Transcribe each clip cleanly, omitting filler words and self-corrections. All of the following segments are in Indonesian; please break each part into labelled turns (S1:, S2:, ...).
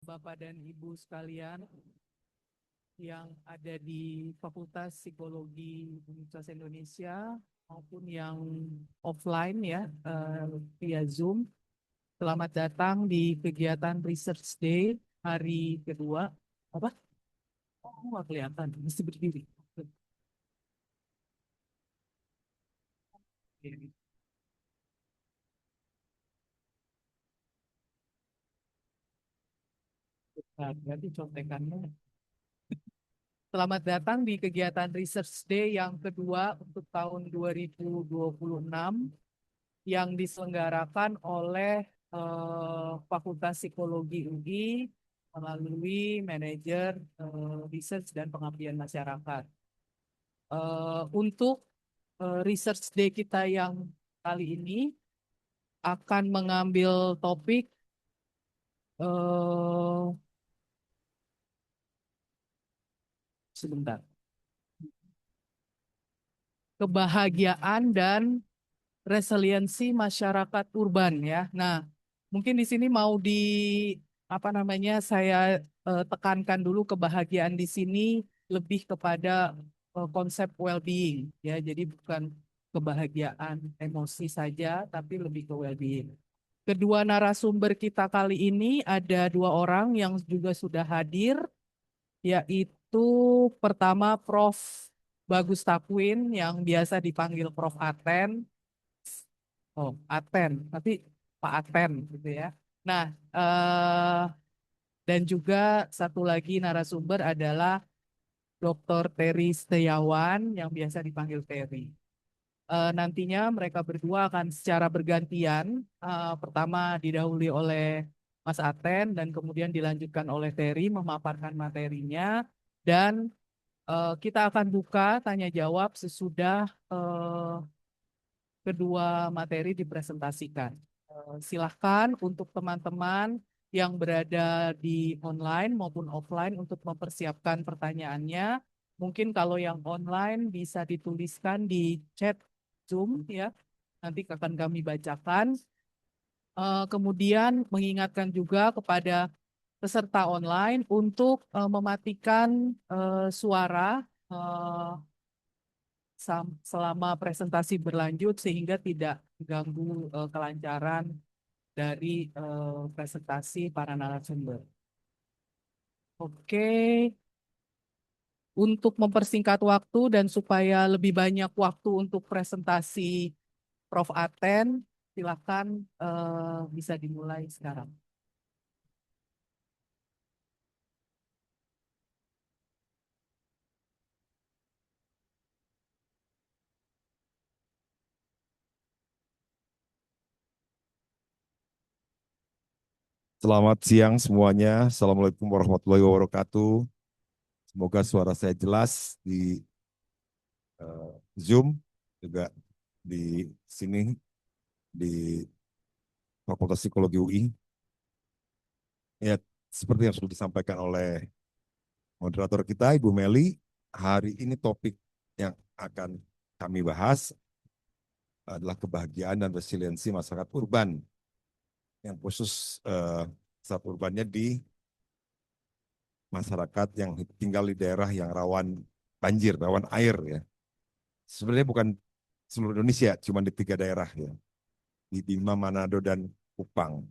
S1: Bapak dan Ibu sekalian yang ada di Fakultas Psikologi Universitas Indonesia maupun yang offline ya via Zoom. Selamat datang di kegiatan Research Day hari kedua. Apa? Oh, nggak kelihatan, mesti berdiri. Oke. Nah, berarti contekannya. Selamat datang di kegiatan Research Day yang kedua untuk tahun 2026 yang diselenggarakan oleh Fakultas Psikologi UI melalui manajer research dan pengabdian masyarakat. Untuk Research Day kita yang kali ini akan mengambil topik eh, sebentar, kebahagiaan dan resiliensi masyarakat urban ya. Nah, mungkin di sini mau apa namanya saya tekankan dulu kebahagiaan di sini lebih kepada konsep well-being ya. Jadi bukan kebahagiaan emosi saja, tapi lebih ke well-being. Kedua narasumber kita kali ini ada dua orang yang juga sudah hadir, yaitu pertama Prof. Bagus Takwin yang biasa dipanggil Prof. Aten. Oh, Aten, tapi Pak Aten gitu ya. Nah, dan juga satu lagi narasumber adalah Dr. Terry Setiawan yang biasa dipanggil Terry. Nantinya mereka berdua akan secara bergantian, pertama didahului oleh Mas Aten dan kemudian dilanjutkan oleh Terry memaparkan materinya dan kita akan buka tanya jawab sesudah kedua materi dipresentasikan. Silahkan untuk teman-teman yang berada di online maupun offline untuk mempersiapkan pertanyaannya. Mungkin kalau yang online bisa dituliskan di chat Zoom ya. Nanti akan kami bacakan. Kemudian mengingatkan juga kepada peserta online untuk mematikan suara selama presentasi berlanjut sehingga tidak mengganggu kelancaran dari presentasi para narasumber. Oke, untuk mempersingkat waktu dan supaya lebih banyak waktu untuk presentasi Prof. Aten, silakan bisa dimulai sekarang.
S2: Selamat siang semuanya. Assalamualaikum warahmatullahi wabarakatuh. Semoga suara saya jelas di Zoom, juga di sini di Fakultas Psikologi UI. Ya, seperti yang sudah disampaikan oleh moderator kita, Ibu Meli, hari ini topik yang akan kami bahas adalah kebahagiaan dan resiliensi masyarakat urban, yang khusus masyarakat urbannya di masyarakat yang tinggal di daerah yang rawan banjir, rawan air ya. Sebenarnya bukan seluruh Indonesia, cuma di 3 daerah ya, di Bima, Manado, dan Kupang.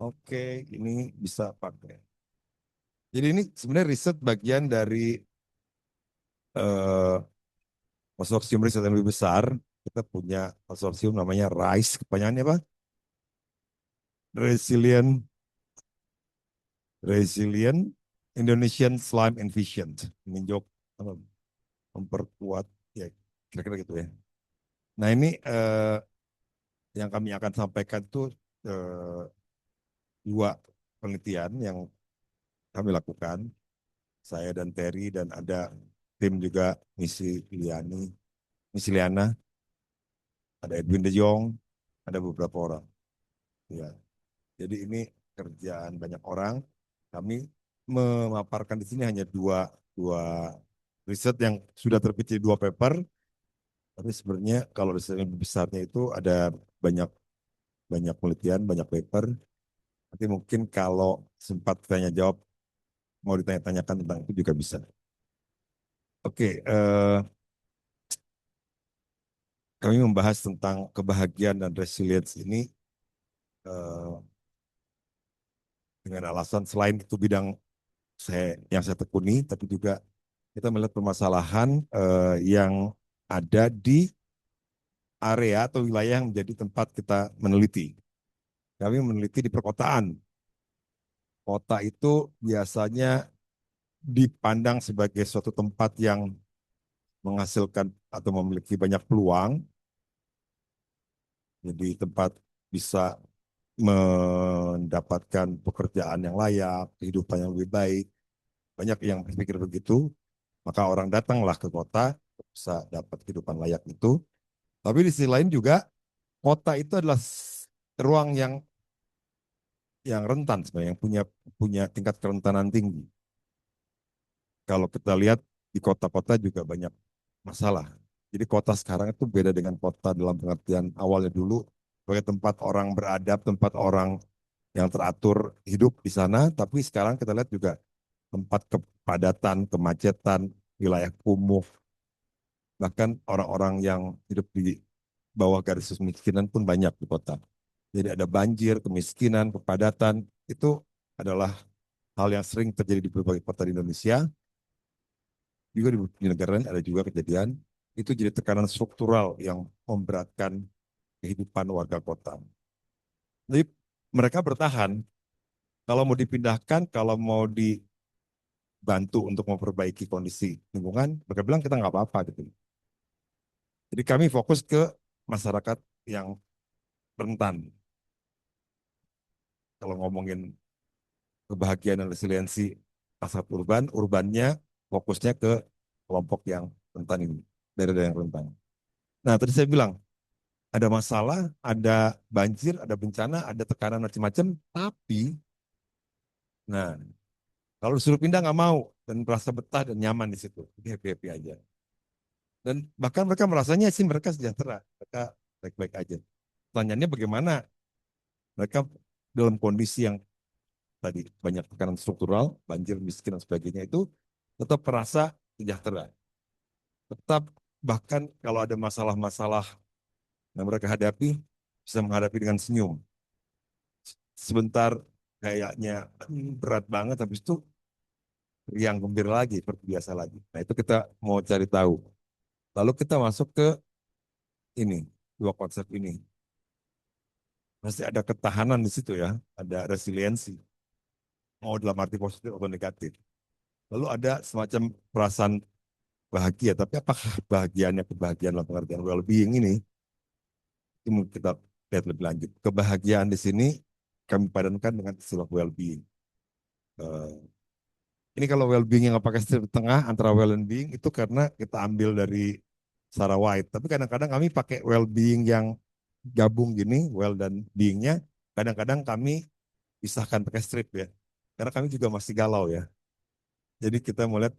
S2: Oke, ini bisa pakai. Jadi ini sebenarnya riset bagian dari eh, konsorsium riset yang lebih besar. Kita punya konsorsium namanya RISE, kepanjangannya apa? Resilient, Resilient Indonesian Slime Envisioned. Meninjau, memperkuat, ya kira-kira gitu ya. Nah ini yang kami akan sampaikan itu eh, 2 penelitian yang kami lakukan, saya dan Terry, dan ada tim juga, Misi Liana, ada Edwin De Jong, ada beberapa orang. Ya, jadi ini kerjaan banyak orang. Kami memaparkan di sini hanya dua, dua riset yang sudah terbit di 2 paper. Tapi sebenarnya kalau riset yang lebih besarnya itu ada banyak banyak penelitian, banyak paper. Nanti mungkin kalau sempat tanya jawab, mau ditanya-tanyakan tentang itu juga bisa. Oke, kami membahas tentang kebahagiaan dan resilience ini eh, dengan alasan selain itu bidang yang saya tekuni, tapi juga kita melihat permasalahan yang ada di area atau wilayah yang menjadi tempat kita meneliti. Kami meneliti di perkotaan. Kota itu biasanya dipandang sebagai suatu tempat yang menghasilkan atau memiliki banyak peluang, jadi tempat bisa mendapatkan pekerjaan yang layak, kehidupan yang lebih baik. Banyak yang berpikir begitu, maka orang datanglah ke kota bisa dapat kehidupan layak itu. Tapi di sisi lain juga kota itu adalah ruang yang rentan sebenarnya, yang punya punya tingkat kerentanan tinggi. Kalau kita lihat di kota-kota juga banyak masalah. Jadi kota sekarang itu beda dengan kota dalam pengertian awalnya dulu sebagai tempat orang beradab, tempat orang yang teratur hidup di sana. Tapi sekarang kita lihat juga tempat kepadatan, kemacetan, wilayah kumuh, bahkan orang-orang yang hidup di bawah garis kemiskinan pun banyak di kota. Jadi ada banjir, kemiskinan, kepadatan, itu adalah hal yang sering terjadi di berbagai kota di Indonesia. Juga di negara lain ada juga kejadian. Itu jadi tekanan struktural yang memberatkan kehidupan warga kota. Jadi mereka bertahan. Kalau mau dipindahkan, kalau mau dibantu untuk memperbaiki kondisi lingkungan, mereka bilang kita nggak apa-apa gitu. Jadi kami fokus ke masyarakat yang rentan. Kalau ngomongin kebahagiaan dan resiliensi masyarakat urban, urbannya fokusnya ke kelompok yang rentan ini, daerah-daerah yang rentan. Nah, tadi saya bilang, ada masalah, ada banjir, ada bencana, ada tekanan macam-macam, tapi, nah, kalau disuruh pindah nggak mau, dan merasa betah dan nyaman di situ, happy-happy aja. Dan bahkan mereka merasanya sih mereka sejahtera, mereka baik-baik aja. Pertanyaannya bagaimana mereka dalam kondisi yang tadi banyak tekanan struktural, banjir, miskin dan sebagainya itu tetap merasa sejahtera. Tetap bahkan kalau ada masalah-masalah yang mereka hadapi bisa menghadapi dengan senyum. Sebentar kayaknya berat banget, habis itu riang gembira lagi, seperti biasa lagi. Nah itu kita mau cari tahu. Lalu kita masuk ke ini, dua konsep ini. Pasti ada ketahanan di situ ya, ada resiliensi. Mau dalam arti positif atau negatif. Lalu ada semacam perasaan bahagia, tapi apakah bahagianya kebahagiaan dalam pengertian well-being ini? Itu kita lihat lebih lanjut. Kebahagiaan di sini kami padankan dengan istilah well-being. Eh, Ini kalau well-being yang pakai strip tengah antara well and being itu karena kita ambil dari Sarah White. Tapi kadang-kadang kami pakai well-being yang gabung gini, well dan beingnya. Kadang-kadang kami pisahkan pakai strip ya. Karena kami juga masih galau ya. Jadi kita melihat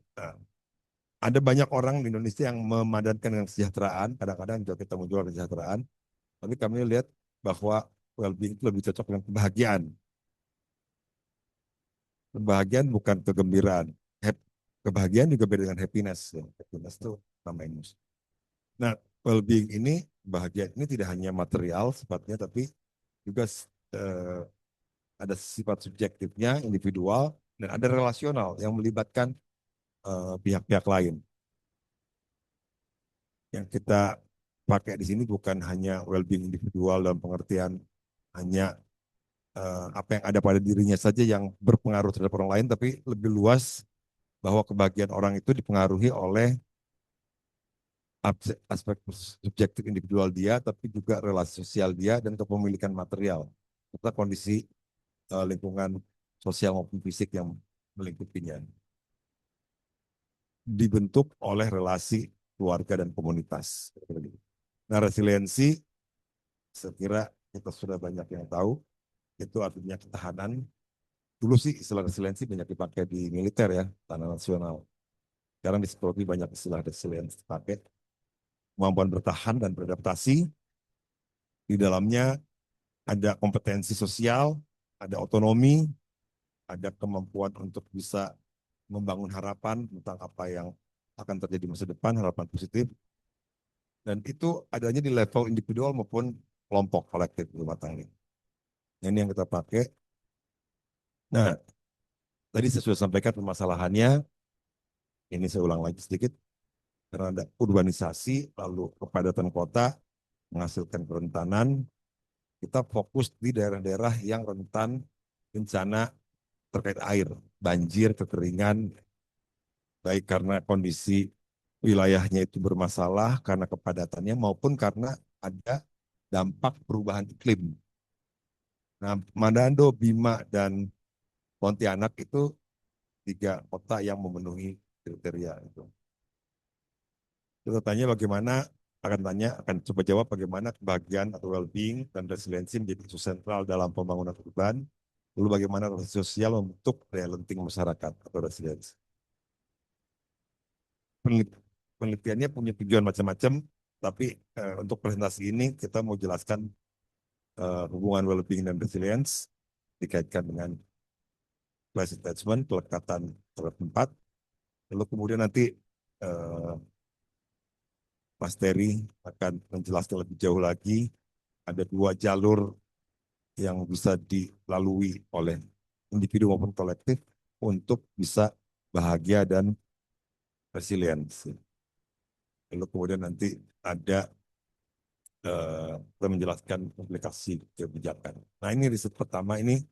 S2: ada banyak orang di Indonesia yang memadankan dengan kesejahteraan. Kadang-kadang juga kita menjual kesejahteraan. Tapi kami lihat bahwa well-being itu lebih cocok dengan kebahagiaan. Kebahagiaan bukan kegembiraan. Kebahagiaan juga beda dengan happiness. Ya. Happiness itu sama emosi. Nah, well-being ini, bahagia ini tidak hanya material sifatnya, tapi juga eh, ada sifat subjektifnya, individual, dan ada relasional yang melibatkan pihak-pihak lain. Yang kita pakai di sini bukan hanya well-being individual dalam pengertian hanya apa yang ada pada dirinya saja yang berpengaruh terhadap orang lain, tapi lebih luas bahwa kebahagiaan orang itu dipengaruhi oleh aspek subjektif individual dia, tapi juga relasi sosial dia dan kepemilikan material, serta kondisi lingkungan sosial maupun fisik yang melingkupinya. Dibentuk oleh relasi keluarga dan komunitas. Nah, resiliensi, saya kira kita sudah banyak yang tahu, itu artinya ketahanan. Dulu sih istilah resiliensi banyak dipakai di militer ya, tahanan nasional. Sekarang di psikologi banyak istilah resiliensi dipakai. Kemampuan bertahan dan beradaptasi, di dalamnya ada kompetensi sosial, ada otonomi, ada kemampuan untuk bisa membangun harapan tentang apa yang akan terjadi masa depan, harapan positif, dan itu adanya di level individual maupun kelompok kolektif rumah tangga. Ini yang kita pakai. Nah, tadi saya sudah sampaikan permasalahannya, ini saya ulang lagi sedikit, karena ada urbanisasi, lalu kepadatan kota, menghasilkan kerentanan, kita fokus di daerah-daerah yang rentan bencana terkait air, banjir, kekeringan, baik karena kondisi wilayahnya itu bermasalah karena kepadatannya maupun karena ada dampak perubahan iklim. Nah, Manado, Bima, dan Pontianak itu tiga kota yang memenuhi kriteria itu. Kita tanya bagaimana, akan coba jawab bagaimana kebahagiaan atau well-being dan resiliensi menjadi isu sentral dalam pembangunan urban, lalu bagaimana relasi sosial membentuk daya lenting masyarakat atau resiliensi. Penelitiannya punya tujuan macam-macam, tapi untuk presentasi ini kita mau jelaskan hubungan well-being dan resilience dikaitkan dengan place attachment, pelekatan terhadap tempat, lalu kemudian nanti uh, Mas Terry akan menjelaskan lebih jauh lagi, ada dua jalur yang bisa dilalui oleh individu maupun kolektif untuk bisa bahagia dan resiliensi. Lalu kemudian nanti ada kita menjelaskan aplikasi kebijakan. Nah ini riset pertama, ini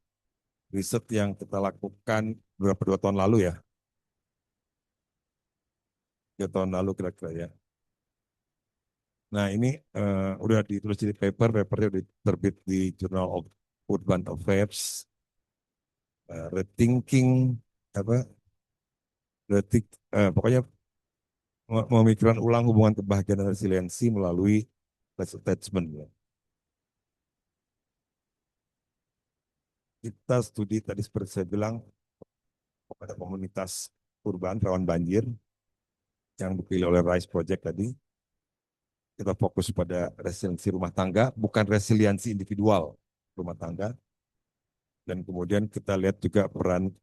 S2: riset yang kita lakukan beberapa 2 tahun lalu ya, 2 tahun lalu kira-kira ya. Nah ini udah ditulis di papernya udah terbit di Journal of Urban Affairs, rethinking apa, pokoknya memikirkan ulang hubungan kebahagiaan dan resiliensi melalui life attachment. Ya. Kita studi tadi seperti saya bilang pada komunitas urban rawan banjir yang dipilih oleh RISE Project tadi. Kita fokus pada resiliensi rumah tangga, bukan resiliensi individual rumah tangga. Dan kemudian kita lihat juga peran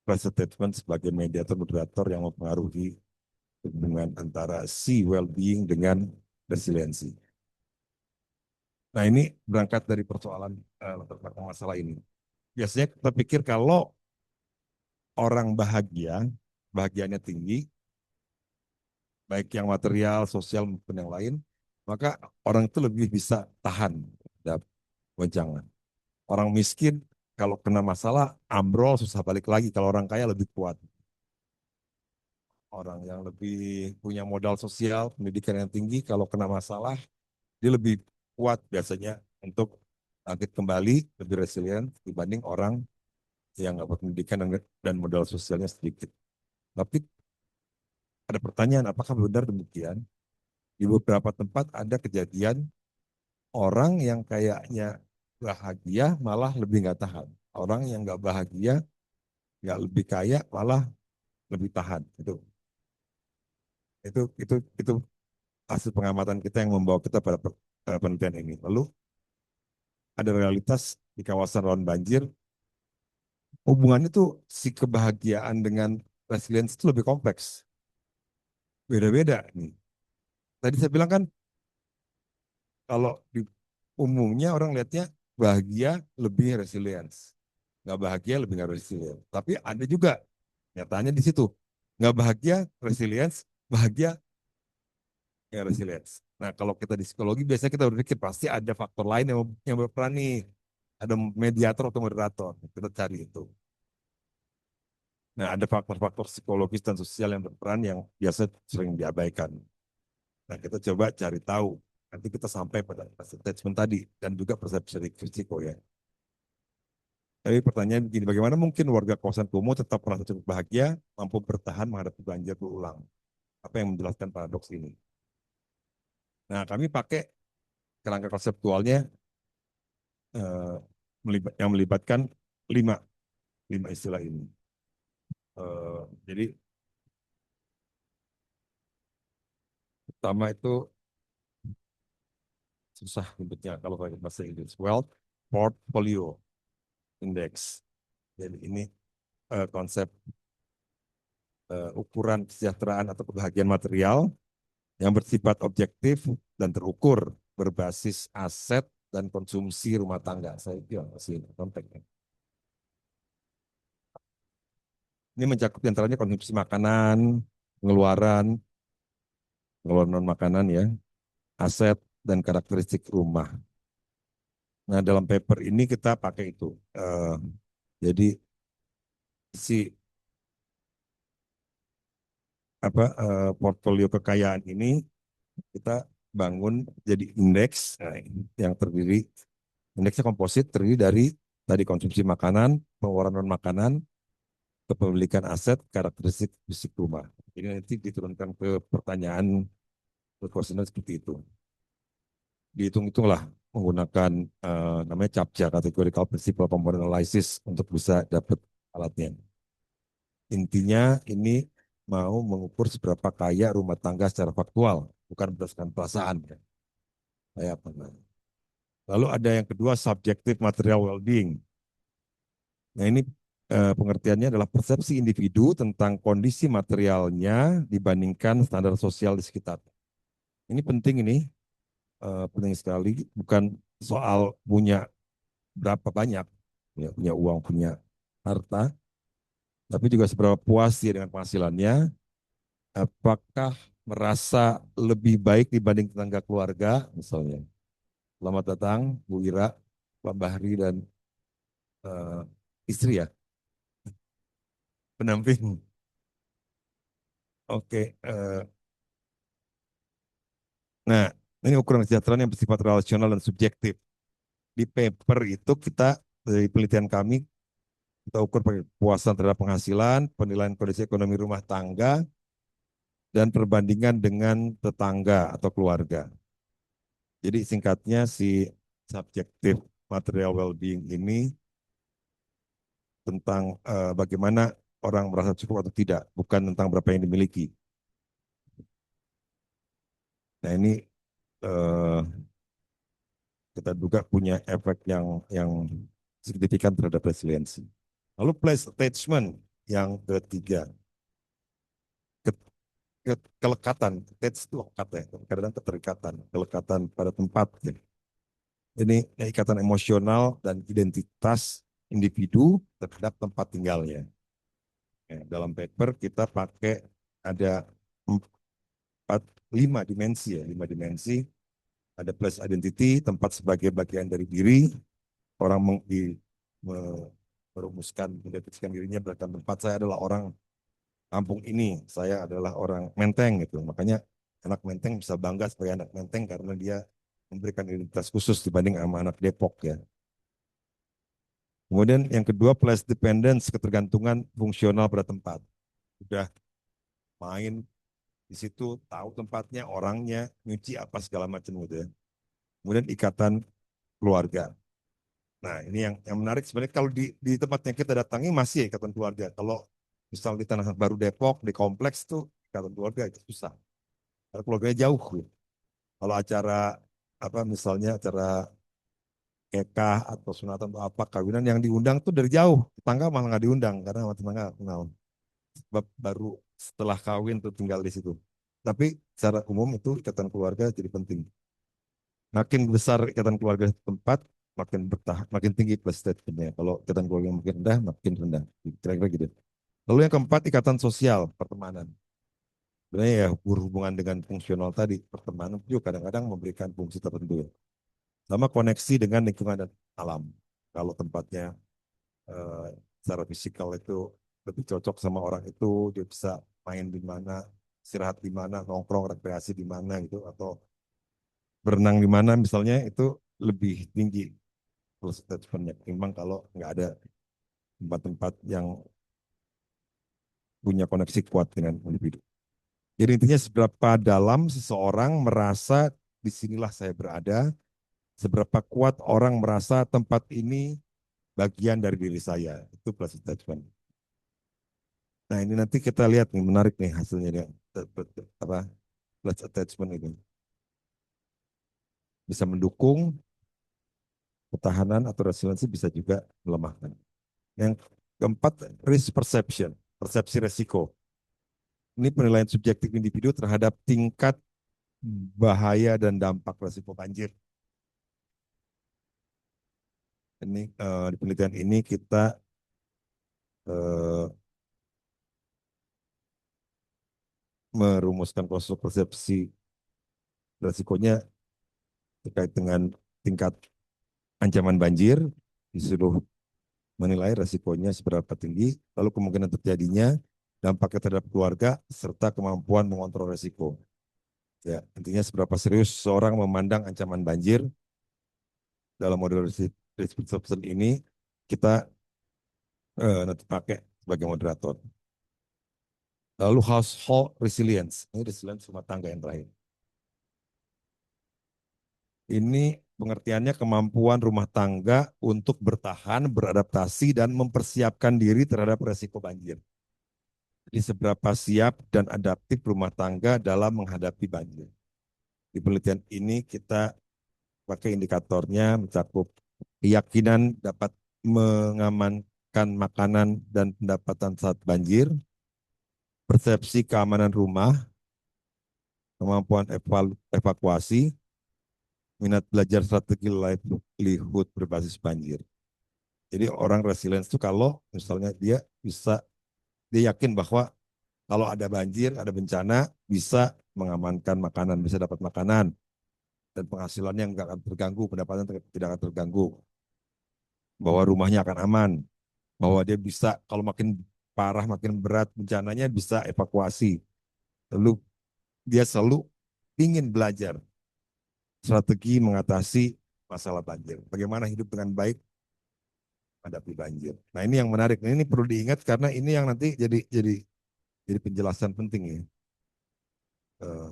S2: crisis statement sebagai mediator moderator yang mempengaruhi hubungan antara si well-being dengan resiliensi. Nah ini berangkat dari persoalan latar belakang masalah ini. Biasanya kita pikir kalau orang bahagia, bahagianya tinggi, baik yang material, sosial maupun yang lain, maka orang itu lebih bisa tahan terhadap goncangan. Orang miskin kalau kena masalah ambrol susah balik lagi, kalau orang kaya lebih kuat. Orang yang lebih punya modal sosial, pendidikan yang tinggi, kalau kena masalah dia lebih kuat biasanya untuk bangkit kembali, lebih resilient dibanding orang yang nggak berpendidikan dan modal sosialnya sedikit. Tapi ada pertanyaan, apakah benar demikian? Di beberapa tempat ada kejadian orang yang kayaknya bahagia malah lebih nggak tahan. Orang yang nggak bahagia, nggak lebih kaya malah lebih tahan. Itu hasil pengamatan kita yang membawa kita pada penelitian ini. Lalu ada realitas di kawasan rawan banjir, hubungannya tuh si kebahagiaan dengan resilience itu lebih kompleks. Beda-beda nih. Tadi saya bilang kan kalau di umumnya orang lihatnya bahagia lebih resilience. Nggak bahagia lebih nggak resilient. Tapi ada juga nyatanya di situ. Nggak bahagia resilience, bahagia ya resilience. Nah kalau kita di psikologi biasanya kita berpikir pasti ada faktor lain yang berperan nih. Ada mediator atau moderator. Kita cari itu. Nah ada faktor-faktor psikologis dan sosial yang berperan yang biasa sering diabaikan. Nah, kita coba cari tahu. Nanti kita sampai pada attachment tadi dan juga persepsi risiko ya. Tapi pertanyaan begini, bagaimana mungkin warga kawasan kumuh tetap merasa cukup bahagia, mampu bertahan menghadapi banjir berulang? Apa yang menjelaskan paradoks ini? Nah, kami pakai kerangka konseptualnya eh, yang melibatkan lima, lima istilah ini. Jadi pertama itu susah nyebutnya kalau pakai bahasa Inggris. Wealth portfolio. indeks. Jadi ini konsep ukuran kesejahteraan atau kebahagiaan material yang bersifat objektif dan terukur berbasis aset dan konsumsi rumah tangga. Saya kira masih konteksnya. Ini mencakup antaranya konsumsi makanan, pengeluaran, pengeluaran non makanan ya, aset dan karakteristik rumah. Nah dalam paper ini kita pakai itu. Jadi si portfolio kekayaan ini kita bangun jadi indeks yang terdiri indeksnya komposit terdiri dari tadi konsumsi makanan, pengeluaran non makanan, kepemilikan aset, karakteristik fisik rumah. Jadi nanti diturunkan ke pertanyaan ke kuesioner seperti itu. Dihitung-hitunglah menggunakan namanya CAPTCHA, Categorical Principal Component Analysis untuk bisa dapat alatnya. Intinya ini mau mengukur seberapa kaya rumah tangga secara faktual, bukan berdasarkan perasaan. Ya. Kayak apa? Lalu ada yang kedua, subjective material well-being. Nah ini pengertiannya adalah persepsi individu tentang kondisi materialnya dibandingkan standar sosial di sekitar. Ini penting ini, penting sekali. Bukan soal punya berapa banyak, ya, punya uang, punya harta, tapi juga seberapa puas dia dengan penghasilannya, apakah merasa lebih baik dibanding tetangga keluarga, misalnya. Selamat datang, Bu Ira, Pak Bahri, dan uh, istri ya, pendamping. Oke, nah ini ukuran kesejahteraan yang bersifat relasional dan subjektif. Di paper itu kita, dari penelitian kami, kita ukur pakai kepuasan terhadap penghasilan, penilaian kondisi ekonomi rumah tangga, dan perbandingan dengan tetangga atau keluarga. Jadi singkatnya si subjektif material well-being ini tentang bagaimana orang merasa cukup atau tidak, bukan tentang berapa yang dimiliki. Nah ini eh, kita duga punya efek yang signifikan terhadap resiliensi. Lalu place attachment yang ketiga, kelekatan, attach itu lekat ya, kadang-kadang keterikatan, kelekatan pada tempat. Ya. Ini ikatan emosional dan identitas individu terhadap tempat tinggalnya. Ya, dalam paper kita pakai ada 5 dimensi ya, 5 dimensi. Ada place identity, tempat sebagai bagian dari diri, orang merumuskan, mendefinisikan dirinya berdasarkan tempat saya adalah orang kampung ini, saya adalah orang Menteng gitu. Makanya anak Menteng bisa bangga sebagai anak Menteng karena dia memberikan identitas khusus dibanding sama anak Depok ya. Kemudian yang kedua place dependence, ketergantungan fungsional pada tempat. Sudah main di situ, tahu tempatnya, orangnya, nyuci apa segala macam gitu ya. Kemudian ikatan keluarga. Nah, ini yang menarik sebenarnya kalau di tempat yang kita datangi masih ya ikatan keluarga. Kalau misal di Tanah Baru Depok, di kompleks tuh ikatan keluarga itu susah. Karena keluarganya jauh. Gitu. Kalau acara apa misalnya acara kekah atau sunatan atau apa kawinan yang diundang tuh dari jauh. Tetangga malah nggak diundang karena sama tetangga kenal. Sebab baru setelah kawin tuh tinggal di situ. Tapi secara umum itu ikatan keluarga jadi penting. Makin besar ikatan keluarga tempat, makin bertahan, makin tinggi plus statementnya. Kalau ikatan keluarga makin rendah, makin rendah. Kira-kira gitu. Lalu yang keempat, ikatan sosial, pertemanan. Sebenarnya ya berhubungan dengan fungsional tadi, pertemanan juga kadang-kadang memberikan fungsi tertentu. Ya. Sama koneksi dengan lingkungan dan alam. Kalau tempatnya secara fisikal itu lebih cocok sama orang itu, dia bisa main di mana, istirahat di mana, nongkrong, rekreasi di mana gitu, atau berenang di mana misalnya itu lebih tinggi plus attachment-nya ketimbang kalau nggak ada tempat-tempat yang punya koneksi kuat dengan individu. Jadi intinya seberapa dalam seseorang merasa disinilah saya berada, seberapa kuat orang merasa tempat ini bagian dari diri saya. Itu plus attachment. Nah ini nanti kita lihat nih, menarik nih hasilnya dia, apa plus attachment itu. Bisa mendukung ketahanan atau resiliensi bisa juga melemahkan. Yang keempat, risk perception, persepsi resiko. Ini penilaian subjektif individu terhadap tingkat bahaya dan dampak resiko banjir. Ini di penelitian ini kita eh, merumuskan konstruk persepsi resikonya terkait dengan tingkat ancaman banjir, disuruh menilai resikonya seberapa tinggi, lalu kemungkinan terjadinya, dampaknya terhadap keluarga, serta kemampuan mengontrol resiko. Ya, intinya seberapa serius seorang memandang ancaman banjir dalam model risk perception ini kita nanti pakai sebagai moderator. Lalu household resilience, ini resilience rumah tangga yang terakhir. Ini pengertiannya kemampuan rumah tangga untuk bertahan, beradaptasi, dan mempersiapkan diri terhadap resiko banjir. Jadi seberapa siap dan adaptif rumah tangga dalam menghadapi banjir. Di penelitian ini kita pakai indikatornya mencakup keyakinan dapat mengamankan makanan dan pendapatan saat banjir, persepsi keamanan rumah, kemampuan evakuasi, minat belajar strategi livelihood berbasis banjir. Jadi orang resilience itu kalau misalnya dia yakin bahwa kalau ada banjir, ada bencana, bisa mengamankan makanan, bisa dapat makanan, dan penghasilannya nggak akan terganggu, pendapatan tidak akan terganggu, bahwa rumahnya akan aman, bahwa dia bisa kalau makin parah, makin berat bencananya bisa evakuasi. Lalu dia selalu ingin belajar strategi mengatasi masalah banjir. Bagaimana hidup dengan baik menghadapi banjir. Nah ini yang menarik. Nah, ini perlu diingat karena ini yang nanti jadi penjelasan penting ya. Eh,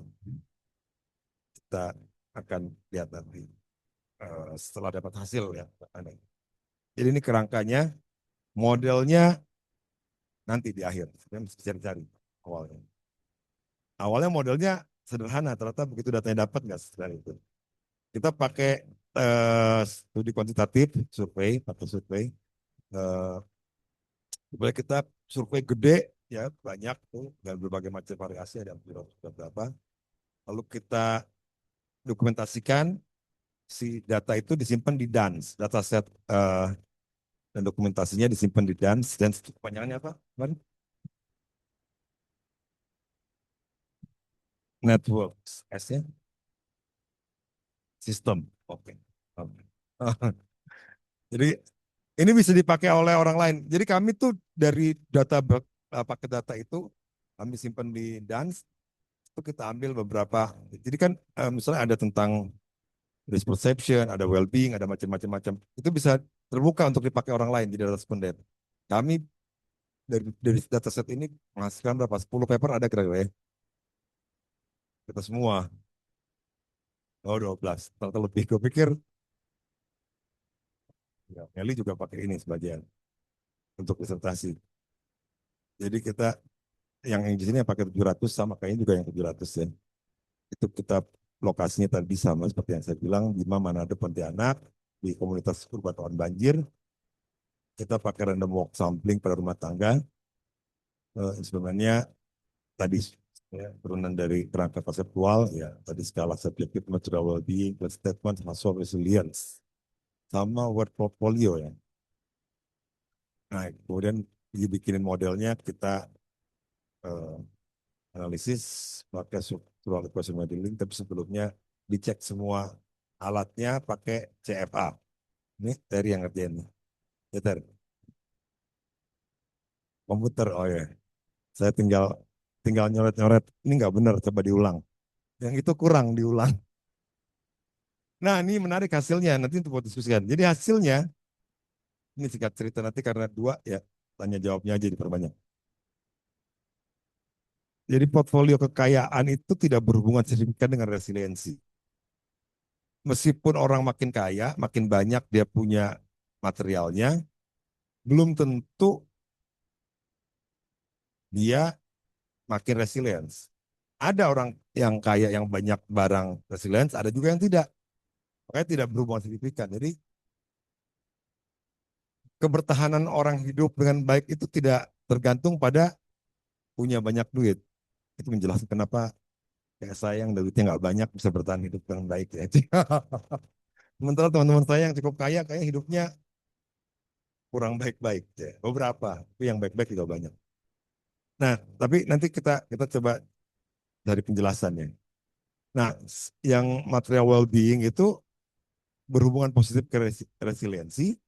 S2: kita akan lihat nanti setelah dapat hasil ya. Jadi ini kerangkanya, modelnya nanti di akhir. Saya mesti cari-cari awalnya. Awalnya modelnya sederhana, ternyata begitu datanya dapat nggak sederhana itu. Kita pakai studi kuantitatif, survei, pakai survei. Eh, Boleh kita survei gede, ya banyak tuh, dan berbagai macam variasi, ada beberapa. Lalu kita dokumentasikan, si data itu disimpan di DANS, dataset dan dokumentasinya disimpan di DANS, dan kepanjangannya apa? Networks, S-nya sistem. Oke. Oke. Jadi ini bisa dipakai oleh orang lain. Jadi kami tuh dari paket data itu kami simpan di DANS, itu kita ambil beberapa. Jadi kan misalnya ada tentang risk perception, ada well-being, ada macam-macam. Itu bisa terbuka untuk dipakai orang lain di data responden. Kami dari dataset ini menghasilkan berapa? 10 paper ada kira-kira ya. Kita semua. Oh 12. Ternyata lebih. Gue pikir ya, Meli juga pakai ini sebagian untuk disertasi. Jadi kita yang di sini yang pakai 700 sama kayaknya juga yang 700 ya. Itu kita lokasinya tadi sama seperti yang saya bilang, Bima, Manado, Pontianak, di komunitas urban rawan banjir. Kita pakai random walk sampling pada rumah tangga. Instrumennya tadi ya, turunan dari kerangka konseptual, ya tadi skala subjektif, material well-being, statement, household resilience, sama word portfolio ya. Nah, kemudian dibikinin modelnya, kita eh, analisis pakai structural equation modeling, tapi sebelumnya dicek semua alatnya pakai CFA. Ini Terry yang ngerjain. Ya, Terry. Komputer, oh ya. Saya tinggal tinggal nyoret-nyoret. Ini nggak benar, coba diulang. Yang itu kurang diulang. Nah, ini menarik hasilnya. Nanti untuk diskusikan. Jadi hasilnya, ini singkat cerita nanti karena dua, ya tanya jawabnya aja diperbanyak. Jadi portfolio kekayaan itu tidak berhubungan signifikan dengan resiliensi. Meskipun orang makin kaya, makin banyak dia punya materialnya, belum tentu dia makin resilience. Ada orang yang kaya yang banyak barang resilience, ada juga yang tidak. Makanya tidak berhubungan signifikan. Jadi kebertahanan orang hidup dengan baik itu tidak tergantung pada punya banyak duit. Itu menjelaskan kenapa kayak saya yang duitnya nggak banyak bisa bertahan hidup dengan baik ya. Sementara teman-teman saya yang cukup kaya kayak hidupnya kurang baik-baik ya. Beberapa, tapi yang baik-baik juga banyak. Nah, tapi nanti kita kita coba dari penjelasannya. Nah, yang material well-being itu berhubungan positif ke resiliensi.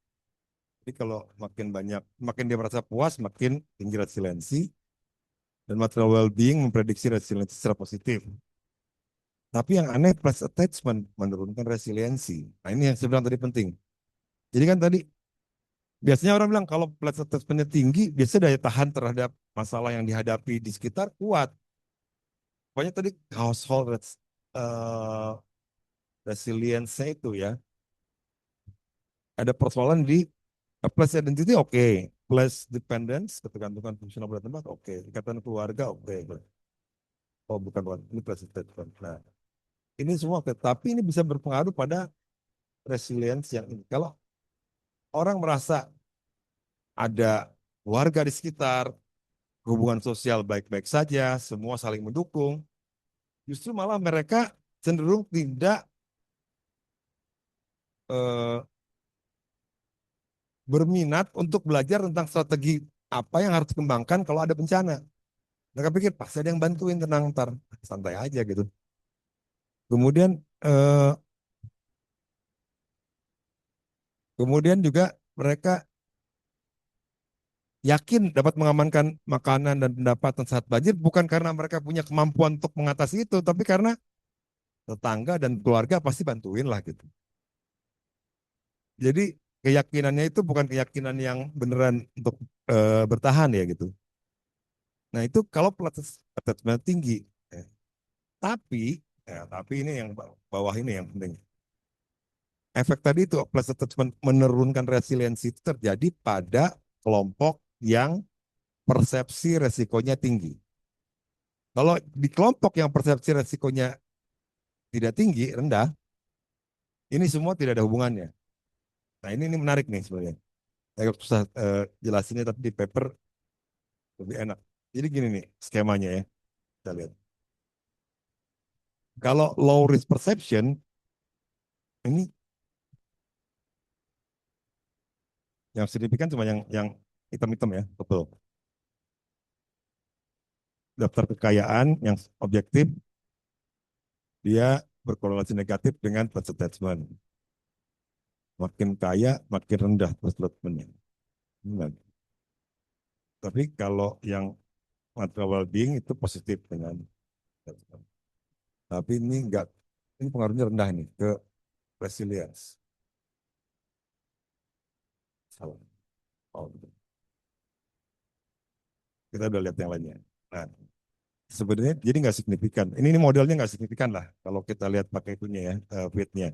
S2: Jadi kalau makin banyak, makin dia merasa puas, makin tinggi resiliensi. Dan material well-being memprediksi resiliensi secara positif. Tapi yang aneh plus attachment menurunkan resiliensi. Nah ini yang saya bilang tadi penting. Jadi kan tadi biasanya orang bilang kalau plus attachmentnya tinggi, biasanya daya tahan terhadap masalah yang dihadapi di sekitar kuat. Pokoknya tadi household resilience-nya itu ya, ada persoalan di plus identity oke, plus dependence, ketergantungan fungsional pada tempat oke, ikatan keluarga oke. Oh bukan, ini plus attachment. Nah ini semua oke, tapi ini bisa berpengaruh pada resilience yang ini. Kalau orang merasa ada warga di sekitar, hubungan sosial baik-baik saja, semua saling mendukung, justru malah mereka cenderung tidak eh, berminat untuk belajar tentang strategi apa yang harus dikembangkan kalau ada bencana. Mereka pikir pasti ada yang bantuin, tenang, ntar santai aja gitu. Kemudian kemudian juga mereka yakin dapat mengamankan makanan dan pendapatan saat banjir bukan karena mereka punya kemampuan untuk mengatasi itu, tapi karena tetangga dan keluarga pasti bantuin lah gitu. Jadi keyakinannya itu bukan keyakinan yang beneran untuk bertahan ya gitu. Nah itu kalau pelatih attachment tinggi. Ya. Tapi, tapi ini yang bawah ini yang penting. Efek tadi itu plus attachment menurunkan resiliensi itu terjadi pada kelompok yang persepsi resikonya tinggi. Kalau di kelompok yang persepsi resikonya tidak tinggi, rendah, ini semua tidak ada hubungannya. Nah ini menarik nih sebenarnya. Saya susah jelasinnya tapi di paper lebih enak. Jadi gini nih skemanya ya, kita lihat. Kalau low risk perception, ini yang signifikan cuma yang hitam-hitam ya, betul. Daftar kekayaan yang objektif, dia berkorelasi negatif dengan plus attachment. Makin kaya, makin rendah plus attachmentnya. Tapi kalau yang material well-being itu positif dengan attachment. Tapi ini enggak, ini pengaruhnya rendah nih ke resilience. Salah. Oh, kita udah lihat yang lainnya. Nah, sebenarnya jadi nggak signifikan. Ini modelnya nggak signifikan lah kalau kita lihat pakai itunya ya, fitnya.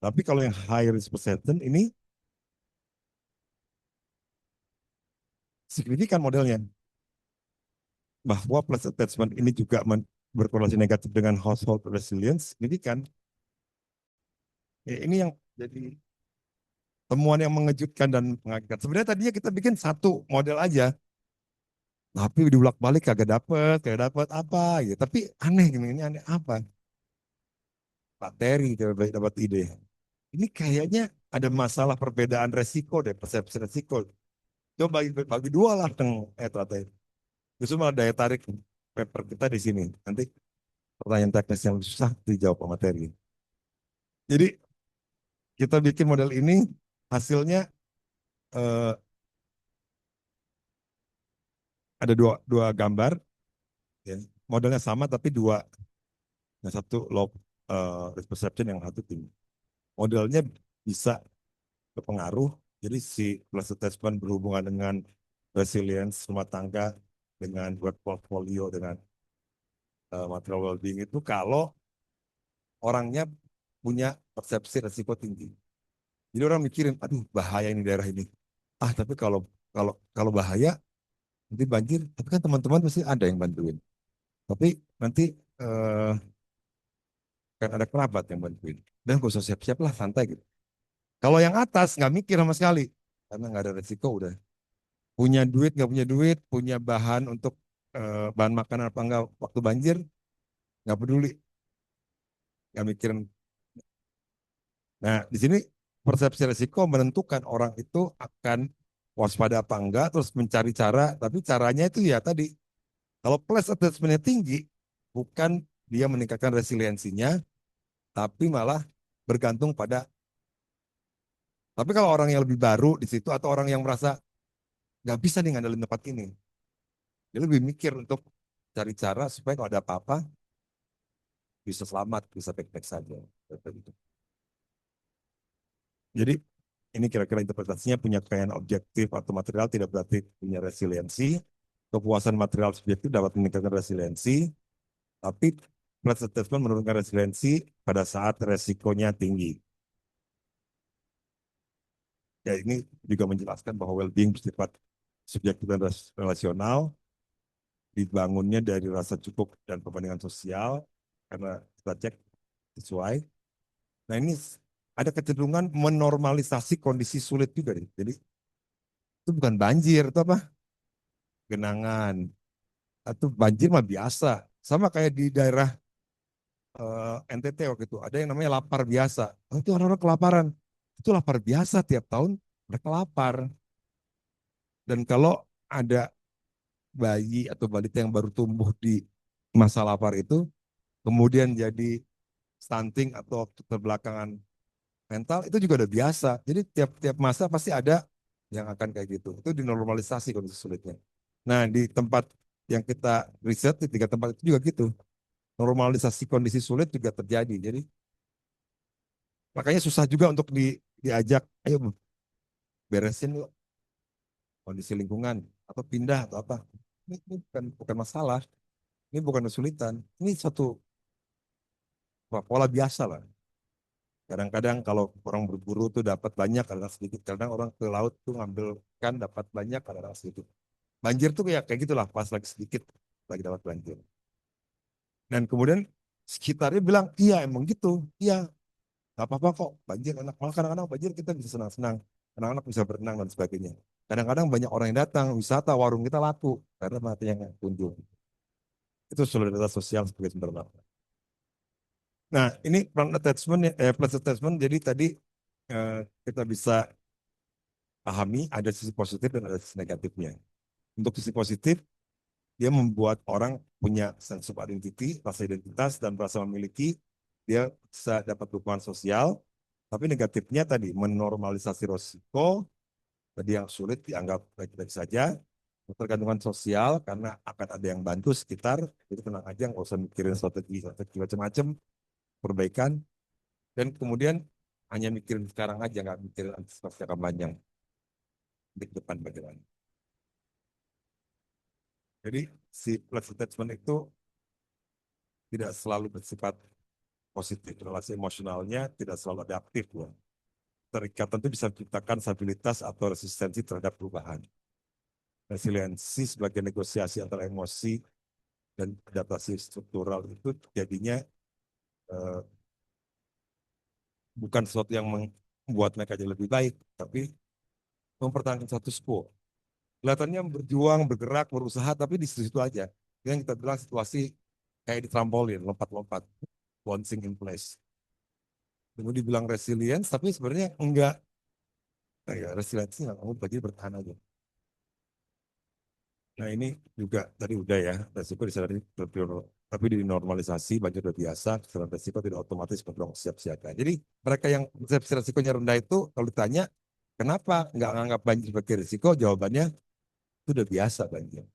S2: Tapi kalau yang high risk perception ini signifikan modelnya. Bahwa plus attachment ini juga berkorelasi negatif dengan household resilience, signifikan. Ya, ini yang jadi temuan yang mengejutkan dan mengagetkan. Sebenarnya tadinya kita bikin satu model aja, tapi dibolak-balik kagak dapet apa gitu. Tapi aneh gini, ini aneh apa? Pak Terry dapat ide. Ini kayaknya ada masalah perbedaan resiko deh, persepsi resiko. Coba bagi dua lah, ternyata. Justru malah daya tarik paper kita di sini. Nanti pertanyaan teknis yang susah dijawab sama materi. Jadi kita bikin model ini, hasilnya eh, ada dua gambar, ya. Modelnya sama tapi dua, yang satu low risk perception, yang satu tinggi. Modelnya bisa berpengaruh, jadi si plus attachment berhubungan dengan resilience rumah tangga, dengan work portfolio, dengan material well-being itu kalau orangnya punya persepsi resiko tinggi. Jadi orang mikirin, aduh bahaya ini daerah ini. Ah tapi kalau kalau kalau bahaya nanti banjir, tapi kan teman-teman pasti ada yang bantuin. Tapi nanti eh, kan ada kerabat yang bantuin. Dan gak usah siap-siap lah, santai gitu. Kalau yang atas nggak mikir sama sekali. karena nggak ada resiko udah. Punya duit, nggak punya duit, punya bahan untuk bahan makanan apa enggak waktu banjir, nggak peduli, nggak mikirin. Nah, di sini persepsi resiko menentukan orang itu akan waspada apa enggak, terus mencari cara, tapi caranya itu ya tadi, kalau plus attachment-nya tinggi, bukan dia meningkatkan resiliensinya, tapi malah bergantung pada, tapi kalau orang yang lebih baru di situ, atau orang yang merasa nggak bisa nih ngandelin tempat ini, dia lebih mikir untuk cari cara supaya kalau ada apa-apa, bisa selamat, bisa baik-baik saja. Jadi ini kira-kira interpretasinya punya kekayaan objektif atau material tidak berarti punya resiliensi. Kepuasan material subjektif dapat meningkatkan resiliensi, tapi flat assessment menurunkan resiliensi pada saat resikonya tinggi. Ya ini juga menjelaskan bahwa well-being bersifat subjektif dan relasional, dibangunnya dari rasa cukup dan perbandingan sosial, karena kita cek sesuai. Nah ini ada kecenderungan menormalisasi kondisi sulit juga nih. Jadi itu bukan banjir, itu apa? Genangan. Atau banjir mah biasa. Sama kayak di daerah NTT waktu itu, ada yang namanya lapar biasa. Oh, itu orang-orang kelaparan. Itu lapar biasa tiap tahun mereka lapar. Dan kalau ada bayi atau balita yang baru tumbuh di masa lapar itu, kemudian jadi stunting atau keterbelakangan mental, itu juga udah biasa. Jadi tiap-tiap masa pasti ada yang akan kayak gitu. Itu dinormalisasi kondisi sulitnya. Nah, di tempat yang kita riset, di tiga tempat itu juga gitu. Normalisasi kondisi sulit juga terjadi. Jadi makanya susah juga untuk diajak, ayo beresin yuk kondisi lingkungan, atau pindah atau apa. Ini bukan masalah, ini bukan kesulitan. Ini satu pola biasa lah. Kadang-kadang kalau orang berburu tuh dapat banyak, kadang sedikit. Kadang orang ke laut tuh ngambil ikan dapat banyak, kadang sedikit. Banjir tuh kayak gitulah, pas lagi sedikit lagi dapat banjir. Dan kemudian sekitarnya bilang, iya emang gitu, iya nggak apa-apa kok banjir enak. Malah kadang-kadang banjir kita bisa senang-senang, anak-anak bisa berenang dan sebagainya. Kadang-kadang banyak orang yang datang, wisata, warung kita laku karena mati yang kunjung. Itu solidaritas sosial sebagai sumber makan. Nah, ini plus attachment. Jadi tadi eh, kita bisa pahami ada sisi positif dan ada sisi negatifnya. Untuk sisi positif, dia membuat orang punya sense of identity, rasa identitas, dan merasa memiliki, dia bisa dapat dukungan sosial. Tapi negatifnya tadi, menormalisasi risiko, tadi yang sulit dianggap baik-baik saja, ketergantungan sosial, karena akan ada yang bantu sekitar, jadi tenang aja, nggak usah mikirin strategi macam-macam, perbaikan, dan kemudian hanya mikirin sekarang aja, nggak mikirin antisipasi jangka panjang, di depan bagaimana. Jadi si plus attachment itu tidak selalu bersifat positif. Relasi emosionalnya tidak selalu adaptif. Loh. Terikatan itu bisa menciptakan stabilitas atau resistensi terhadap perubahan. Resiliensi sebagai negosiasi antara emosi dan adaptasi struktural itu jadinya eh, bukan sesuatu yang membuat mereka jadi lebih baik, tapi mempertahankan status quo. Kelihatannya berjuang, bergerak, berusaha, tapi di situ-situ aja. Yang kita bilang situasi kayak di trampolin, lompat-lompat, bouncing in place. Kemudian dibilang resilience, tapi sebenarnya enggak. Nah, ya, resiliensi nggak kamu bagi bertahan aja. Nah ini juga tadi udah ya, resiko disadari, tapi dinormalisasi, banjir udah biasa, kesalahan resiko tidak otomatis mendorong siap siaga. Jadi mereka yang persepsi resikonya rendah itu, kalau ditanya, kenapa nggak menganggap banjir sebagai risiko, jawabannya itu udah biasa banjir.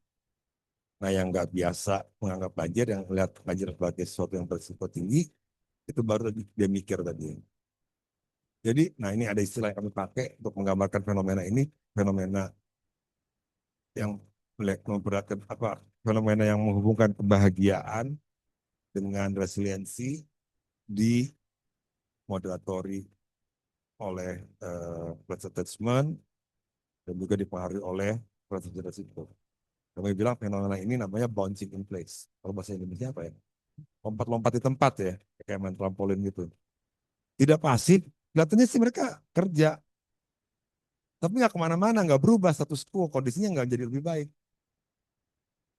S2: Nah yang nggak biasa menganggap banjir, yang melihat banjir sebagai sesuatu yang berisiko tinggi, itu baru dia mikir tadi. Jadi, nah ini ada istilah yang kami pakai untuk menggambarkan fenomena ini, fenomena yang memberatkan apa, fenomena yang menghubungkan kebahagiaan dengan resiliensi dimoderatori oleh plus attachment dan juga dipengaruhi oleh persepsi resiko. Kami bilang fenomena ini namanya bouncing in place. Kalau bahasa Indonesia apa ya? Lompat-lompat di tempat ya, kayak main trampolin gitu. Tidak pasif, kelihatannya sih mereka kerja, tapi nggak kemana-mana, nggak berubah status quo, kondisinya nggak jadi lebih baik.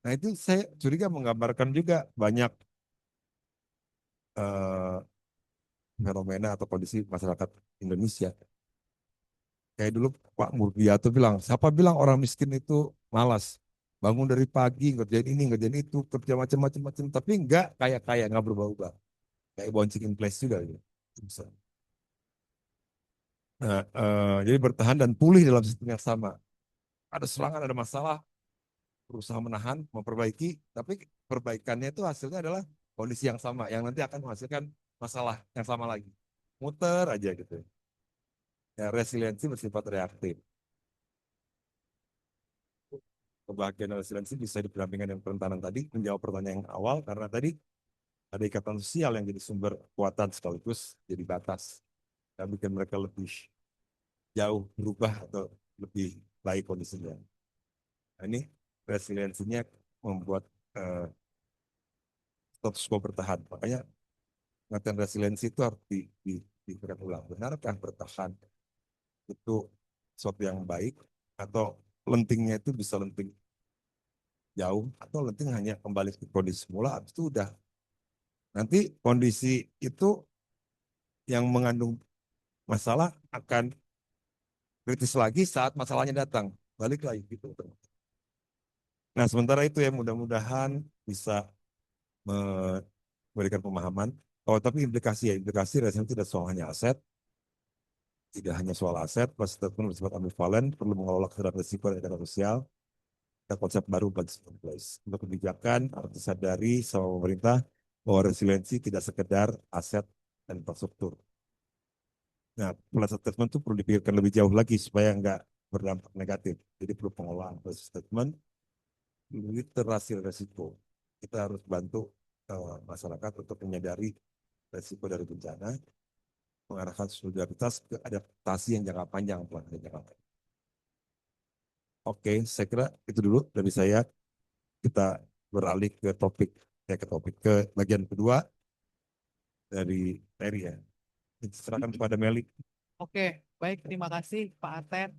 S2: Nah itu saya curiga menggambarkan juga banyak eh, fenomena atau kondisi masyarakat Indonesia. Kayak dulu Pak Murdiyato bilang, siapa bilang orang miskin itu malas? Bangun dari pagi, ngerjain ini, ngerjain itu, kerja macam-macam, tapi nggak kaya-kaya, nggak berubah-ubah. Kayak bouncing in place juga gitu. Bisa. Nah, jadi bertahan dan pulih dalam sistem yang sama. Ada serangan, ada masalah, berusaha menahan, memperbaiki, tapi perbaikannya itu hasilnya adalah kondisi yang sama, yang nanti akan menghasilkan masalah yang sama lagi. Muter aja gitu. Ya, resiliensi bersifat reaktif. Kebahagiaan dan resiliensi bisa dipendampingkan dengan kerentanan tadi, menjawab pertanyaan yang awal, karena tadi ada ikatan sosial yang jadi sumber kekuatan sekaligus jadi batas. Dan bikin mereka lebih jauh berubah atau lebih baik kondisinya. Nah, ini resiliensinya membuat eh, status quo bertahan. Makanya pengertian resiliensi itu harus dipikirkan ulang. Benarkah bertahan itu sesuatu yang baik atau lentingnya itu bisa lenting jauh atau lenting hanya kembali ke kondisi semula habis itu udah nanti kondisi itu yang mengandung masalah akan kritis lagi saat masalahnya datang balik lagi gitu. Nah sementara itu ya mudah-mudahan bisa memberikan pemahaman. Oh tapi implikasi resiliensi tidak soal hanya aset, tidak hanya soal aset, plus statement bersifat ambivalen, perlu mengelola kesadaran risiko dan ekonomi sosial, ada konsep baru bagi place. Untuk kebijakan harus disadari sama pemerintah bahwa resiliensi tidak sekedar aset dan infrastruktur. Nah, plus statement itu perlu dipikirkan lebih jauh lagi supaya nggak berdampak negatif. Jadi perlu pengelolaan plus statement, literasi resiko. Kita harus bantu masyarakat untuk menyadari resiko dari bencana, mengarahkan solidaritas ke adaptasi yang jangka panjang, pelanggan jangka panjang. Oke, saya kira itu dulu dari saya. Kita beralih ke topik, ke bagian kedua dari Mary ya. Silakan kepada Meli.
S1: Oke, baik. Terima kasih Pak Aten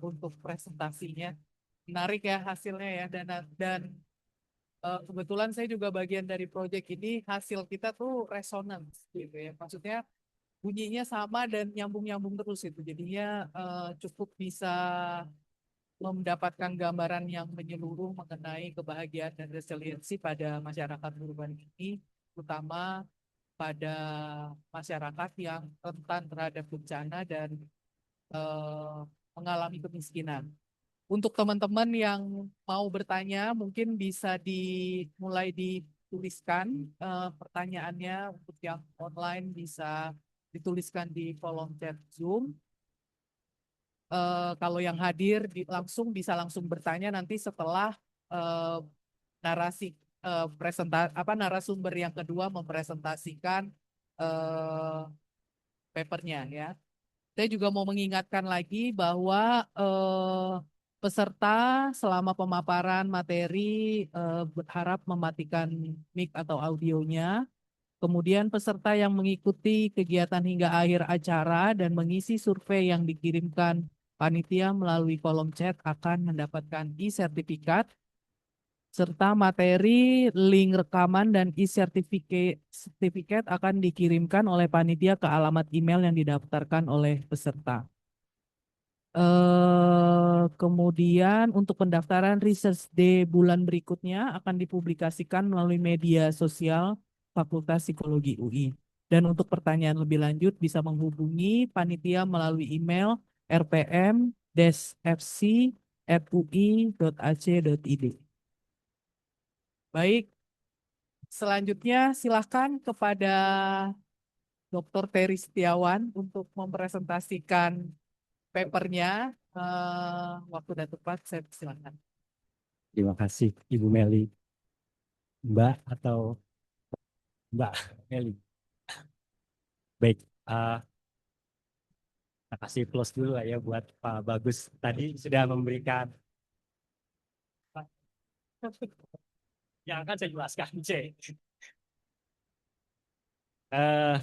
S1: untuk presentasinya. Menarik ya hasilnya ya. Dan kebetulan saya juga bagian dari proyek ini. Hasil kita tuh resonance gitu ya. Maksudnya bunyinya sama dan nyambung-nyambung terus itu. Jadinya cukup bisa mendapatkan gambaran yang menyeluruh mengenai kebahagiaan dan resiliensi pada masyarakat urban ini, terutama pada masyarakat yang rentan terhadap bencana dan eh, mengalami kemiskinan. Untuk teman-teman yang mau bertanya, mungkin bisa dimulai dituliskan pertanyaannya. Untuk yang online bisa dituliskan di kolom chat Zoom. Kalau yang hadir langsung bisa langsung bertanya nanti setelah eh, narasi narasumber yang kedua mempresentasikan eh, papernya ya. Saya juga mau mengingatkan lagi bahwa peserta selama pemaparan materi berharap mematikan mic atau audionya. Kemudian peserta yang mengikuti kegiatan hingga akhir acara dan mengisi survei yang dikirimkan panitia melalui kolom chat akan mendapatkan e-sertifikat serta materi, link rekaman dan e-sertifikat akan dikirimkan oleh panitia ke alamat email yang didaftarkan oleh peserta. Kemudian untuk pendaftaran Research Day bulan berikutnya akan dipublikasikan melalui media sosial Fakultas Psikologi UI. Dan untuk pertanyaan lebih lanjut bisa menghubungi panitia melalui email rpm-fc@ui.ac.id. Baik, selanjutnya silakan kepada Dr. Terry Setiawan untuk mempresentasikan papernya. Waktu dan tempat saya silakan.
S3: Terima kasih Ibu Meli. Mbak atau Mbak Meli. Baik, kita kasih plus dulu lah ya buat Pak Bagus. Tadi sudah memberikan yang akan saya jelaskan, C. Eh,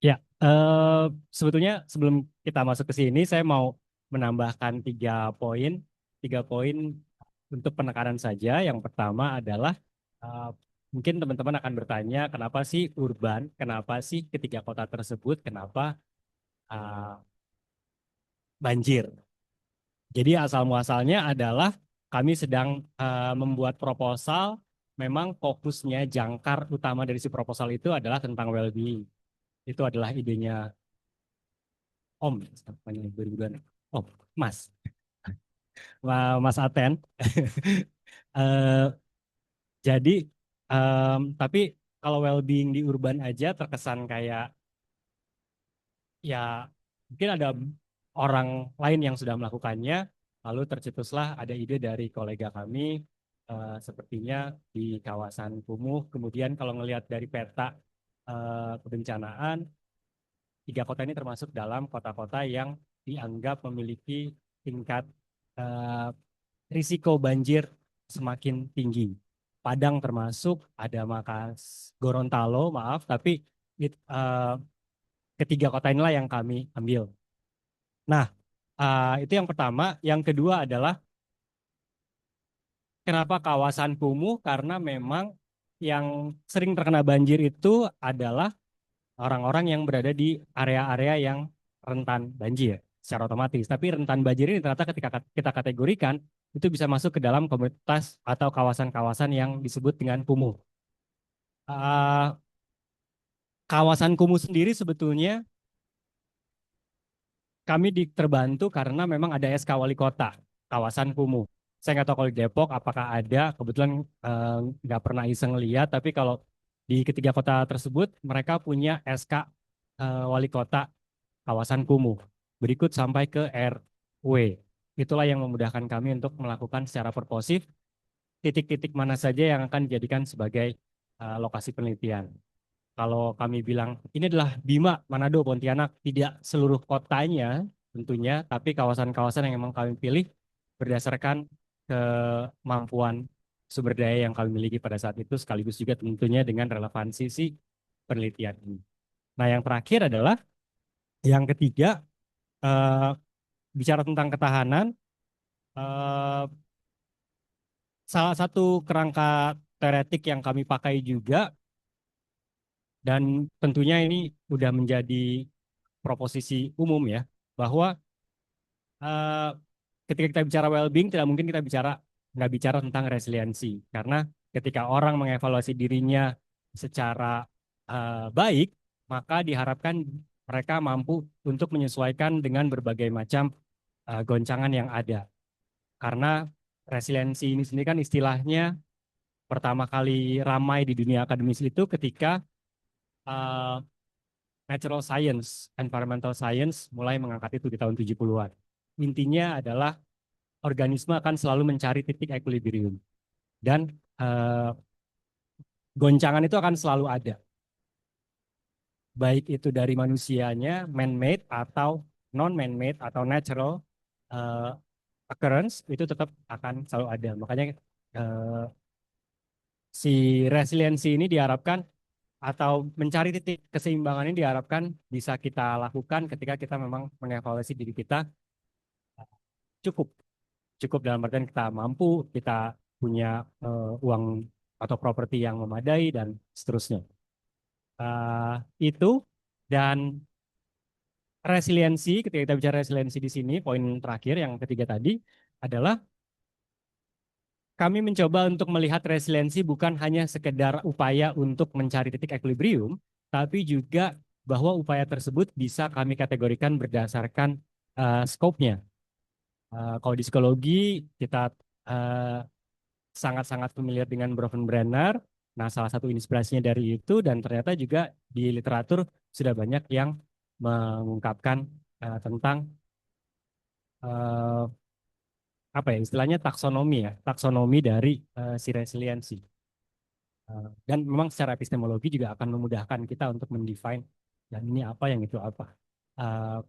S3: Ya, sebetulnya sebelum kita masuk ke sini, saya mau menambahkan 3 poin. 3 poin untuk penekanan saja. Yang pertama adalah eh, mungkin teman-teman akan bertanya, kenapa sih urban? Kenapa sih ketiga kota tersebut? Kenapa eh, banjir? Jadi asal muasalnya adalah kami sedang membuat proposal. Memang fokusnya jangkar utama dari si proposal itu adalah tentang well-being. Itu adalah idenya Om, namanya 2002. Om, Mas, Mas Aten. Eh, jadi, tapi kalau well-being di urban aja terkesan kayak ya mungkin ada orang lain yang sudah melakukannya, lalu tercetuslah ada ide dari kolega kami, sepertinya di kawasan Kumuh. Kemudian kalau ngelihat dari peta kebencanaan, 3 kota ini termasuk dalam kota-kota yang dianggap memiliki tingkat eh, risiko banjir semakin tinggi. Padang termasuk, ada Gorontalo, maaf, tapi ketiga kota inilah yang kami ambil. Nah, itu yang pertama. Yang kedua adalah kenapa kawasan kumuh? Karena memang yang sering terkena banjir itu adalah orang-orang yang berada di area-area yang rentan banjir secara otomatis. Tapi rentan banjir ini ternyata ketika kita kategorikan itu bisa masuk ke dalam komunitas atau kawasan-kawasan yang disebut dengan kumuh. Ah, kawasan kumuh sendiri sebetulnya kami terbantu karena memang ada SK Wali Kota kawasan kumuh. Saya nggak tahu kalau di Depok apakah ada, kebetulan nggak pernah iseng lihat, tapi kalau di ketiga kota tersebut mereka punya SK Wali Kota kawasan kumuh. Berikut sampai ke RW. Itulah yang memudahkan kami untuk melakukan secara purposif titik-titik mana saja yang akan dijadikan sebagai lokasi penelitian. Kalau kami bilang ini adalah Bima, Manado, Pontianak, tidak seluruh kotanya tentunya, tapi kawasan-kawasan yang memang kami pilih berdasarkan kemampuan sumber daya yang kami miliki pada saat itu, sekaligus juga tentunya dengan relevansi si penelitian ini. Nah, yang terakhir adalah yang ketiga, eh, bicara tentang ketahanan, eh, salah satu kerangka teoretik yang kami pakai juga, dan tentunya ini udah menjadi proposisi umum ya, bahwa eh, ketika kita bicara well-being tidak mungkin kita nggak bicara tentang resiliensi, karena ketika orang mengevaluasi dirinya secara baik, maka diharapkan mereka mampu untuk menyesuaikan dengan berbagai macam goncangan yang ada. Karena resiliensi ini sendiri kan istilahnya pertama kali ramai di dunia akademis itu ketika eh, natural science, environmental science mulai mengangkat itu di tahun 70-an. Intinya adalah organisme akan selalu mencari titik equilibrium. Dan eh, goncangan itu akan selalu ada. Baik itu dari manusianya, man-made atau non-man-made atau natural eh, occurrence, itu tetap akan selalu ada. Makanya eh, si resiliensi ini diharapkan atau mencari titik keseimbangan ini diharapkan bisa kita lakukan ketika kita memang mengevaluasi diri kita cukup. Cukup dalam artian kita mampu, kita punya uang atau properti yang memadai dan seterusnya. Eh, itu dan resiliensi, ketika kita bicara resiliensi di sini, poin terakhir yang ketiga tadi adalah kami mencoba untuk melihat resiliensi bukan hanya sekedar upaya untuk mencari titik equilibrium, tapi juga bahwa upaya tersebut bisa kami kategorikan berdasarkan skopnya. Kalau di psikologi kita eh, sangat-sangat familiar dengan Bronfenbrenner. Nah, salah satu inspirasinya dari itu dan ternyata juga di literatur sudah banyak yang mengungkapkan tentang eh, apa ya istilahnya taksonomi ya, taksonomi dari si resiliensi. Dan memang secara epistemologi juga akan memudahkan kita untuk mendefine dan ini apa yang itu apa. Eh,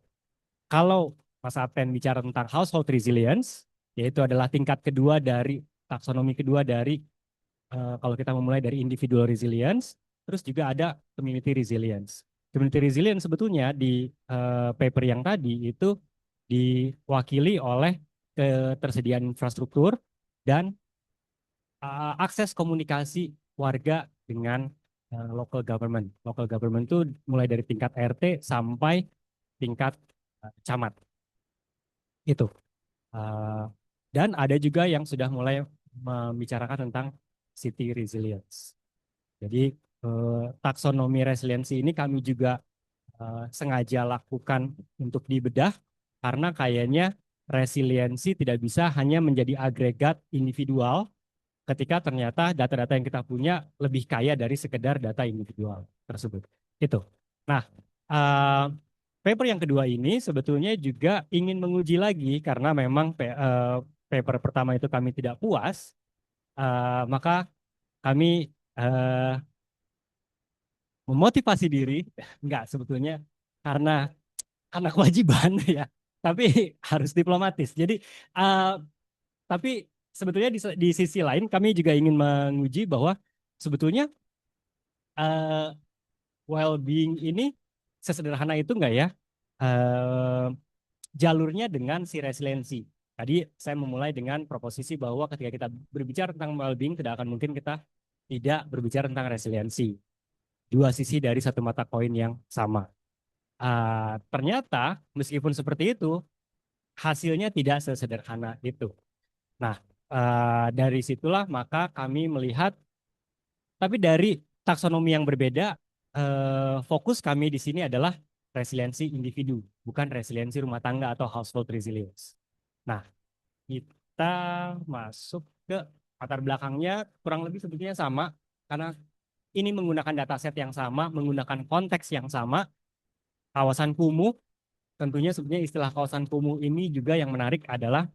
S3: Kalau Mas Aten bicara tentang household resilience, yaitu adalah tingkat kedua dari taksonomi kedua dari kalau kita memulai dari individual resilience, terus juga ada community resilience. community resilience sebetulnya di paper yang tadi itu diwakili oleh ketersediaan infrastruktur dan akses komunikasi warga dengan local government. Local government itu mulai dari tingkat RT sampai tingkat camat. Itu. Eh, dan ada juga yang sudah mulai membicarakan tentang city resilience. Jadi taksonomi resiliensi ini kami juga sengaja lakukan untuk dibedah karena kayaknya resiliensi tidak bisa hanya menjadi agregat individual ketika ternyata data-data yang kita punya lebih kaya dari sekedar data individual tersebut. Itu. Nah, eh, paper yang kedua ini sebetulnya juga ingin menguji lagi karena memang paper pertama itu kami tidak puas, maka kami memotivasi diri, enggak sebetulnya karena kewajiban ya, tapi harus diplomatis. Jadi, tapi sebetulnya di sisi lain kami juga ingin menguji bahwa sebetulnya uh, well-being ini sesederhana itu enggak ya jalurnya dengan si resiliensi. Tadi saya memulai dengan proposisi bahwa ketika kita berbicara tentang well-being tidak akan mungkin kita tidak berbicara tentang resiliensi. Dua sisi dari satu mata koin yang sama. Ternyata meskipun seperti itu, hasilnya tidak sesederhana itu. Nah, dari situlah maka kami melihat, tapi dari taksonomi yang berbeda, fokus kami di sini adalah resiliensi individu, bukan resiliensi rumah tangga atau household resilience. Nah, kita masuk ke latar belakangnya kurang lebih sebetulnya sama, karena ini menggunakan dataset yang sama, menggunakan konteks yang sama, kawasan kumuh. Tentunya sebenarnya istilah kawasan kumuh ini juga yang menarik adalah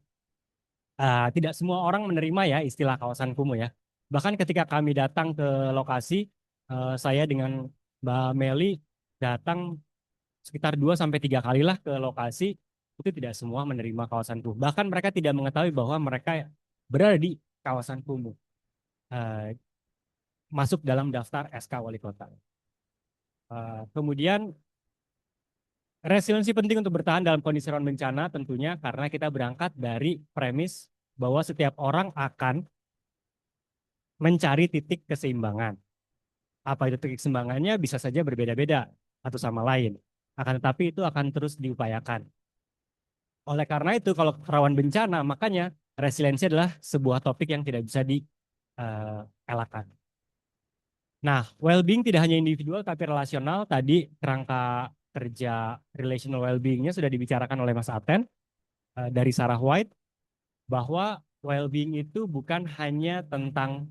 S3: tidak semua orang menerima ya istilah kawasan kumuh ya. Bahkan ketika kami datang ke lokasi, saya dengan Mbak Meli datang sekitar 2 sampai 3 kali lah ke lokasi, itu tidak semua menerima kawasan kumuh. Bahkan mereka tidak mengetahui bahwa mereka berada di kawasan kumuh, masuk dalam daftar SK Wali Kota. Kemudian resiliensi penting untuk bertahan dalam kondisi rawan bencana tentunya karena kita berangkat dari premis bahwa setiap orang akan mencari titik keseimbangan. Apa itu titik keseimbangannya bisa saja berbeda-beda satu sama lain. Akan tetapi itu akan terus diupayakan. Oleh karena itu kalau rawan bencana makanya resiliensi adalah sebuah topik yang tidak bisa dielakkan. Nah, well-being tidak hanya individual tapi relasional. Tadi kerangka kerja relational well-being-nya sudah dibicarakan oleh Mas Aten dari Sarah White bahwa well-being itu bukan hanya tentang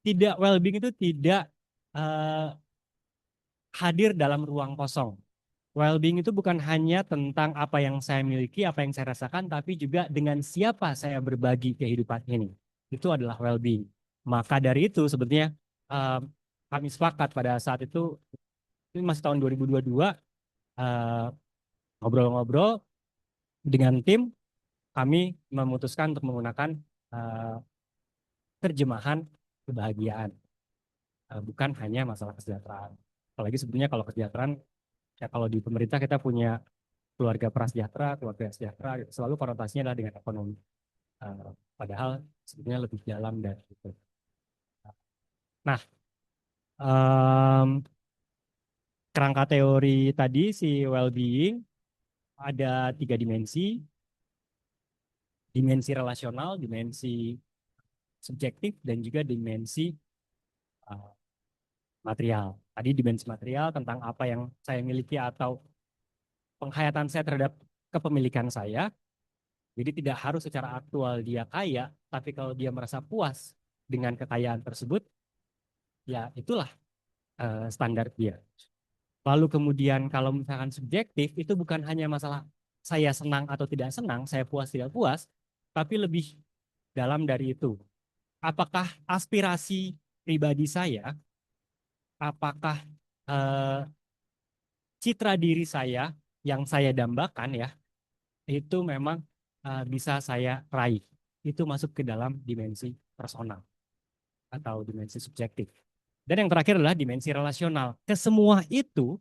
S3: tidak well-being itu tidak hadir dalam ruang kosong. Well-being itu bukan hanya tentang apa yang saya miliki, apa yang saya rasakan, tapi juga dengan siapa saya berbagi kehidupan ini. Itu adalah well-being. Maka dari itu sebetulnya kami sepakat pada saat itu, ini masih tahun 2022, ngobrol-ngobrol dengan tim, kami memutuskan untuk menggunakan terjemahan kebahagiaan. Bukan hanya masalah kesejahteraan. Apalagi sebenarnya kalau kesejahteraan, ya kalau di pemerintah kita punya keluarga prasejahtera, keluarga sejahtera, gitu. Selalu konotasinya adalah dengan ekonomi. Padahal sebenarnya lebih dalam dari itu. Nah, kerangka teori tadi si well-being ada 3 dimensi. Dimensi relasional, dimensi subjektif, dan juga dimensi material. Tadi dimensi material tentang apa yang saya miliki atau penghayatan saya terhadap kepemilikan saya. Jadi tidak harus secara aktual dia kaya, tapi kalau dia merasa puas dengan kekayaan tersebut, ya itulah standar dia. Lalu kemudian kalau misalkan subjektif, itu bukan hanya masalah saya senang atau tidak senang, saya puas tidak puas, tapi lebih dalam dari itu. Apakah aspirasi pribadi saya, apakah citra diri saya yang saya dambakan ya, itu memang bisa saya raih. Itu masuk ke dalam dimensi personal atau dimensi subjektif. Dan yang terakhir adalah dimensi relasional. Kesemua itu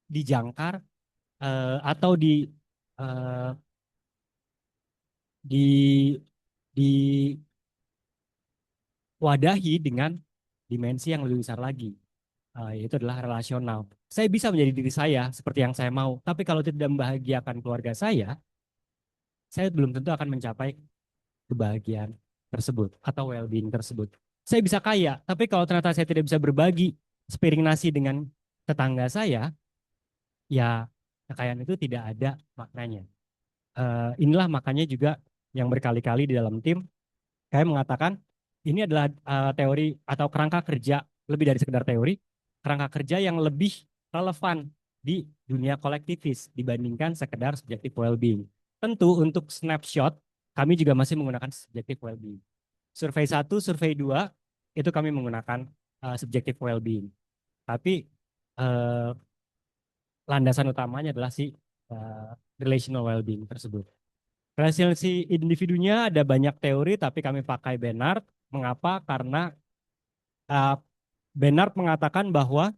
S3: dijangkar atau eh, di diwadahi dengan dimensi yang lebih besar lagi, yaitu adalah relasional. Saya bisa menjadi diri saya seperti yang saya mau, tapi kalau tidak membahagiakan keluarga saya belum tentu akan mencapai kebahagiaan tersebut atau well-being tersebut. Saya bisa kaya, tapi kalau ternyata saya tidak bisa berbagi sepiring nasi dengan tetangga saya, ya kekayaan itu tidak ada maknanya. Inilah makanya juga yang berkali-kali di dalam tim, saya mengatakan ini adalah teori atau kerangka kerja, lebih dari sekedar teori, kerangka kerja yang lebih relevan di dunia kolektivis dibandingkan sekedar subjective well-being. Tentu untuk snapshot, kami juga masih menggunakan subjective well-being. Survei 1, survei 2, itu kami menggunakan subjective well-being. Tapi uh, landasan utamanya adalah si relational well-being tersebut. Resiliensi individunya ada banyak teori, tapi kami pakai Bernard. Mengapa? Karena uh, Bernard mengatakan bahwa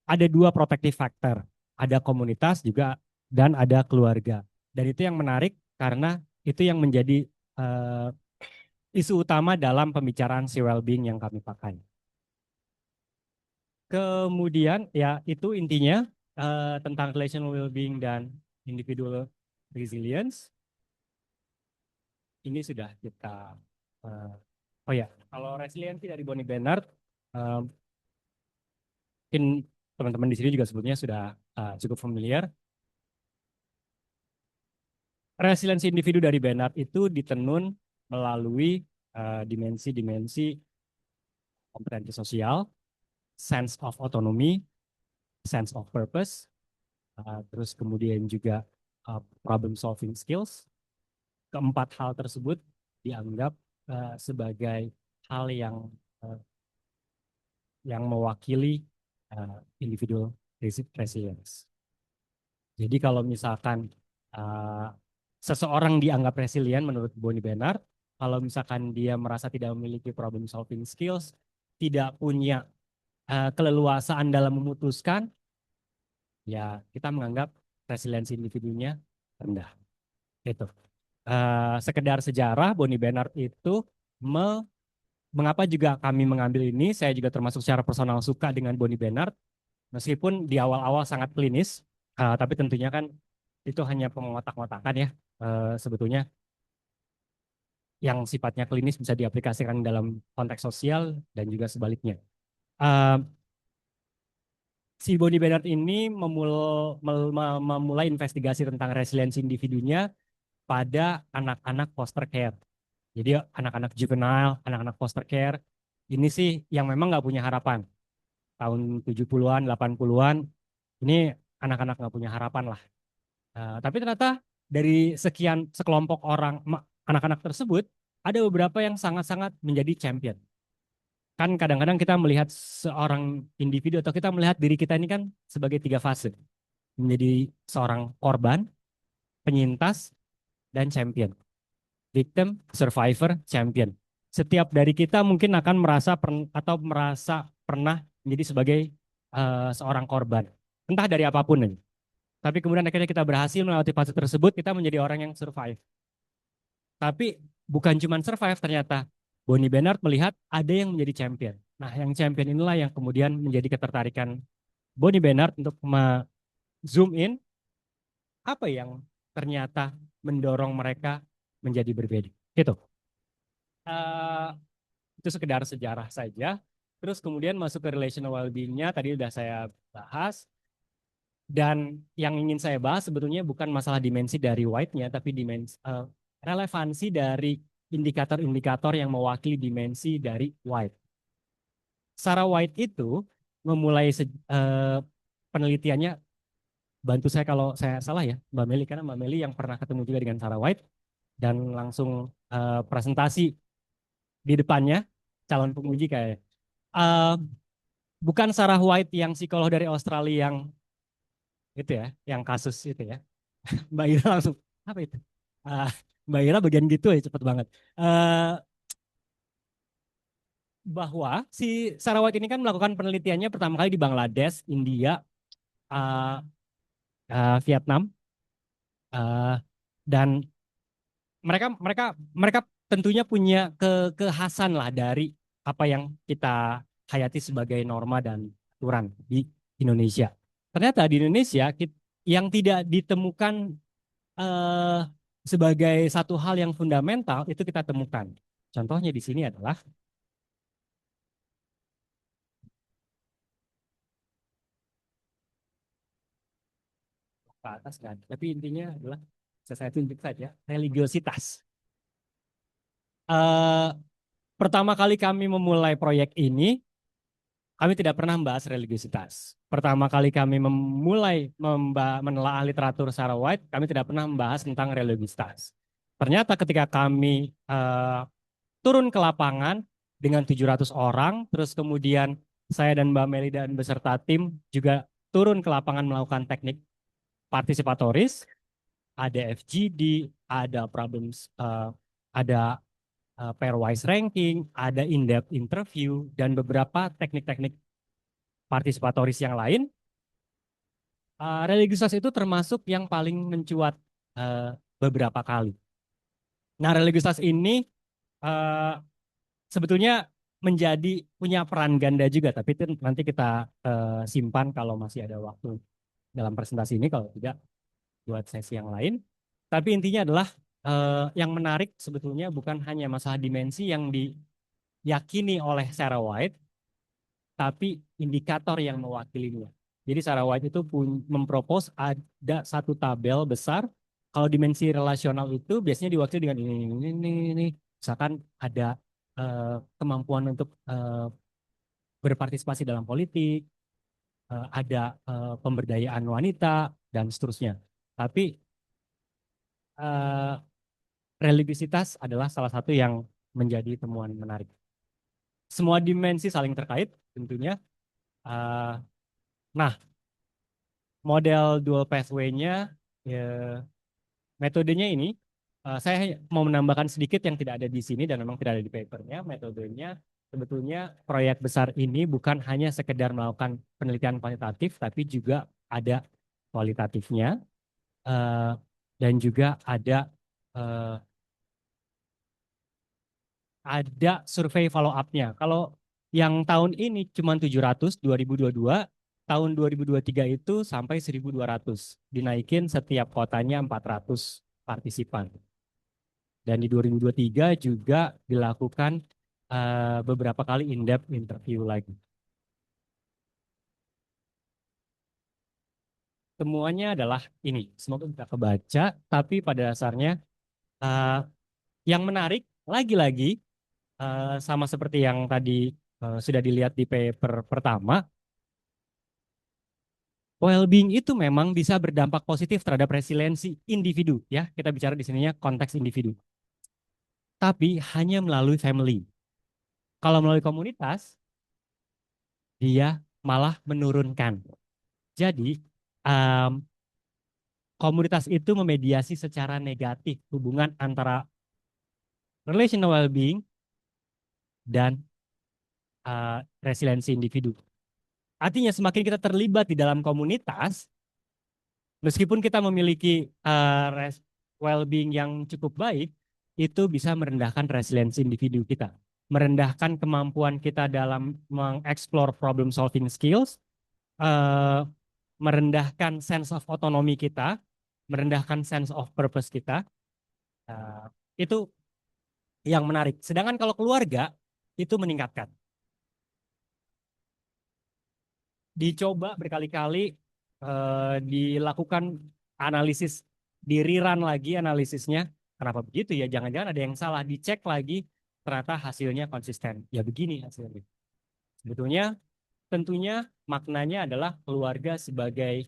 S3: ada dua protective factor, ada komunitas juga dan ada keluarga. Dan itu yang menarik karena itu yang menjadi uh, isu utama dalam pembicaraan si well-being yang kami pakai. Kemudian ya itu intinya tentang relational well-being dan individual resilience. Ini sudah kita oh ya, kalau resiliensi dari Bonnie Bernard, mungkin teman-teman di sini juga sebetulnya sudah cukup familiar. Resiliensi individu dari Bernard itu ditenun melalui dimensi-dimensi kompetensi sosial, sense of autonomy, sense of purpose, terus kemudian juga problem solving skills. Keempat hal tersebut dianggap sebagai hal yang mewakili individual resilience. Jadi kalau misalkan seseorang dianggap resilient menurut Bonnie Bernard, kalau misalkan dia merasa tidak memiliki problem solving skills, tidak punya keleluasaan dalam memutuskan, ya kita menganggap resiliensi individunya rendah. Itu. Sekedar sejarah, Bonnie Bernard itu mengapa juga kami mengambil ini, saya juga termasuk secara personal suka dengan Bonnie Bernard, meskipun di awal-awal sangat klinis, tapi tentunya kan itu hanya pengotak-ngotakan ya, sebetulnya yang sifatnya klinis bisa diaplikasikan dalam konteks sosial dan juga sebaliknya. Si Bonnie Bernard ini memulai investigasi tentang resiliensi individunya pada anak-anak foster care. Jadi anak-anak juvenile, anak-anak foster care, ini sih yang memang nggak punya harapan. Tahun 70-an, 80-an, ini anak-anak nggak punya harapan lah. Tapi ternyata dari sekelompok orang, anak-anak tersebut, ada beberapa yang sangat-sangat menjadi champion. Kan kadang-kadang kita melihat seorang individu atau kita melihat diri kita ini kan sebagai 3 fase. Menjadi seorang korban, penyintas, dan champion. Victim, survivor, champion. Setiap dari kita mungkin akan merasa pernah menjadi sebagai seorang korban. Entah dari apapun ini. Tapi kemudian akhirnya kita berhasil melewati fase tersebut, kita menjadi orang yang survive. Tapi bukan cuma survive ternyata. Bonnie Bernard melihat ada yang menjadi champion. Nah, yang champion inilah yang kemudian menjadi ketertarikan Bonnie Bernard untuk zoom in apa yang ternyata mendorong mereka menjadi berbeda. Itu. Itu sekedar sejarah saja. Terus kemudian masuk ke relational well-being-nya, tadi sudah saya bahas. Dan yang ingin saya bahas sebetulnya bukan masalah dimensi dari White-nya, tapi relevansi dari indikator-indikator yang mewakili dimensi dari White. Sarah White itu memulai penelitiannya, bantu saya kalau saya salah ya, Mbak Meli, karena Mbak Meli yang pernah ketemu juga dengan Sarah White, dan langsung presentasi di depannya, calon penguji kayak. Bukan Sarah White yang psikolog dari Australia yang itu ya, yang kasus itu ya. Mbak Ira langsung, apa itu? Mbak Ira bagian gitu ya, cepet banget. Bahwa si Sarah White ini kan melakukan penelitiannya pertama kali di Bangladesh, India, uh, Vietnam, uh, dan mereka mereka mereka tentunya punya kekhasan lah dari apa yang kita hayati sebagai norma dan aturan di Indonesia. Ternyata di Indonesia yang tidak ditemukan eh, sebagai satu hal yang fundamental itu kita temukan. Contohnya di sini adalah ke atas kan, tapi intinya adalah saya tunjuk saja religiositas. Eh, Pertama kali kami memulai proyek ini, kami tidak pernah membahas religiositas. Pertama kali kami memulai menelaah literatur secara wide, kami tidak pernah membahas tentang religiositas. Ternyata ketika kami turun ke lapangan dengan 700 orang, terus kemudian saya dan Mbak Meli dan beserta tim juga turun ke lapangan melakukan teknik partisipatoris, ada FGD, ada problems, ada pairwise ranking, ada in-depth interview, dan beberapa teknik-teknik partisipatoris yang lain. Religiusitas itu termasuk yang paling mencuat beberapa kali. Nah, religiusitas ini eh, sebetulnya punya peran ganda juga, tapi itu nanti kita simpan kalau masih ada waktu dalam presentasi ini, kalau tidak buat sesi yang lain. Tapi intinya adalah yang menarik sebetulnya bukan hanya masalah dimensi yang diyakini oleh Sarah White, tapi indikator yang mewakilinya. Jadi Sarah White itu mempropos ada satu tabel besar. Kalau dimensi relasional itu biasanya diwakili dengan ini. Misalkan ada kemampuan untuk berpartisipasi dalam politik, ada pemberdayaan wanita, dan seterusnya. Tapi religiositas adalah salah satu yang menjadi temuan menarik. Semua dimensi saling terkait tentunya. Nah, model dual pathway-nya, ya, metodenya ini, saya mau menambahkan sedikit yang tidak ada di sini dan memang tidak ada di papernya. Metodenya sebetulnya proyek besar ini bukan hanya sekedar melakukan penelitian kuantitatif, tapi juga ada kualitatifnya, dan juga ada survei follow up-nya. Kalau yang tahun ini cuma 700, 2022, tahun 2023 itu sampai 1.200. Dinaikin setiap kotanya 400 partisipan. Dan di 2023 juga dilakukan beberapa kali in-depth interview lagi. Temuannya adalah ini, semoga bisa kebaca, tapi pada dasarnya yang menarik lagi-lagi sama seperti yang tadi sudah dilihat di paper pertama, well-being itu memang bisa berdampak positif terhadap resiliensi individu, ya. Kita bicara di sininya konteks individu. Tapi hanya melalui family. Kalau melalui komunitas, dia malah menurunkan. Jadi, komunitas itu memediasi secara negatif hubungan antara relational well-being dan resiliensi individu. Artinya semakin kita terlibat di dalam komunitas, meskipun kita memiliki well-being yang cukup baik, itu bisa merendahkan resiliensi individu kita. Merendahkan kemampuan kita dalam mengeksplor problem solving skills, merendahkan sense of autonomy kita, merendahkan sense of purpose kita. Itu yang menarik. Sedangkan kalau keluarga, itu meningkatkan. Dicoba berkali-kali, dilakukan analisis, di rerun lagi analisisnya. Kenapa begitu ya? Jangan-jangan ada yang salah. Dicek lagi, ternyata hasilnya konsisten. Ya begini hasilnya. Sebetulnya, tentunya maknanya adalah keluarga sebagai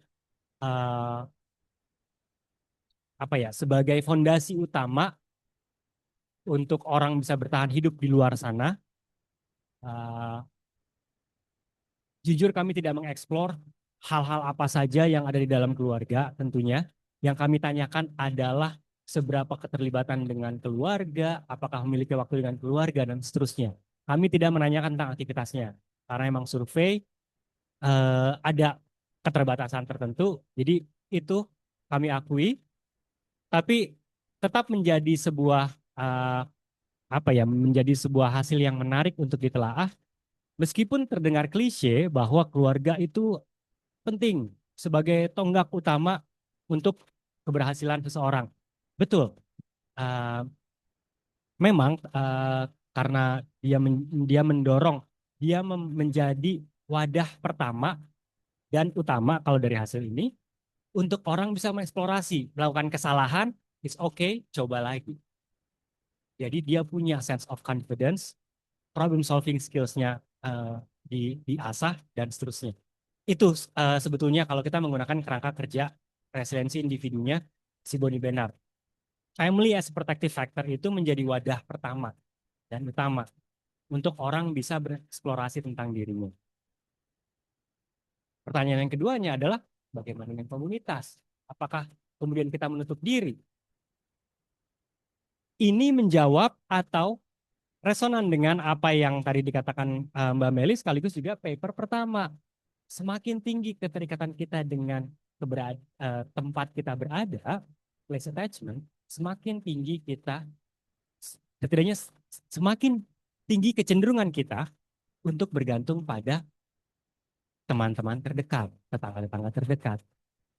S3: sebagai fondasi utama untuk orang bisa bertahan hidup di luar sana. Jujur kami tidak mengeksplor hal-hal apa saja yang ada di dalam keluarga tentunya. Yang kami tanyakan adalah seberapa keterlibatan dengan keluarga, apakah memiliki waktu dengan keluarga, dan seterusnya. Kami tidak menanyakan tentang aktivitasnya. Karena memang survei ada keterbatasan tertentu. Jadi itu kami akui, tapi tetap menjadi sebuah menjadi sebuah hasil yang menarik untuk ditelaah. Meskipun terdengar klise bahwa keluarga itu penting sebagai tonggak utama untuk keberhasilan seseorang. Betul. Eh, Memang karena dia mendorong, menjadi wadah pertama dan utama kalau dari hasil ini untuk orang bisa mengeksplorasi, melakukan kesalahan, it's okay, coba lagi. Jadi dia punya sense of confidence, problem solving skills-nya diasah dan seterusnya. Itu sebetulnya kalau kita menggunakan kerangka kerja resiliensi individunya si Boni Bernard. Family as a protective factor itu menjadi wadah pertama dan utama untuk orang bisa bereksplorasi tentang dirinya. Pertanyaan yang keduanya adalah bagaimana dengan komunitas? Apakah kemudian kita menutup diri? Ini menjawab atau resonan dengan apa yang tadi dikatakan Mbak Meli sekaligus juga paper pertama. Semakin tinggi keterikatan kita dengan tempat kita berada, place attachment, semakin tinggi kita, setidaknya semakin tinggi kecenderungan kita untuk bergantung pada teman-teman terdekat, tetangga-tetangga terdekat.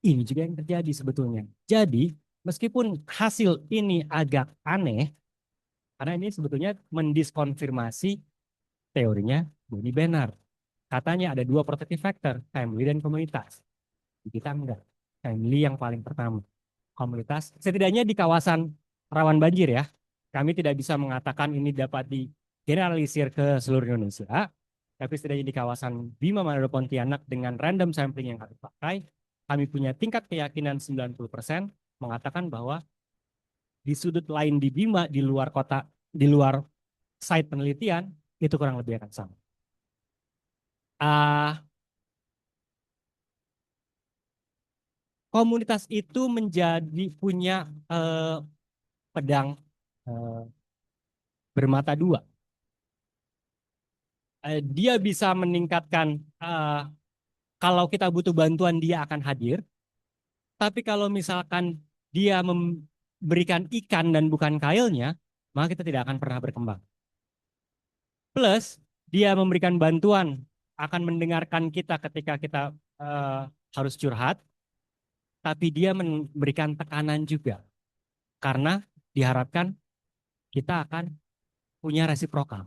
S3: Ini juga yang terjadi sebetulnya. Jadi, meskipun hasil ini agak aneh, karena ini sebetulnya mendiskonfirmasi teorinya Boni Bernard. Katanya ada dua protective factor, family dan komunitas. Kita enggak. Family yang paling pertama. Komunitas, setidaknya di kawasan rawan banjir ya. Kami tidak bisa mengatakan ini dapat digeneralisir ke seluruh Indonesia. Tapi setidaknya di kawasan Bima Manado Pontianak dengan random sampling yang kami pakai, kami punya tingkat keyakinan 90% mengatakan bahwa di sudut lain di Bima, di luar kota, di luar site penelitian, itu kurang lebih akan sama. Komunitas itu menjadi punya pedang bermata dua. Dia bisa meningkatkan, kalau kita butuh bantuan dia akan hadir, tapi kalau misalkan dia memberikan ikan dan bukan kailnya, maka kita tidak akan pernah berkembang. Plus, dia memberikan bantuan, akan mendengarkan kita ketika kita harus curhat, tapi dia memberikan tekanan juga. Karena diharapkan kita akan punya resiprokal.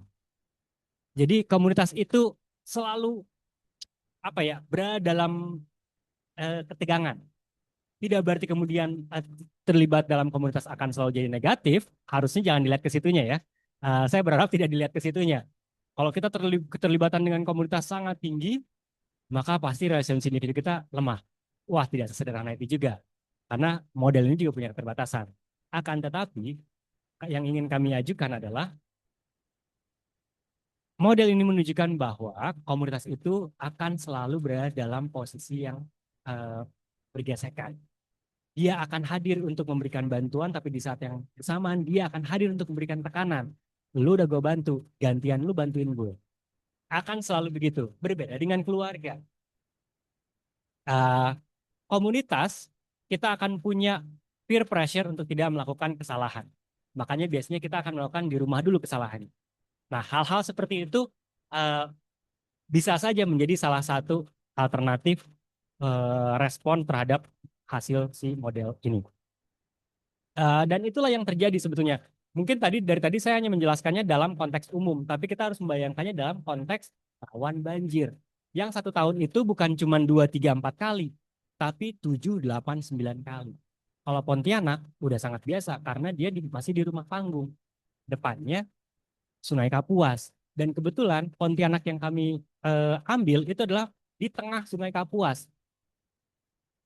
S3: Jadi komunitas itu selalu berada dalam ketegangan. Tidak berarti kemudian terlibat dalam komunitas akan selalu jadi negatif. Harusnya jangan dilihat ke situnya ya. Saya berharap tidak dilihat ke situnya. Kalau kita keterlibatan dengan komunitas sangat tinggi, maka pasti resiliensi individu kita lemah. Wah, tidak sesederhana itu juga. Karena model ini juga punya keterbatasan. Akan tetapi, yang ingin kami ajukan adalah model ini menunjukkan bahwa komunitas itu akan selalu berada dalam posisi yang bergesekan. Dia akan hadir untuk memberikan bantuan, tapi di saat yang bersamaan dia akan hadir untuk memberikan tekanan. Lu udah gue bantu, gantian lu bantuin gue. Akan selalu begitu. Berbeda dengan keluarga. Komunitas, kita akan punya peer pressure untuk tidak melakukan kesalahan. Makanya biasanya kita akan melakukan di rumah dulu kesalahannya. Nah, hal-hal seperti itu bisa saja menjadi salah satu alternatif respon terhadap hasil si model ini. Dan itulah yang terjadi sebetulnya. Mungkin dari tadi saya hanya menjelaskannya dalam konteks umum, tapi kita harus membayangkannya dalam konteks rawan banjir. Yang 1 tahun itu bukan cuma 2, 3, 4 kali, tapi 7, 8, 9 kali. Kalau Pontianak udah sangat biasa karena dia masih di rumah panggung. Depannya Sungai Kapuas. Dan kebetulan Pontianak yang kami ambil itu adalah di tengah Sungai Kapuas.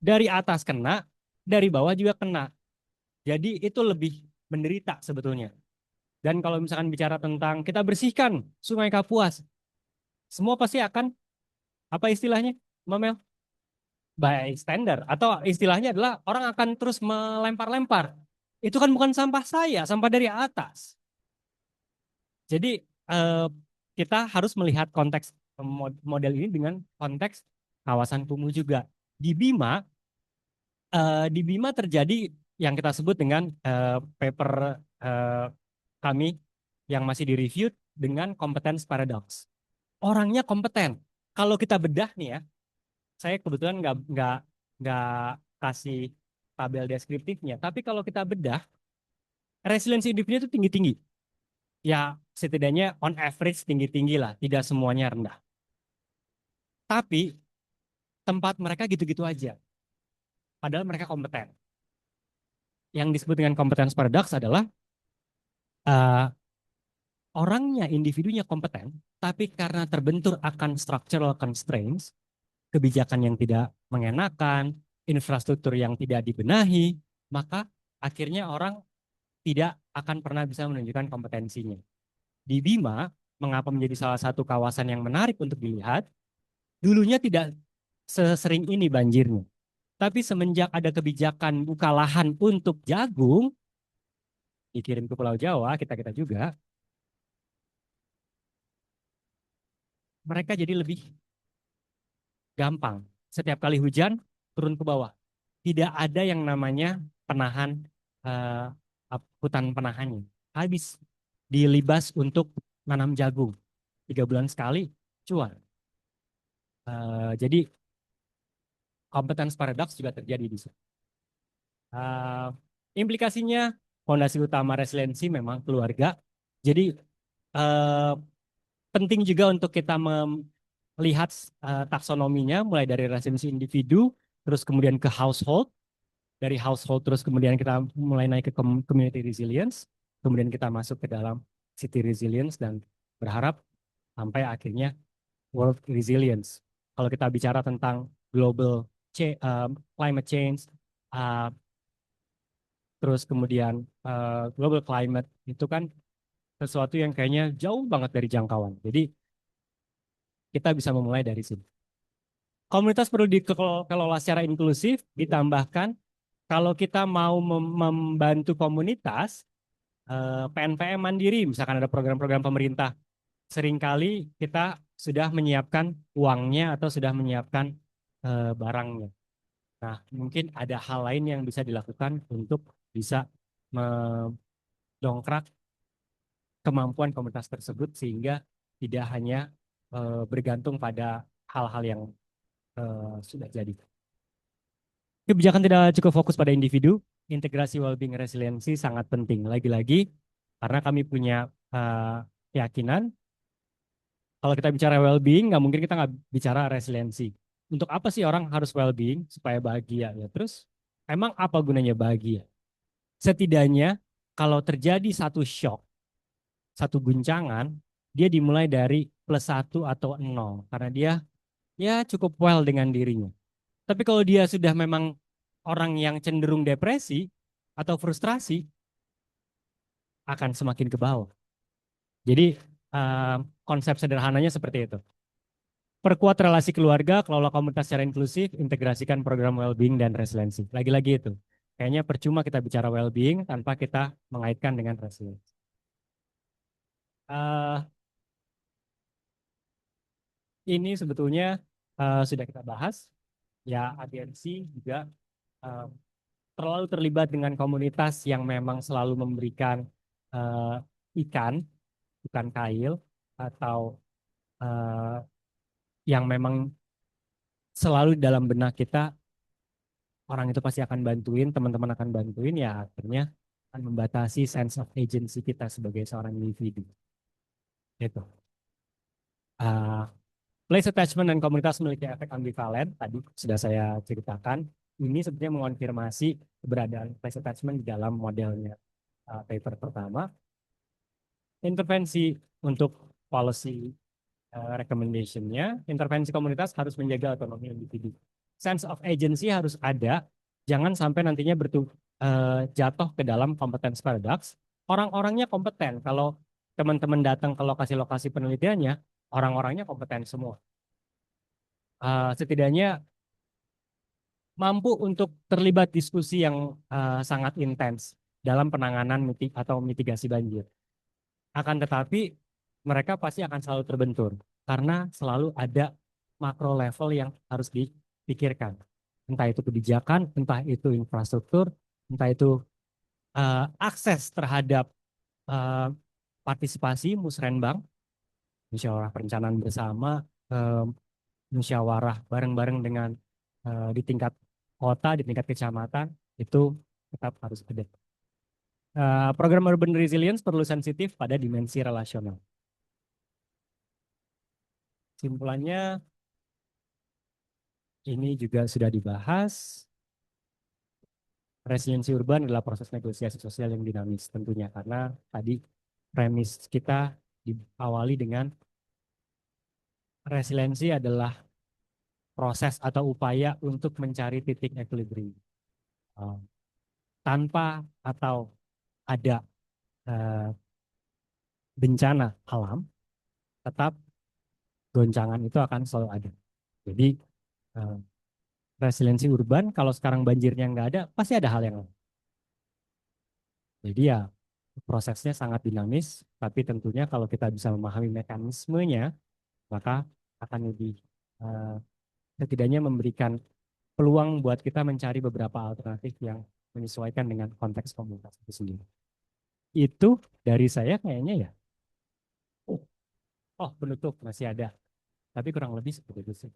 S3: Dari atas kena, dari bawah juga kena. Jadi itu lebih menderita sebetulnya. Dan kalau misalkan bicara tentang kita bersihkan Sungai Kapuas, semua pasti akan, apa istilahnya, Mamel? Bystander. Atau istilahnya adalah orang akan terus melempar-lempar. Itu kan bukan sampah saya, sampah dari atas. Jadi kita harus melihat konteks model ini dengan konteks kawasan kumuh juga. Di Bima, terjadi yang kita sebut dengan paper eh, kami yang masih direview dengan competence paradox. Orangnya kompeten. Kalau kita bedah nih ya, saya kebetulan nggak kasih tabel deskriptifnya, tapi kalau kita bedah, resiliensi individu itu tinggi-tinggi. Ya, setidaknya on average tinggi-tinggi lah, tidak semuanya rendah. Tapi tempat mereka gitu-gitu aja, padahal mereka kompeten. Yang disebut dengan competence paradox adalah eh, orangnya, individunya kompeten, tapi karena terbentur akan structural constraints, kebijakan yang tidak mengenakan, infrastruktur yang tidak dibenahi, maka akhirnya orang tidak akan pernah bisa menunjukkan kompetensinya. Di Bima, mengapa menjadi salah satu kawasan yang menarik untuk dilihat, dulunya tidak sesering ini banjirnya. Tapi semenjak ada kebijakan buka lahan untuk jagung, dikirim ke Pulau Jawa, kita-kita juga, mereka jadi lebih gampang. Setiap kali hujan, turun ke bawah. Tidak ada yang namanya penahan, eh, hutan penahannya. Habis dilibas untuk nanam jagung. 3 bulan sekali, cuan. Jadi competence paradox juga terjadi di situ. Eh, Implikasinya, fondasi utama resiliensi memang keluarga. Jadi eh, penting juga untuk kita melihat taksonominya, mulai dari resiliensi individu, terus kemudian ke household, dari household terus kemudian kita mulai naik ke community resilience, kemudian kita masuk ke dalam city resilience dan berharap sampai akhirnya world resilience. Kalau kita bicara tentang climate change, uh, terus kemudian global climate itu kan sesuatu yang kayaknya jauh banget dari jangkauan. Jadi kita bisa memulai dari sini. Komunitas perlu dikelola secara inklusif, ditambahkan kalau kita mau membantu komunitas, PNPM mandiri, misalkan ada program-program pemerintah, seringkali kita sudah menyiapkan uangnya atau sudah menyiapkan barangnya. Nah, mungkin ada hal lain yang bisa dilakukan untuk bisa mendongkrak kemampuan komunitas tersebut sehingga tidak hanya bergantung pada hal-hal yang sudah jadi. Kebijakan tidak cukup fokus pada individu, integrasi well-being resiliensi sangat penting. Lagi-lagi, karena kami punya keyakinan, kalau kita bicara well-being, nggak mungkin kita nggak bicara resiliensi. Untuk apa sih orang harus well-being? Supaya bahagia. Ya. Terus, emang apa gunanya bahagia? Setidaknya, kalau terjadi satu shock, satu guncangan, dia dimulai dari +1 atau 0. Karena dia ya cukup well dengan dirinya. Tapi kalau dia sudah memang orang yang cenderung depresi atau frustrasi, akan semakin ke bawah. Jadi konsep sederhananya seperti itu. Perkuat relasi keluarga, kelola komunitas secara inklusif, integrasikan program well-being dan resiliensi. Lagi-lagi itu. Kayaknya percuma kita bicara well-being tanpa kita mengaitkan dengan resiliensi. Uh, ini sebetulnya sudah kita bahas. Ya, agensi juga uh, terlalu terlibat dengan komunitas yang memang selalu memberikan ikan, bukan kail, atau yang memang selalu dalam benak kita, orang itu pasti akan bantuin, teman-teman akan bantuin, ya akhirnya akan membatasi sense of agency kita sebagai seorang individu. Itu. Place attachment dan komunitas memiliki efek ambivalen, tadi sudah saya ceritakan. Ini sebenarnya mengonfirmasi keberadaan place attachment di dalam modelnya paper pertama. Intervensi untuk policy recommendation-nya, intervensi komunitas harus menjaga otonomi individu. Sense of agency harus ada, jangan sampai nantinya jatuh ke dalam competence paradox. Orang-orangnya kompeten. Kalau teman-teman datang ke lokasi-lokasi penelitiannya, orang-orangnya kompeten semua. Setidaknya mampu untuk terlibat diskusi yang sangat intens dalam penanganan atau mitigasi banjir. Akan tetapi mereka pasti akan selalu terbentur karena selalu ada makro level yang harus dipikirkan. entah itu kebijakan, entah itu infrastruktur, entah itu akses terhadap eh, partisipasi musrenbang, musyawarah perencanaan bersama, eh, musyawarah bareng-bareng dengan di tingkat kota, di tingkat kecamatan, itu tetap harus ada. Program Urban Resilience perlu sensitif pada dimensi relasional. Simpulannya, ini juga sudah dibahas. Resiliensi urban adalah proses negosiasi sosial yang dinamis tentunya, karena tadi premis kita diawali dengan resiliensi adalah proses atau upaya untuk mencari titik equilibrium. Uh, Tanpa atau ada uh, bencana alam, tetap goncangan itu akan selalu ada. Jadi uh, resiliensi urban, kalau sekarang banjirnya nggak ada, pasti ada hal yang lain. Jadi ya prosesnya sangat dinamis, tapi tentunya kalau kita bisa memahami mekanismenya, maka akan lebih uh, setidaknya memberikan peluang buat kita mencari beberapa alternatif yang menyesuaikan dengan konteks komunitas itu sendiri. Itu dari saya kayaknya ya. Oh, penutup masih ada. Tapi kurang lebih seperti itu sih.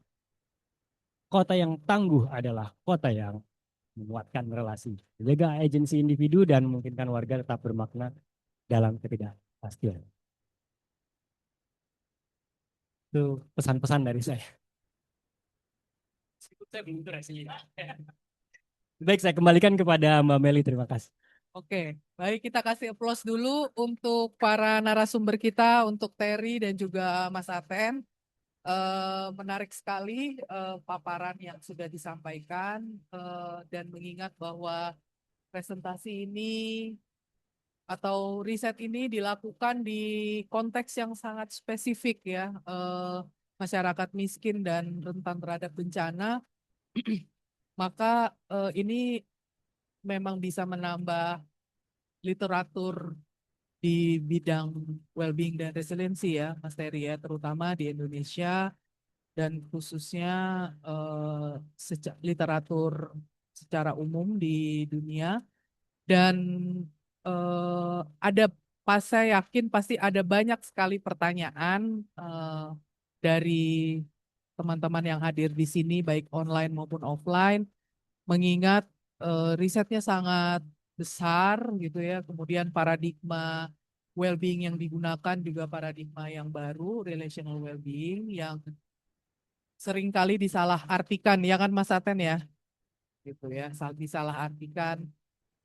S3: Kota yang tangguh adalah kota yang menguatkan relasi, menjaga agensi individu dan memungkinkan warga tetap bermakna dalam ketidakpastian. Itu pesan-pesan dari saya. Saya belum Baik, saya kembalikan kepada Mbak Meli. Terima kasih.
S1: Oke, baik kita kasih aplaus dulu untuk para narasumber kita, untuk Terry dan juga Mas Aten. Menarik sekali paparan yang sudah disampaikan dan mengingat bahwa presentasi ini atau riset ini dilakukan di konteks yang sangat spesifik ya, masyarakat miskin dan rentan terhadap bencana, maka ini memang bisa menambah literatur di bidang well-being dan resiliensi ya, Mas Terry ya, terutama di Indonesia dan khususnya literatur secara umum di dunia. Dan ada pas saya yakin pasti ada banyak sekali pertanyaan dari teman-teman yang hadir di sini baik online maupun offline, mengingat risetnya sangat besar gitu ya, kemudian paradigma well-being yang digunakan juga paradigma yang baru, relational well-being yang seringkali disalahartikan, ya kan Mas Aten ya, gitu ya, disalahartikan,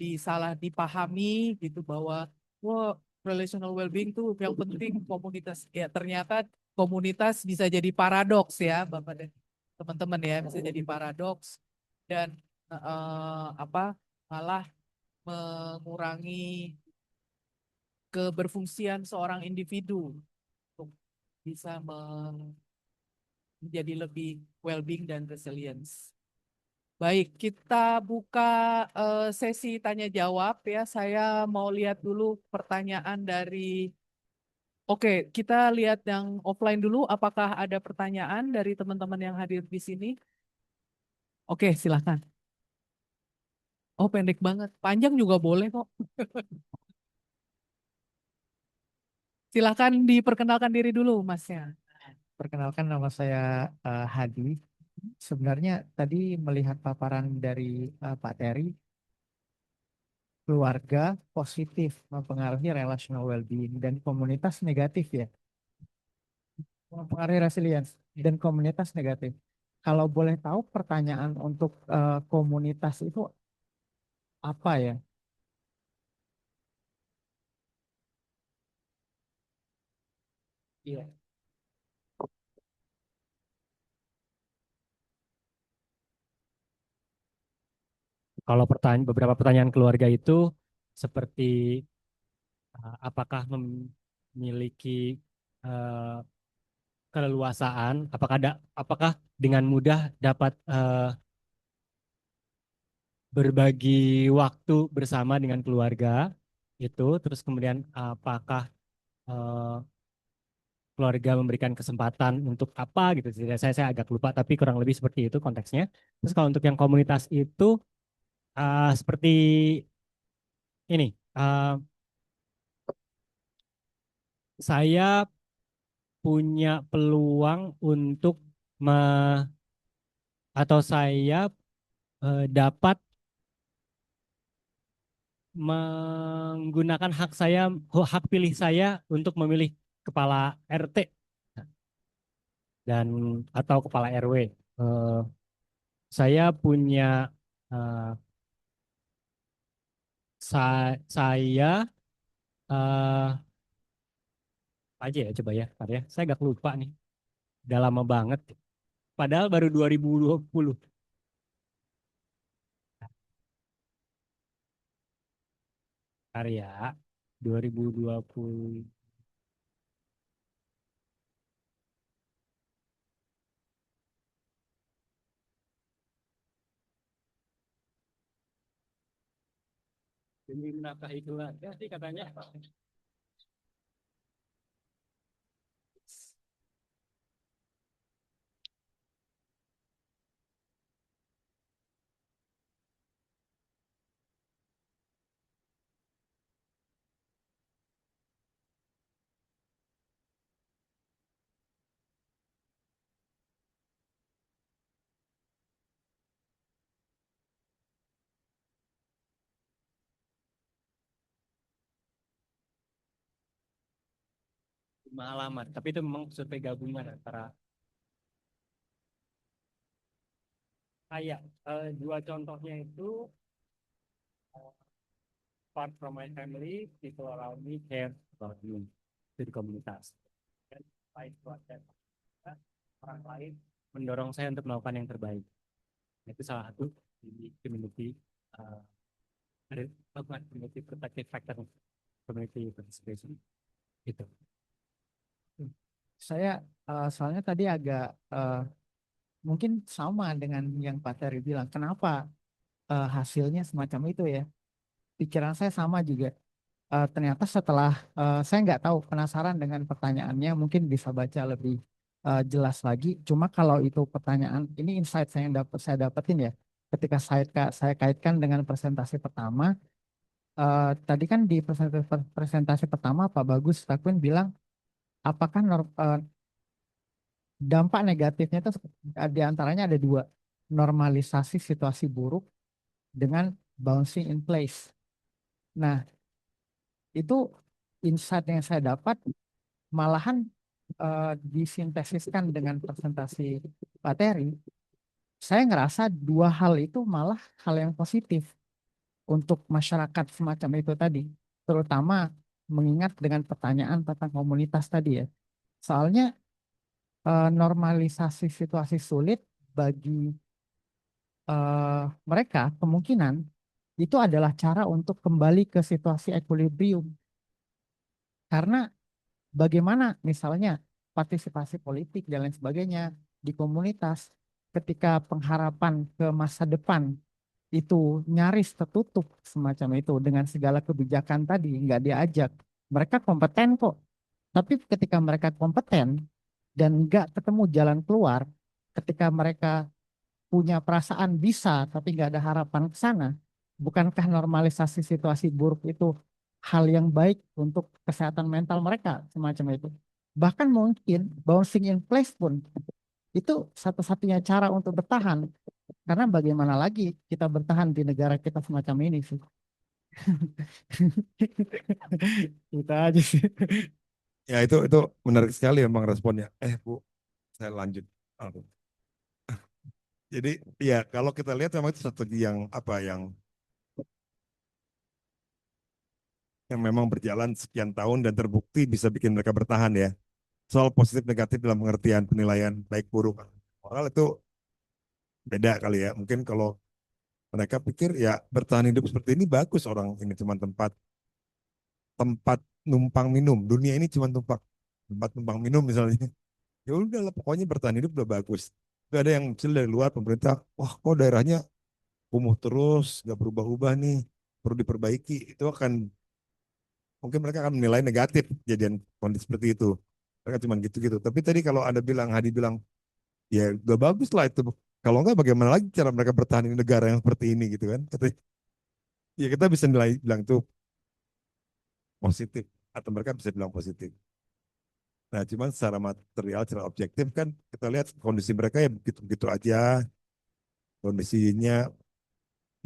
S1: disalah dipahami gitu bahwa wah relational well-being tuh yang penting komunitas, ya ternyata komunitas bisa jadi paradoks ya Bapak dan teman-teman ya, bisa jadi paradoks dan malah mengurangi keberfungsian seorang individu untuk bisa menjadi lebih well-being dan resilience. Baik, kita buka sesi tanya jawab ya. Saya mau lihat dulu pertanyaan dari. Oke, kita lihat yang offline dulu. Apakah ada pertanyaan dari teman-teman yang hadir di sini? Oke, silahkan. Oh, pendek banget. Panjang juga boleh kok. Silahkan diperkenalkan diri dulu, Masnya.
S4: Perkenalkan, nama saya Hadi. Sebenarnya tadi melihat paparan dari Pak Terry, keluarga positif mempengaruhi relational well-being dan komunitas negatif ya, mempengaruhi resilience dan komunitas negatif. Kalau boleh tahu pertanyaan untuk komunitas itu apa ya? Iya.
S3: Kalau beberapa pertanyaan keluarga itu seperti apakah memiliki eh, keleluasaan, apakah dengan mudah dapat berbagi waktu bersama dengan keluarga itu, terus kemudian apakah eh, keluarga memberikan kesempatan untuk apa gitu. Saya agak lupa tapi kurang lebih seperti itu konteksnya. Terus kalau untuk yang komunitas itu seperti ini, saya punya peluang untuk me- atau saya dapat menggunakan hak saya, hak pilih saya untuk memilih kepala RT dan atau kepala RW. Eh, saya punya eh, saya apa aja ya coba ya, Pak ya. Saya agak lupa nih. Udah lama banget. Padahal baru 2020 karya 2020. Demi menafkahi keluarga sih katanya. Lima halaman. Tapi itu memang survei gabungan antara kayak dua contohnya itu apart from my family, people around me care about me. Itu di komunitas. Dan lain buat orang lain mendorong saya untuk melakukan yang terbaik. Itu salah satu di community uh, ada melakukan community protective factor, community participation itu.
S4: Saya soalnya tadi agak mungkin sama dengan yang Pak Terry bilang. Kenapa hasilnya semacam itu ya? Pikiran saya sama juga. Ternyata setelah saya nggak tahu, penasaran dengan pertanyaannya, mungkin bisa baca lebih jelas lagi. Cuma kalau itu pertanyaan, ini insight saya yang saya dapetin ya. Ketika saya kaitkan dengan presentasi pertama, tadi kan di presentasi pertama Pak Bagus Takwin bilang, apakah dampak negatifnya itu di antaranya ada dua, normalisasi situasi buruk dengan bouncing in place. Nah, itu insight yang saya dapat malahan disintesiskan dengan presentasi Pak Terry. Saya ngerasa dua hal itu malah hal yang positif untuk masyarakat semacam itu tadi, terutama mengingat dengan pertanyaan tentang komunitas tadi ya. Soalnya normalisasi situasi sulit bagi mereka kemungkinan itu adalah cara untuk kembali ke situasi equilibrium. Karena bagaimana misalnya partisipasi politik dan lain sebagainya di komunitas ketika pengharapan ke masa depan itu nyaris tertutup semacam itu dengan segala kebijakan tadi nggak diajak. Mereka kompeten kok, tapi ketika mereka kompeten dan nggak ketemu jalan keluar, ketika mereka punya perasaan bisa tapi nggak ada harapan ke sana, bukankah normalisasi situasi buruk itu hal yang baik untuk kesehatan mental mereka semacam itu? Bahkan mungkin bouncing in place pun itu satu-satunya cara untuk bertahan. Karena bagaimana lagi kita bertahan di negara kita semacam ini sih. Kita aja sih.
S2: Ya itu menarik sekali memang responnya. Bu, saya lanjut. Jadi ya kalau kita lihat memang itu strategi yang apa yang memang berjalan sekian tahun dan terbukti bisa bikin mereka bertahan ya. Soal positif negatif dalam pengertian penilaian baik buruk moral itu beda kali ya. Mungkin kalau mereka pikir ya bertahan hidup seperti ini bagus, orang ini cuma tempat tempat numpang minum. Dunia ini cuma tempat numpang minum misalnya. Ya udah lah, pokoknya bertahan hidup udah bagus. Itu ada yang misalnya dari luar pemerintah, wah kok daerahnya kumuh terus, nggak berubah-ubah nih, perlu diperbaiki. Itu akan mungkin mereka akan menilai negatif kejadian kondisi seperti itu. Mereka cuma gitu-gitu. Tapi tadi kalau Anda bilang, Hadi bilang, ya udah bagus lah itu. Kalau enggak bagaimana lagi cara mereka bertahan di negara yang seperti ini gitu kan. Ya kita bisa nilai bilang itu positif. Atau mereka bisa bilang positif. Nah cuman secara material, secara objektif kan kita lihat kondisi mereka ya begitu-begitu aja. Kondisinya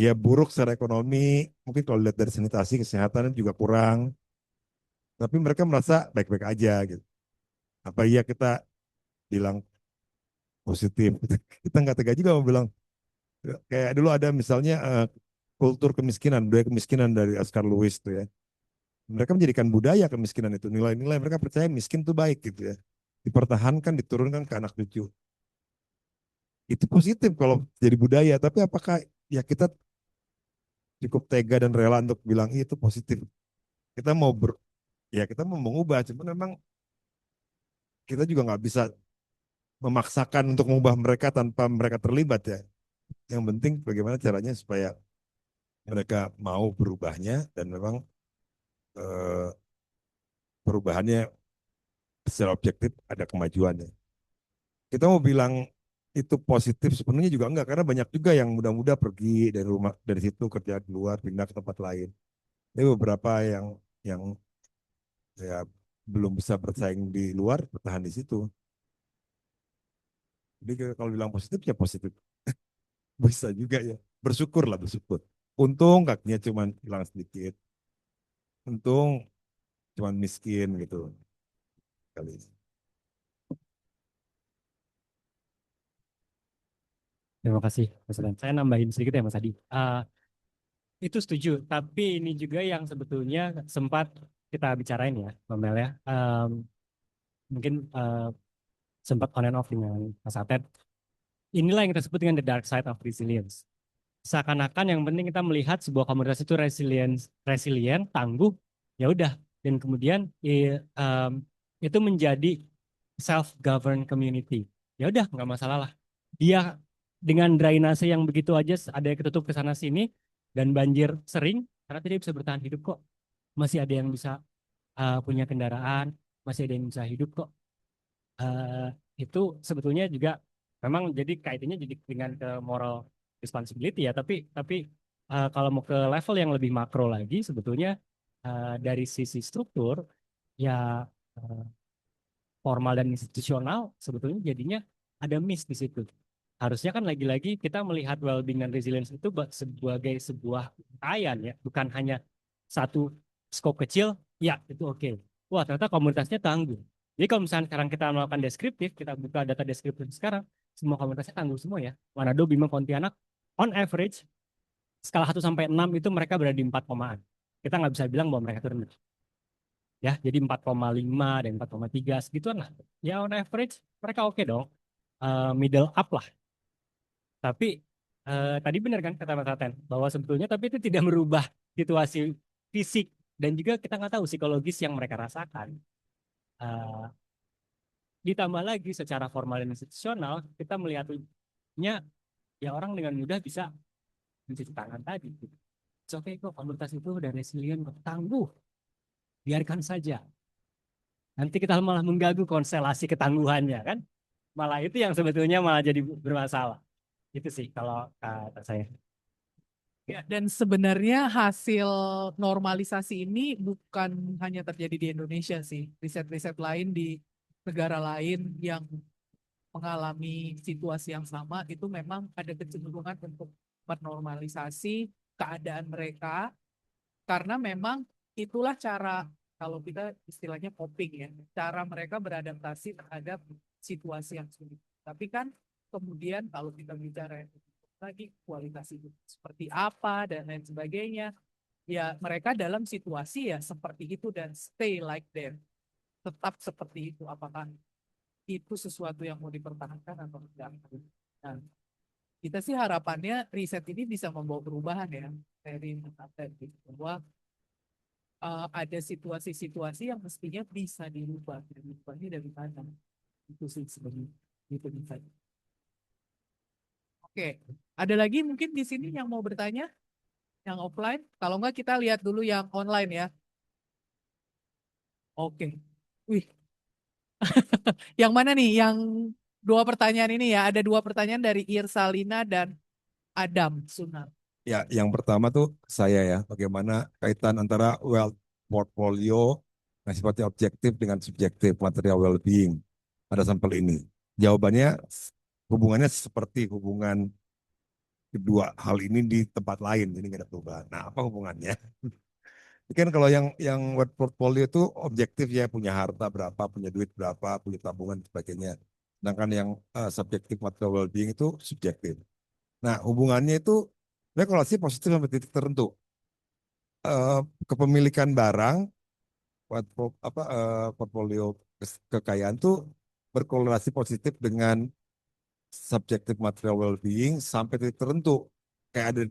S2: ya buruk secara ekonomi. Mungkin kalau lihat dari sanitasi, kesehatan juga kurang. Tapi mereka merasa baik-baik aja gitu. Apa iya kita bilang positif? Kita nggak tega juga mau bilang. Kayak dulu ada misalnya kultur kemiskinan, budaya kemiskinan dari Oscar Lewis tuh ya. Mereka menjadikan budaya kemiskinan itu. Nilai-nilai mereka percaya miskin itu baik gitu ya. Dipertahankan, diturunkan ke anak cucu. Itu positif kalau jadi budaya. Tapi apakah ya kita cukup tega dan rela untuk bilang itu positif? Kita mau ya kita mau mengubah. Cuma memang kita juga nggak bisa memaksakan untuk mengubah mereka tanpa mereka terlibat ya. Yang penting bagaimana caranya supaya mereka mau berubahnya dan memang eh, perubahannya secara objektif ada kemajuannya. Kita mau bilang itu positif sepenuhnya juga enggak karena banyak juga yang muda-muda pergi dari rumah dari situ kerja di luar pindah ke tempat lain. Ini beberapa yang ya belum bisa bersaing di luar bertahan di situ. Jadi kalau bilang positif ya positif bisa juga ya. Bersyukur lah bersyukur. Untung kakinya cuma hilang sedikit. Untung cuma miskin gitu kali.
S3: Terima kasih, Mas Adam. Saya nambahin sedikit ya, Mas Adi. Itu setuju, tapi ini juga yang sebetulnya sempat kita bicarain ya, Mbak Mel ya. Mungkin sempat on and off dengan Mas Atet. Inilah yang kita sebut dengan the dark side of resilience. Seakan-akan yang penting kita melihat sebuah komunitas itu resilient, tangguh, ya udah. Dan kemudian itu menjadi self-governed community. Ya udah, nggak masalah lah. Dia dengan drainase yang begitu aja, ada yang ketutup ke sana sini, dan banjir sering, karena dia bisa bertahan hidup kok. Masih ada yang bisa punya kendaraan, masih ada yang bisa hidup kok. Eh, itu sebetulnya juga memang jadi kaitannya jadi dengan ke moral responsibility ya. Tapi kalau mau ke level yang lebih makro lagi, sebetulnya dari sisi struktur ya eh, formal dan institusional sebetulnya jadinya ada miss di situ. Harusnya kan lagi-lagi kita melihat well-being dan resilience itu sebagai sebuah rangkaian ya, bukan hanya satu skop kecil, ya itu oke. Wah ternyata komunitasnya tangguh. Jadi kalau misalnya sekarang kita melakukan deskriptif, kita buka data deskriptif sekarang, semua komunitasnya tangguh semua ya. Manado, Bima, Pontianak, on average, skala 1 sampai 6 itu mereka berada di 4 komaan. Kita nggak bisa bilang bahwa mereka itu rendah. Ya, jadi 4,5 dan 4,3 segituan lah. Ya on average mereka oke dong. Middle up lah. Tapi tadi benar kan kata Mas Aten bahwa sebetulnya tapi itu tidak merubah situasi fisik dan juga kita nggak tahu psikologis yang mereka rasakan. Eh, Ditambah lagi secara formal dan institusional kita melihatnya ya orang dengan mudah bisa mencuci tangan tadi. Oke kok komunitas itu udah resilient, kok tangguh, biarkan saja. Nanti kita malah mengganggu konstelasi ketangguhannya kan. Malah itu yang sebetulnya malah jadi bermasalah. Itu sih kalau kata saya.
S1: Ya, dan sebenarnya hasil normalisasi ini bukan hanya terjadi di Indonesia sih. Riset-riset lain di negara lain yang mengalami situasi yang sama itu memang ada kecenderungan untuk menormalisasi keadaan mereka karena memang itulah cara kalau kita istilahnya coping ya, cara mereka beradaptasi terhadap situasi yang sulit. Tapi kan kemudian kalau kita bicara lagi kualitas hidup seperti apa dan lain sebagainya, ya mereka dalam situasi ya seperti itu dan stay like that, tetap seperti itu. Apakah itu sesuatu yang mau dipertahankan atau tidak? Nah, kita sih harapannya riset ini bisa membawa perubahan ya dari bahwa ada situasi-situasi yang mestinya bisa dirubah dan dirubahnya dari mana itu sih sebenarnya itu bisa. Oke, ada lagi mungkin di sini yang mau bertanya yang offline? Kalau enggak kita lihat dulu yang online ya. Oke, wih Yang mana nih? Yang dua pertanyaan ini ya. Ada dua pertanyaan dari Irsalina dan Adam Sunar.
S2: Ya, yang pertama tuh saya ya, bagaimana kaitan antara wealth portfolio yang sifatnya objektif dengan subjektif material well-being pada sampel ini. Jawabannya hubungannya seperti hubungan kedua hal ini di tempat lain, jadi nggak ada perubahan. Nah, apa hubungannya? Ini kan kalau yang wealth portfolio itu objektif ya, punya harta berapa, punya duit berapa, punya tabungan dan sebagainya. Sedangkan yang subjektif material well-being itu subjektif. Nah, hubungannya itu korelasi positif sampai titik tertentu. Kepemilikan barang, portfolio kekayaan tuh berkorelasi positif dengan subjective material well-being sampai titik tertentu. Kayak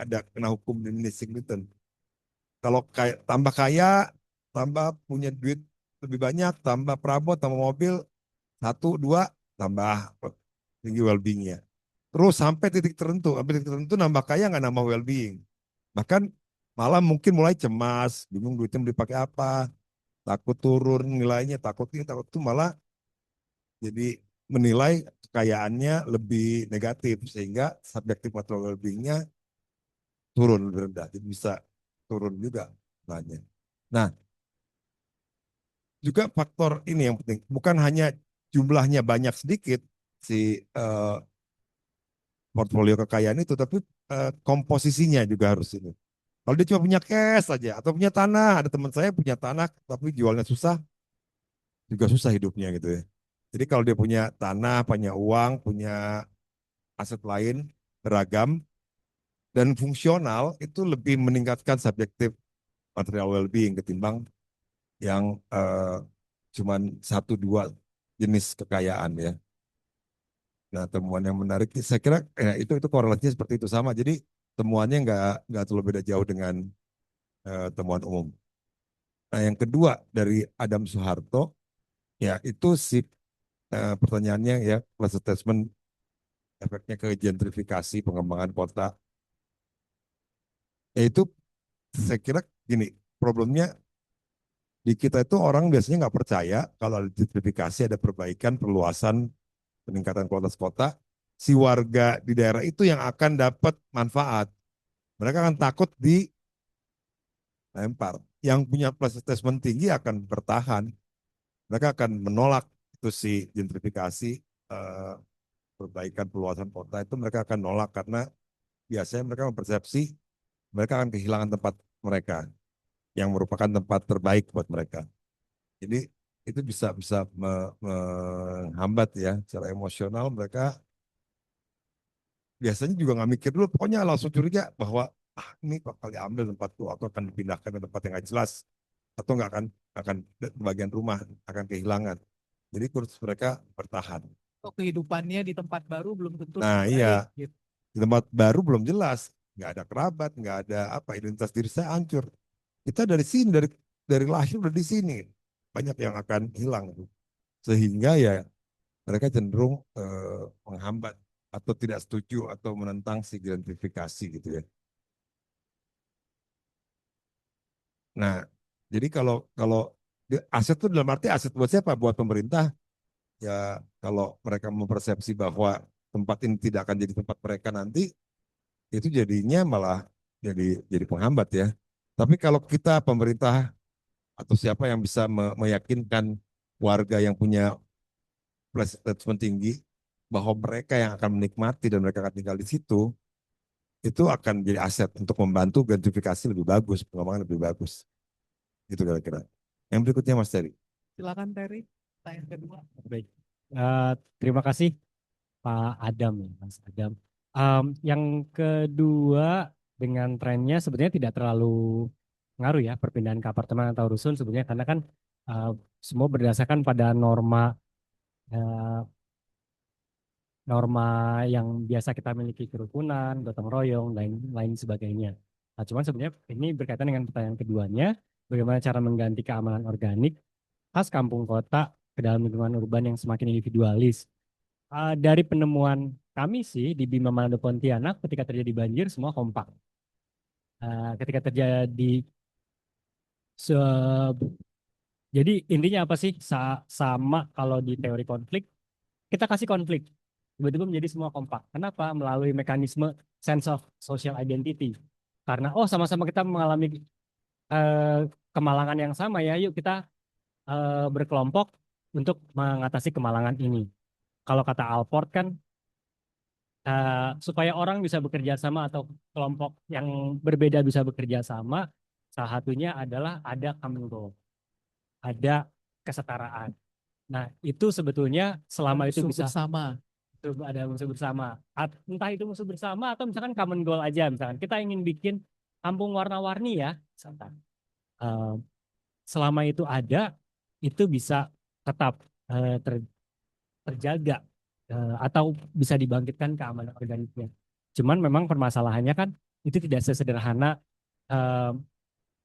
S2: ada kena hukum diminishing return. Kalau kayak tambah kaya, tambah punya duit lebih banyak, tambah perabot, tambah mobil, satu, dua, tambah tinggi well-beingnya. Terus sampai titik tertentu nambah kaya nggak nambah well-being. Bahkan malah mungkin mulai cemas, bingung duitnya mau dipakai apa, takut turun nilainya, takut ini, takut itu, malah jadi menilai kekayaannya lebih negatif sehingga subjektif material well-beingnya turun lebih rendah, jadi bisa turun juga nilainya. Nah, juga faktor ini yang penting, bukan hanya jumlahnya banyak sedikit si portfolio kekayaan itu, tapi komposisinya juga harus ini. Kalau dia cuma punya cash saja atau punya tanah, ada teman saya punya tanah tapi jualnya susah, juga susah hidupnya gitu ya. Jadi kalau dia punya tanah, punya uang, punya aset lain beragam dan fungsional, itu lebih meningkatkan subjektif material well-being ketimbang yang cuman satu dua jenis kekayaan ya. Nah, temuan yang menarik, saya kira itu korelasinya seperti itu sama. Jadi temuannya nggak terlalu beda jauh dengan temuan umum. Nah, yang kedua dari Adam Soeharto, ya itu si pertanyaannya ya, class assessment efeknya ke gentrifikasi pengembangan kota. Ya itu saya kira gini, problemnya di kita itu orang biasanya nggak percaya kalau ada gentrifikasi, ada perbaikan, perluasan, peningkatan kualitas kota, si warga di daerah itu yang akan dapat manfaat. Mereka akan takut dilempar. Yang punya plus assessment tinggi akan bertahan. Mereka akan menolak itu si gentrifikasi, eh, perbaikan perluasan kota itu mereka akan nolak karena biasanya mereka mempersepsi mereka akan kehilangan tempat mereka yang merupakan tempat terbaik buat mereka. Jadi itu bisa bisa menghambat ya secara emosional, mereka biasanya juga nggak mikir dulu, pokoknya langsung curiga bahwa ini bakal diambil tempatku atau akan dipindahkan ke tempat yang nggak jelas atau nggak akan bagian rumah akan kehilangan. Jadi kursus mereka bertahan.
S1: Kok kehidupannya di tempat baru belum tentu
S2: Nah
S1: lebih
S2: iya,
S1: baik gitu.
S2: di tempat baru belum jelas, nggak ada kerabat, nggak ada apa, identitas diri saya hancur. Kita dari sini, dari lahir udah di sini, banyak yang akan hilang. Sehingga ya mereka cenderung menghambat atau tidak setuju atau menentang si gentrifikasi gitu ya. Nah, jadi kalau kalau aset itu dalam arti aset buat siapa? Buat pemerintah. Ya kalau mereka mempersepsi bahwa tempat ini tidak akan jadi tempat mereka nanti, itu jadinya malah jadi penghambat ya. Tapi kalau kita pemerintah atau siapa yang bisa meyakinkan warga yang punya plus attachment tinggi bahwa mereka yang akan menikmati dan mereka akan tinggal di situ, itu akan jadi aset untuk membantu gentrifikasi lebih bagus, pengembangan lebih bagus. Itu kira-kira. Yang berikutnya Mas Terry.
S1: Silakan Terry, pertanyaan kedua.
S3: Baik. Terima kasih Pak Adam ya, Mas Adam. Yang kedua dengan trennya sebenarnya tidak terlalu ngaruh ya perpindahan ke apartemen atau rusun sebenarnya karena kan uh, semua berdasarkan pada uh, norma yang biasa kita miliki kerukunan, gotong royong, dan lain sebagainya. Nah, cuman sebenarnya ini berkaitan dengan pertanyaan keduanya, bagaimana cara mengganti keamanan organik khas kampung kota ke dalam lingkungan urban yang semakin individualis. Dari penemuan kami sih di Bima Manado Pontianak, ketika terjadi banjir semua kompak. Ketika terjadi Jadi intinya apa sih? Sama kalau di teori konflik, kita kasih konflik. Tiba-tiba menjadi semua kompak. Kenapa? Melalui mekanisme sense of social identity. Karena, oh sama-sama kita mengalami eh, kemalangan yang sama ya, yuk kita berkelompok untuk mengatasi kemalangan ini. Kalau kata Alport kan, supaya orang bisa bekerja sama atau kelompok yang berbeda bisa bekerja sama, salah satunya adalah ada common goal, ada kesetaraan. Nah, itu sebetulnya selama itu
S1: Musuh
S3: bisa
S1: bersama.
S3: ada musuh bersama. Entah itu musuh bersama atau misalkan common goal aja. Misalkan kita ingin bikin kampung warna-warni ya, misalkan. Eh, Selama itu ada, itu bisa tetap terjaga atau bisa dibangkitkan keamanan organiknya. Cuman memang permasalahannya kan itu tidak sesederhana eh,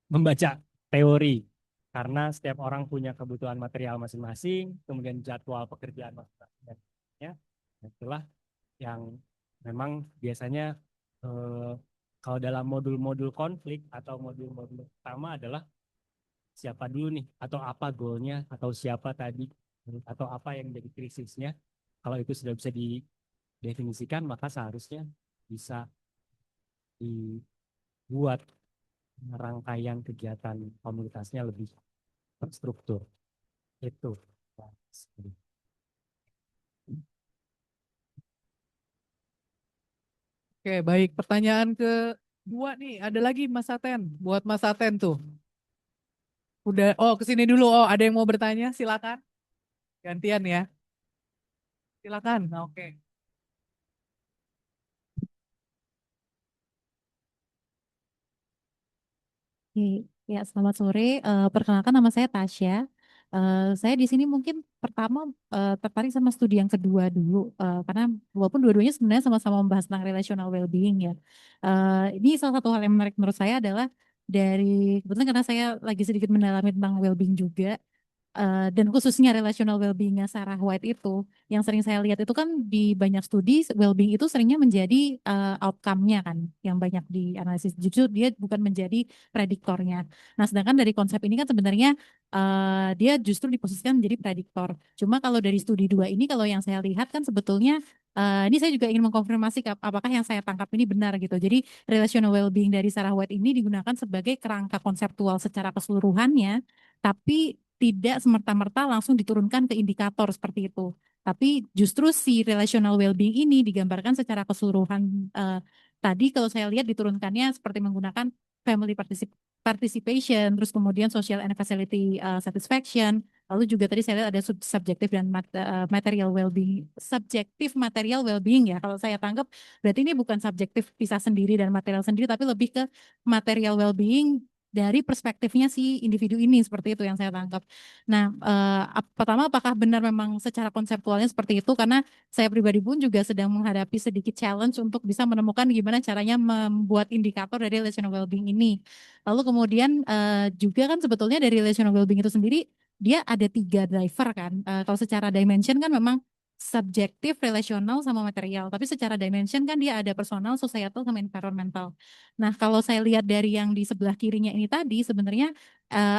S3: membaca teori karena setiap orang punya kebutuhan material masing-masing, kemudian jadwal pekerjaan masing-masing. Ya, itulah yang memang biasanya eh, kalau dalam modul-modul konflik atau modul-modul utama adalah siapa dulu nih atau apa goalnya atau siapa tadi atau apa yang jadi krisisnya. Kalau itu sudah bisa didefinisikan maka seharusnya bisa dibuat rangkaian kegiatan komunitasnya lebih terstruktur. Itu.
S1: Oke, baik. Pertanyaan kedua nih, ada lagi Mas Aten. Buat Mas Aten tuh. Udah, oh kesini dulu. Oh, ada yang mau bertanya? Silakan. Gantian ya. Silakan. Nah, oke.
S5: Oke, ya selamat sore. Perkenalkan nama saya Tasya. Saya di sini mungkin pertama tertarik sama studi yang kedua dulu, karena walaupun dua-duanya sebenarnya sama-sama membahas tentang relational well-being ya. Ini salah satu hal yang menarik menurut saya adalah dari kebetulan karena saya lagi sedikit mendalami tentang well-being juga. Dan khususnya relational well-beingnya Sarah White itu, yang sering saya lihat itu kan di banyak studi well-being itu seringnya menjadi outcome-nya kan, yang banyak dianalisis. Justru dia bukan menjadi prediktornya. Nah, sedangkan dari konsep ini kan sebenarnya dia justru diposisikan menjadi prediktor. Cuma kalau dari studi dua ini, kalau yang saya lihat kan sebetulnya ini saya juga ingin mengkonfirmasi apakah yang saya tangkap ini benar gitu. Jadi relational well-being dari Sarah White ini digunakan sebagai kerangka konseptual secara keseluruhannya, tapi tidak semerta-merta langsung diturunkan ke indikator seperti itu. Tapi justru si relational well-being ini digambarkan secara keseluruhan. Tadi kalau saya lihat diturunkannya seperti menggunakan family participation, terus kemudian social and facility satisfaction, lalu juga tadi saya lihat ada subjektif dan material well-being, subjektif material well-being ya. Kalau saya tangkap berarti ini bukan subjektif pisah sendiri dan material sendiri, tapi lebih ke material well-being dari perspektifnya si individu ini, seperti itu yang saya tangkap. Nah, pertama apakah benar memang secara konseptualnya seperti itu? Karena saya pribadi pun juga sedang menghadapi sedikit challenge untuk bisa menemukan gimana caranya membuat indikator dari relational well-being ini. Lalu kemudian juga kan sebetulnya dari relational well-being itu sendiri dia ada 3 driver kan. Kalau secara dimension kan memang subjektif, relasional, sama material. Tapi secara dimension kan dia ada personal, societal, sama environmental. Nah, kalau saya lihat dari yang di sebelah kirinya ini tadi, sebenarnya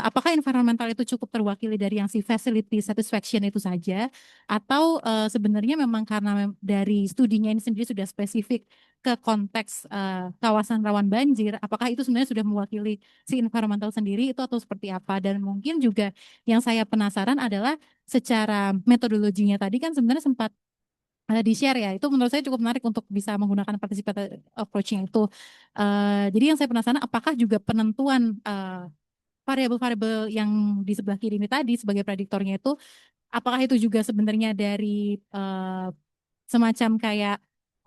S5: apakah environmental itu cukup terwakili dari yang si facility satisfaction itu saja, atau sebenarnya memang karena dari studinya ini sendiri sudah spesifik ke konteks kawasan rawan banjir, apakah itu sebenarnya sudah mewakili si environmental sendiri itu atau seperti apa? Dan mungkin juga yang saya penasaran adalah secara metodologinya tadi kan sebenarnya sempat di-share ya, itu menurut saya cukup menarik untuk bisa menggunakan participative approach-nya itu. Jadi yang saya penasaran apakah juga penentuan variabel-variabel yang di sebelah kiri ini tadi sebagai prediktornya itu, apakah itu juga sebenarnya dari semacam kayak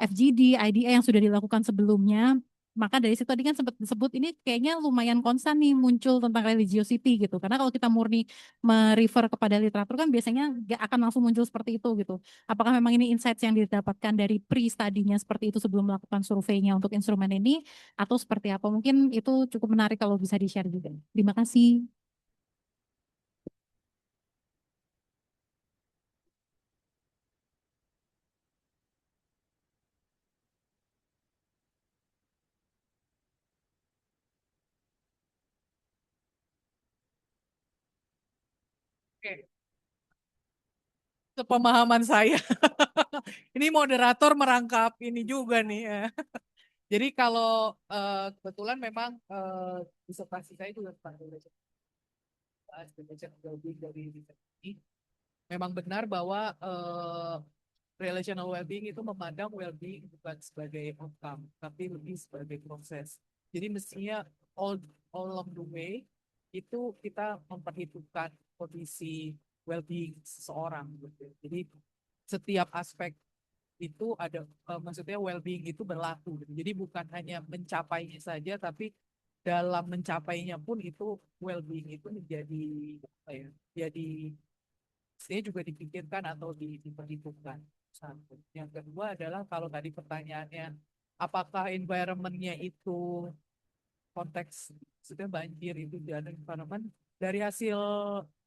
S5: FGD, IDA yang sudah dilakukan sebelumnya. Maka dari situ tadi kan sempat disebut ini kayaknya lumayan konstan nih muncul tentang religiosity gitu. Karena kalau kita murni merefer kepada literatur kan biasanya gak akan langsung muncul seperti itu gitu. Apakah memang ini insights yang didapatkan dari pre-studinya seperti itu sebelum melakukan surveinya untuk instrumen ini atau seperti apa? Mungkin itu cukup menarik kalau bisa di-share juga. Terima kasih.
S1: Oke. Sepemahaman saya. Ini moderator merangkap ini juga nih ya. Jadi kalau kebetulan memang disertasi saya juga tentang relationship well-being dari riset ini. Memang benar bahwa relational well-being itu memandang well-being bukan sebagai outcome, tapi lebih sebagai proses. Jadi mestinya all along the way itu kita memperhitungkan kondisi well-being seseorang. Gitu. Jadi setiap aspek itu ada, maksudnya well-being itu berlaku. Gitu. Jadi bukan hanya mencapainya saja, tapi dalam mencapainya pun itu well-being itu menjadi apa ya? Jadi saya juga dipikirkan atau diperhitungkan. Satu. Yang kedua adalah kalau tadi pertanyaannya, apakah environment-nya itu konteks sudah banjir itu di ada environment, dari hasil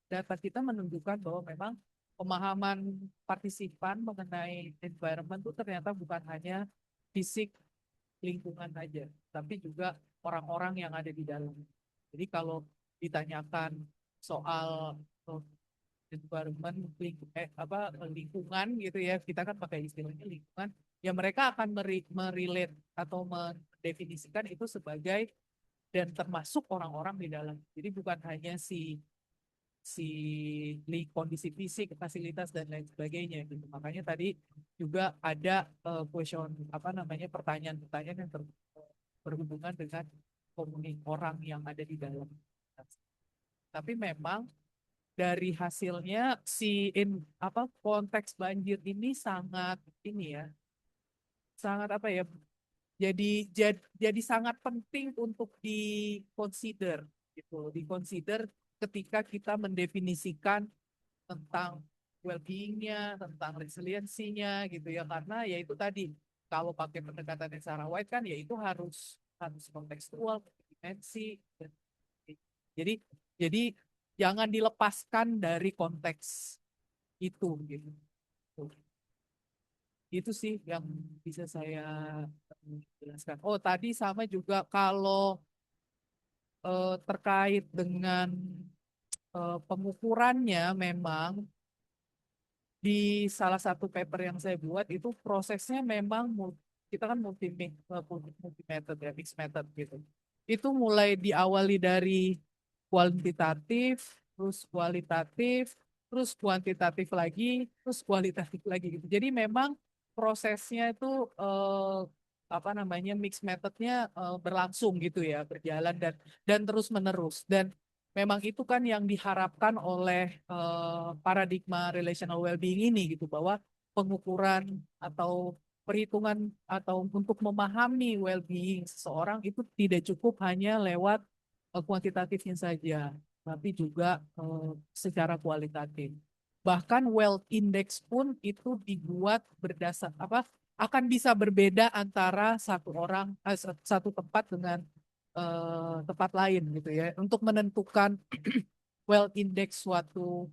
S1: data kita menunjukkan bahwa memang pemahaman partisipan mengenai environment itu ternyata bukan hanya fisik lingkungan aja, tapi juga orang-orang yang ada di dalam. Jadi kalau ditanyakan soal environment lingkungan gitu ya, kita kan pakai istilahnya lingkungan, ya mereka akan merelate atau mendefinisikan itu sebagai dan termasuk orang-orang di dalam. Jadi bukan hanya si kondisi fisik, fasilitas dan lain sebagainya gitu. Makanya tadi juga ada question pertanyaan-pertanyaan yang berhubungan dengan orang yang ada di dalam. Tapi memang dari hasilnya konteks banjir ini sangat ini ya, sangat apa ya, jadi sangat penting untuk dikonsider ketika kita mendefinisikan tentang well-beingnya, tentang resiliensinya gitu ya, karena ya itu tadi kalau pakai pendekatan Sarah White kan ya itu harus kontekstual, dimensi. Jadi jadi jangan dilepaskan dari konteks itu gitu. Itu sih yang bisa saya jelaskan. Oh, tadi sama juga kalau terkait dengan pengukurannya, memang di salah satu paper yang saya buat itu prosesnya memang kita kan multi method ya, mixed method gitu. Itu mulai diawali dari kuantitatif, terus kualitatif, terus kuantitatif lagi, terus kualitatif lagi gitu. Jadi memang prosesnya itu mixed methodnya berlangsung gitu ya, berjalan dan terus menerus. Dan memang itu kan yang diharapkan oleh paradigma relational well-being ini gitu, bahwa pengukuran atau perhitungan atau untuk memahami well-being seseorang itu tidak cukup hanya lewat kuantitatifnya saja, tapi juga secara kualitatif. Bahkan wealth index pun itu dibuat akan bisa berbeda antara satu tempat dengan tempat lain gitu ya, untuk menentukan wealth index suatu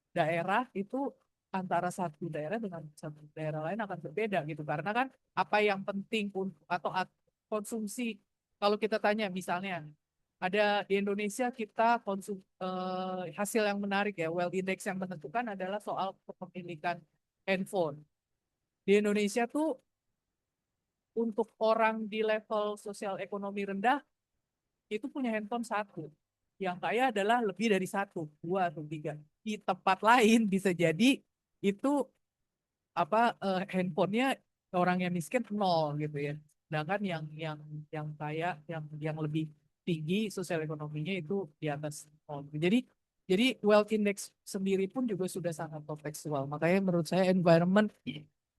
S1: daerah itu antara satu daerah dengan satu daerah lain akan berbeda gitu, karena kan apa yang penting atau konsumsi, kalau kita tanya misalnya ada di Indonesia kita hasil yang menarik ya, wealth index yang menentukan adalah soal kepemilikan handphone. Di Indonesia tuh untuk orang di level sosial ekonomi rendah itu punya handphone satu. Yang kaya adalah lebih dari satu, dua atau tiga. Di tempat lain bisa jadi itu handphonenya orang yang miskin nol gitu ya. Sedangkan yang kaya, yang lebih tinggi sosial ekonominya itu di atas nol. Jadi wealth index sendiri pun juga sudah sangat kontekstual. Makanya menurut saya environment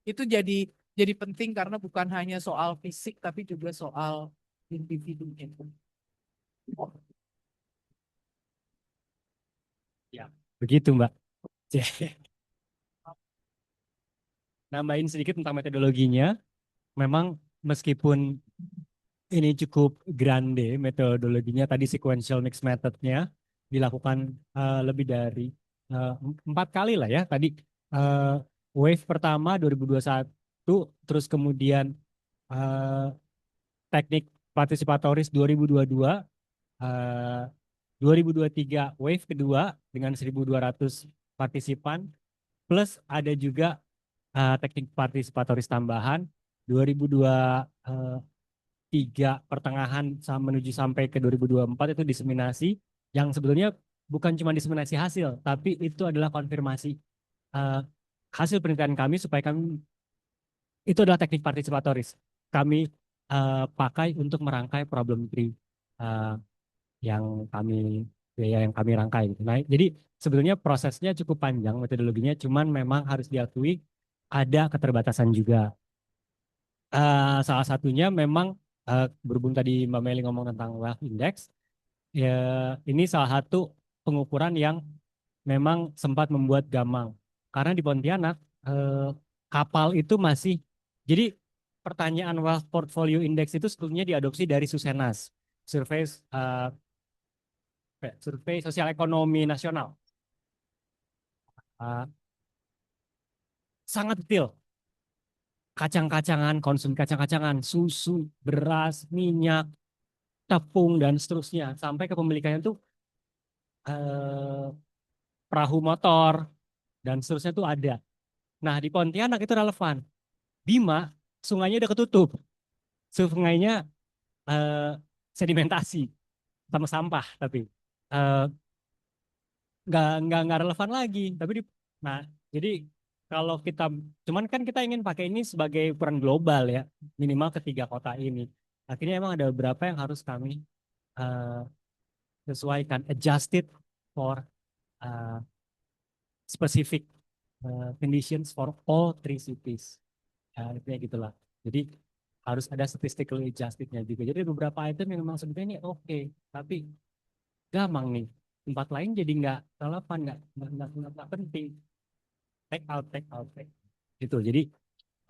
S1: itu jadi penting karena bukan hanya soal fisik tapi juga soal individunya.
S3: Ya, begitu Mbak. Nambahin sedikit tentang metodologinya, memang meskipun ini cukup grande metodologinya, tadi sequential mix methodnya dilakukan lebih dari 4 kali lah ya. Tadi wave pertama 2021, terus kemudian teknik partisipatoris 2022, 2023 wave kedua dengan 1.200 partisipan, plus ada juga teknik partisipatoris tambahan 2023 pertengahan menuju sampai ke 2024 itu diseminasi yang sebetulnya bukan cuma diseminasi hasil, tapi itu adalah konfirmasi eh, hasil penelitian kami supaya kami itu adalah teknik partisipatoris. Kami pakai untuk merangkai problem tree eh, yang kami yang kami rangkai. Nah, jadi sebetulnya prosesnya cukup panjang metodologinya, cuman memang harus diakui ada keterbatasan juga. Salah satunya memang berhubung tadi Mbak Meli ngomong tentang wealth index, ya ini salah satu pengukuran yang memang sempat membuat gamang. Karena di Pontianak kapal itu masih jadi pertanyaan wealth portfolio index itu sebetulnya diadopsi dari Susenas, survei survei sosial ekonomi nasional. Eh, sangat detail. Kacang-kacangan, konsumsi kacang-kacangan, susu, beras, minyak, tepung, dan seterusnya. Sampai ke pemilikannya tuh eh, perahu motor, dan seterusnya tuh ada. Nah, di Pontianak itu relevan. Bima, sungainya udah ketutup. Sungainya eh, sedimentasi sama sampah, tapi eh, nggak relevan lagi. Tapi nah, jadi kalau kita cuman kan kita ingin pakai ini sebagai ukuran global ya, minimal ketiga kota ini. Akhirnya emang ada beberapa yang harus kami eh, sesuaikan, adjusted for eh, specific conditions for all three cities. Ya, kayak gitulah. Jadi harus ada statistical adjustednya juga. Jadi beberapa item yang memang sebenarnya ini oke, tapi gampang nih. Tempat lain jadi nggak relevan, nggak penting. Take out, take out, take. Gitu. Jadi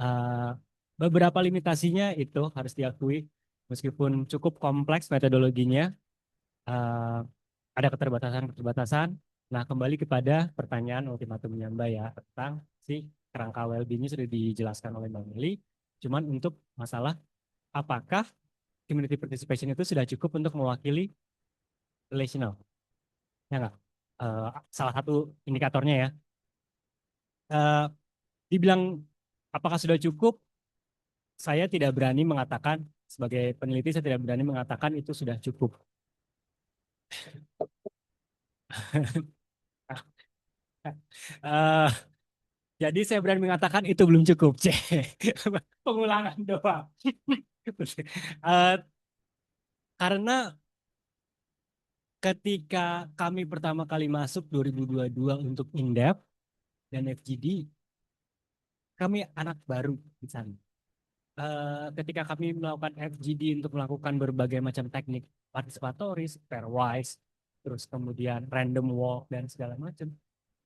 S3: uh, beberapa limitasinya itu harus diakui. Meskipun cukup kompleks metodologinya, uh, ada keterbatasan-keterbatasan. Nah, kembali kepada pertanyaan ultimatumnya Mbak ya tentang si kerangka well-being-nya sudah dijelaskan oleh Mbak Meli. Cuman untuk masalah apakah community participation itu sudah cukup untuk mewakili relational? Ya nggak? Salah satu indikatornya ya. Eh, dibilang apakah sudah cukup? Saya tidak berani mengatakan sebagai peneliti saya tidak berani mengatakan itu sudah cukup. Eh, jadi saya berani mengatakan itu belum cukup. Pengulangan doang. Eh, karena ketika kami pertama kali masuk 2022 untuk Indep dan FGD, kami anak baru di sana. Ketika kami melakukan FGD untuk melakukan berbagai macam teknik partisipatoris, pairwise, terus kemudian random walk dan segala macam,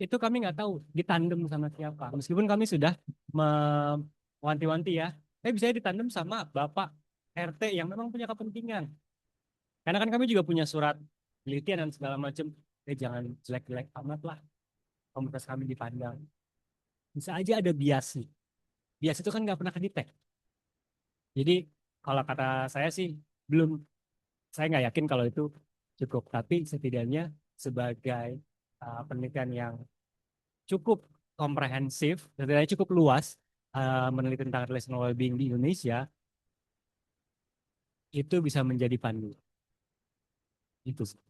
S3: itu kami nggak tahu ditandem sama siapa. Meskipun kami sudah mewanti-wanti ya, bisa ditandem sama Bapak RT yang memang punya kepentingan. Karena kan kami juga punya surat penelitian dan segala macam. Jangan jelek-jelek amat lah komunitas kami dipandang. Bisa aja ada bias nih. Bias itu kan nggak pernah kedetek. Jadi kalau kata saya sih belum, saya nggak yakin kalau itu cukup. Tapi setidaknya sebagai penelitian yang cukup komprehensif, setidaknya cukup luas meneliti tentang relational well-being di Indonesia, itu bisa menjadi pandu. Itu sih.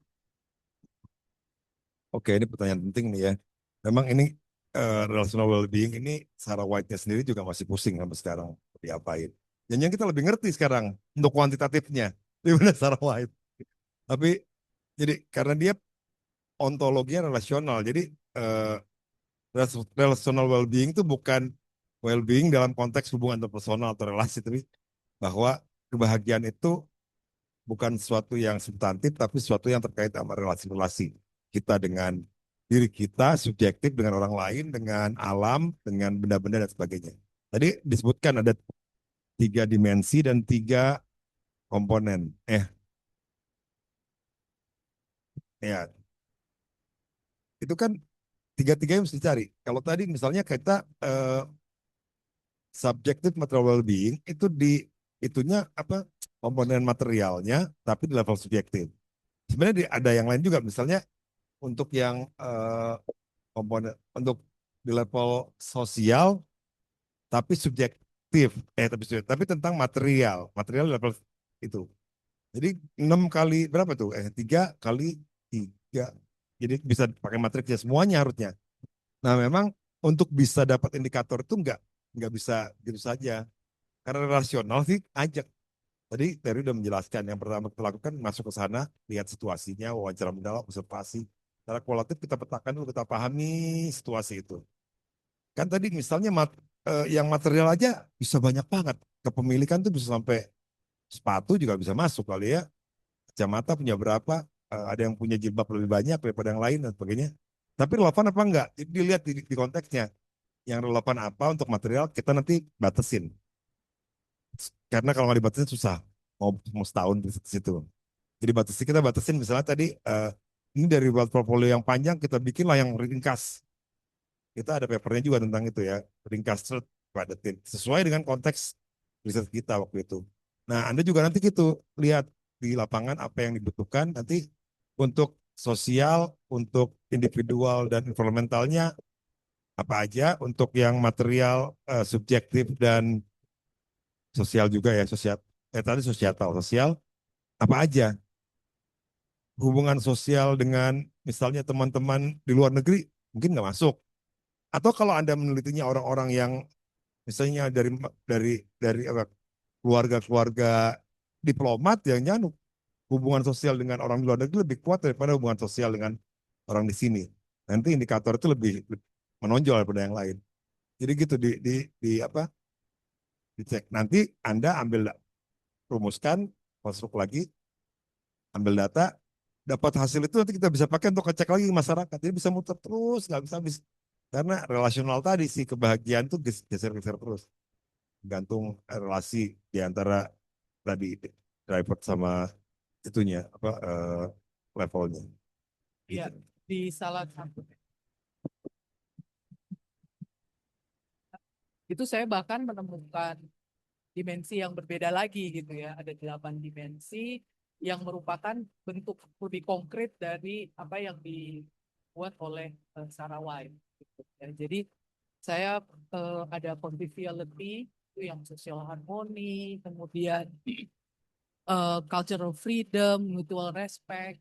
S2: Oke, ini pertanyaan penting nih ya. Memang ini relational well-being ini Sarah White-nya sendiri juga masih pusing sampai sekarang diapain. Jangan kita lebih ngerti sekarang untuk kuantitatifnya daripada Sarah White. Tapi jadi karena dia ontologinya relasional, jadi relational well-being itu bukan well-being dalam konteks hubungan interpersonal atau relasi, tapi bahwa kebahagiaan itu bukan sesuatu yang substantif, tapi sesuatu yang terkait sama relasi-relasi kita dengan diri kita, subjektif dengan orang lain, dengan alam, dengan benda-benda dan sebagainya. Tadi disebutkan ada 3 dimensi dan 3 komponen. Ya, itu kan tiga-tiganya mesti dicari. Kalau tadi misalnya kita subjective material well-being itu itunya apa komponen materialnya, tapi di level subjektif. sebenarnya ada yang lain juga, misalnya untuk yang komponen untuk di level sosial tapi subjektif, tapi tentang material level itu. Jadi 6 kali berapa tuh? 3 kali 3. Jadi bisa pakai matriksnya semuanya harusnya. Nah memang untuk bisa dapat indikator itu nggak bisa gitu saja. Karena rasional sih ajak. Tadi Terry udah menjelaskan yang pertama kita lakukan masuk ke sana, lihat situasinya, wawancara mendalam, observasi. Secara kualitatif kita petakan dulu, kita pahami situasi itu. Kan tadi misalnya yang material aja bisa banyak banget. Kepemilikan tuh bisa sampai sepatu juga bisa masuk kali ya. Kacamata punya berapa, ada yang punya jilbab lebih banyak daripada yang lain dan sebagainya. Tapi relevan apa enggak? Jadi dilihat di konteksnya. Yang relevan apa untuk material kita nanti batasin. Karena kalau nggak dibatasin susah. Mau setahun di situ. Jadi kita batasin misalnya tadi ini dari buat portfolio yang panjang kita bikinlah yang ringkas. Kita ada papernya juga tentang itu ya. Ringkas padatin. Sesuai dengan konteks riset kita waktu itu. Nah Anda juga nanti gitu lihat di lapangan apa yang dibutuhkan nanti untuk sosial, untuk individual dan environmentalnya apa aja, untuk yang material subjektif dan sosial juga ya, tadi sosial apa aja, hubungan sosial dengan misalnya teman-teman di luar negeri mungkin nggak masuk, atau kalau Anda menelitinya orang-orang yang misalnya dari apa, keluarga-keluarga diplomat yang nyanu hubungan sosial dengan orang di luar negeri lebih kuat daripada hubungan sosial dengan orang di sini. Nanti indikator itu lebih menonjol daripada yang lain. Jadi gitu di apa? Dicek. Nanti Anda rumuskan, masuk lagi, ambil data, dapat hasil itu nanti kita bisa pakai untuk ngecek lagi masyarakat. Jadi bisa muter terus, nggak bisa habis. Karena relasional tadi sih kebahagiaan tuh geser-geser terus. Gantung relasi di antara tadi driver sama itunya apa levelnya.
S1: Iya,
S2: Gitu.
S1: di salah satu itu saya bahkan menemukan dimensi yang berbeda lagi gitu ya. Ada 8 dimensi yang merupakan bentuk lebih konkret dari apa yang dibuat oleh Sarah White. Gitu ya. Jadi saya ada conviviality itu yang social harmony, kemudian cultural freedom, mutual respect,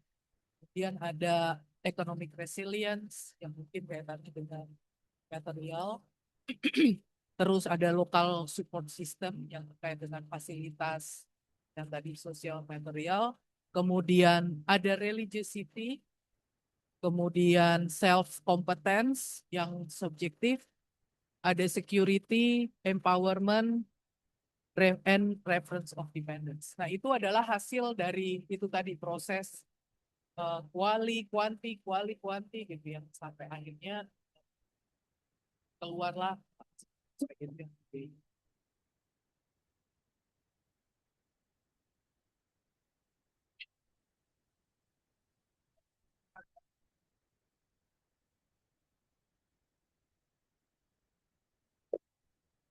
S1: kemudian ada economic resilience yang mungkin kaitannya dengan material. Terus ada local support system yang terkait dengan fasilitas yang tadi sosial material. Kemudian ada religiosity, kemudian self competence yang subjektif, ada security, empowerment, and reference of dependence. Nah, itu adalah hasil dari itu tadi proses kuali kuanti gitu yang sampai akhirnya keluarlah gitu.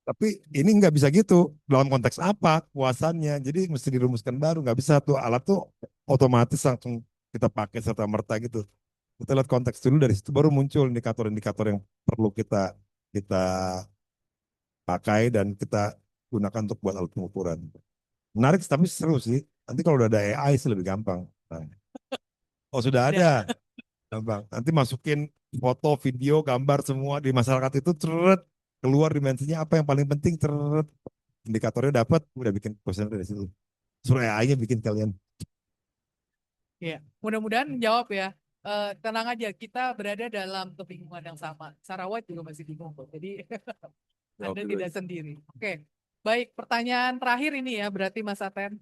S2: Tapi ini nggak bisa gitu. Dalam konteks apa kuasanya? Jadi mesti dirumuskan baru. Nggak bisa tuh alat tuh otomatis langsung kita pakai serta merta gitu. Kita lihat konteks dulu, dari situ baru muncul indikator-indikator yang perlu kita kita pakai dan kita gunakan untuk buat alat pengukuran. Menarik tapi seru sih. Nanti kalau udah ada AI sih lebih gampang. Nah, oh sudah ada, gampang. Nanti masukin foto, video, gambar semua di masyarakat itu, ceret, keluar dimensinya apa yang paling penting, ceret, indikatornya dapat, udah bikin kuesioner dari situ. Suruh AI-nya bikin kalian.
S1: Ya, mudah-mudahan menjawab ya. Tenang aja, kita berada dalam kebingungan yang sama. Sarah White juga masih bingung kok. Jadi Anda tidak sendiri. Oke, baik. Pertanyaan terakhir ini ya, berarti Mas Aten.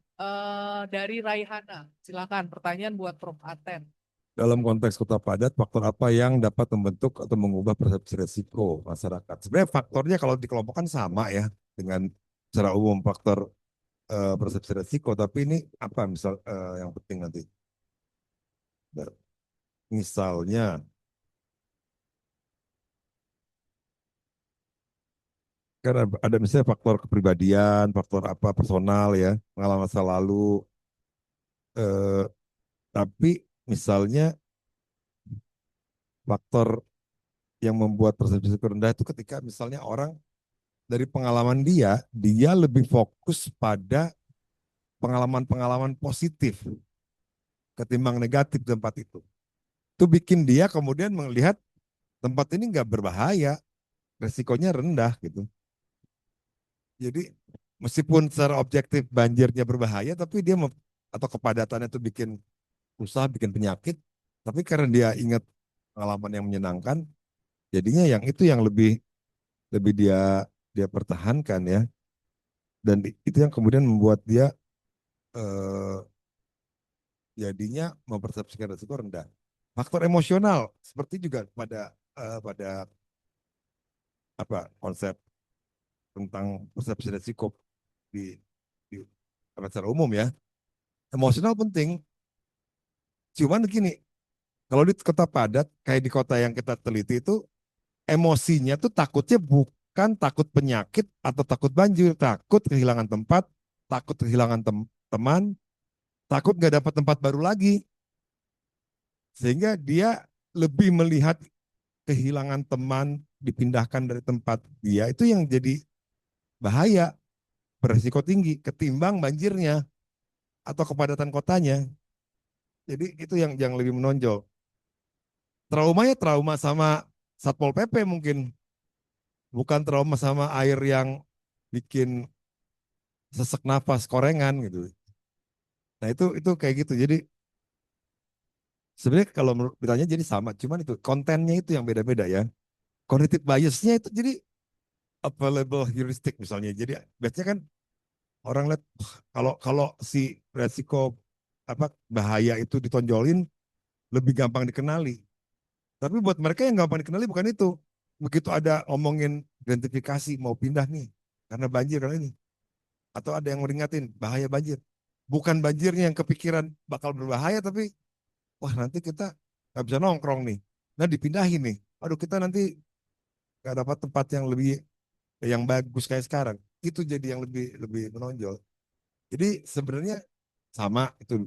S1: Dari Raihana, silakan. Pertanyaan buat Prof. Aten.
S2: Dalam konteks kota padat, faktor apa yang dapat membentuk atau mengubah persepsi resiko masyarakat? Sebenarnya faktornya kalau dikelompokkan sama ya dengan secara umum faktor persepsi resiko, tapi ini apa misal yang penting nanti? Misalnya, kan ada misalnya faktor kepribadian, faktor apa personal ya, pengalaman masa lalu, eh, tapi misalnya faktor yang membuat persepsi risiko rendah itu ketika misalnya orang dari pengalaman dia lebih fokus pada pengalaman-pengalaman positif ketimbang negatif di tempat itu. Itu bikin dia kemudian melihat tempat ini nggak berbahaya, resikonya rendah gitu. Jadi meskipun secara objektif banjirnya berbahaya, tapi dia atau kepadatannya itu bikin usaha, bikin penyakit, tapi karena dia ingat pengalaman yang menyenangkan, jadinya yang itu yang lebih lebih dia dia pertahankan ya. Dan itu yang kemudian membuat dia eh, jadinya mempersepsikan risiko rendah. Faktor emosional seperti juga pada apa konsep tentang persepsi risiko di, di secara umum ya. Emosional penting. Cuman gini, kalau di kota padat kayak di kota yang kita teliti itu emosinya tuh takutnya bukan takut penyakit atau takut banjir, takut kehilangan tempat, takut kehilangan teman, takut nggak dapat tempat baru lagi. Sehingga dia lebih melihat kehilangan teman dipindahkan dari tempat dia itu yang jadi bahaya, beresiko tinggi ketimbang banjirnya atau kepadatan kotanya. Jadi itu yang lebih menonjol. Traumanya trauma sama Satpol PP mungkin, bukan trauma sama air yang bikin sesek nafas korengan gitu. Nah itu kayak gitu. Jadi sebenarnya kalau menurut ditanya jadi sama, cuman itu kontennya itu yang beda-beda ya. Cognitive biasnya itu jadi available heuristic misalnya. Jadi biasanya kan orang lihat kalau kalau si resiko apa bahaya itu ditonjolin lebih gampang dikenali. Tapi buat mereka yang gampang dikenali bukan itu. Begitu ada omongin identifikasi mau pindah nih karena banjir karena ini, atau ada yang meringatin bahaya banjir. Bukan banjirnya yang kepikiran bakal berbahaya, tapi wah nanti kita nggak bisa nongkrong nih. Nah dipindahin nih. Aduh kita nanti nggak dapat tempat yang lebih yang bagus kayak sekarang. Itu jadi yang lebih lebih menonjol. Jadi sebenarnya sama itu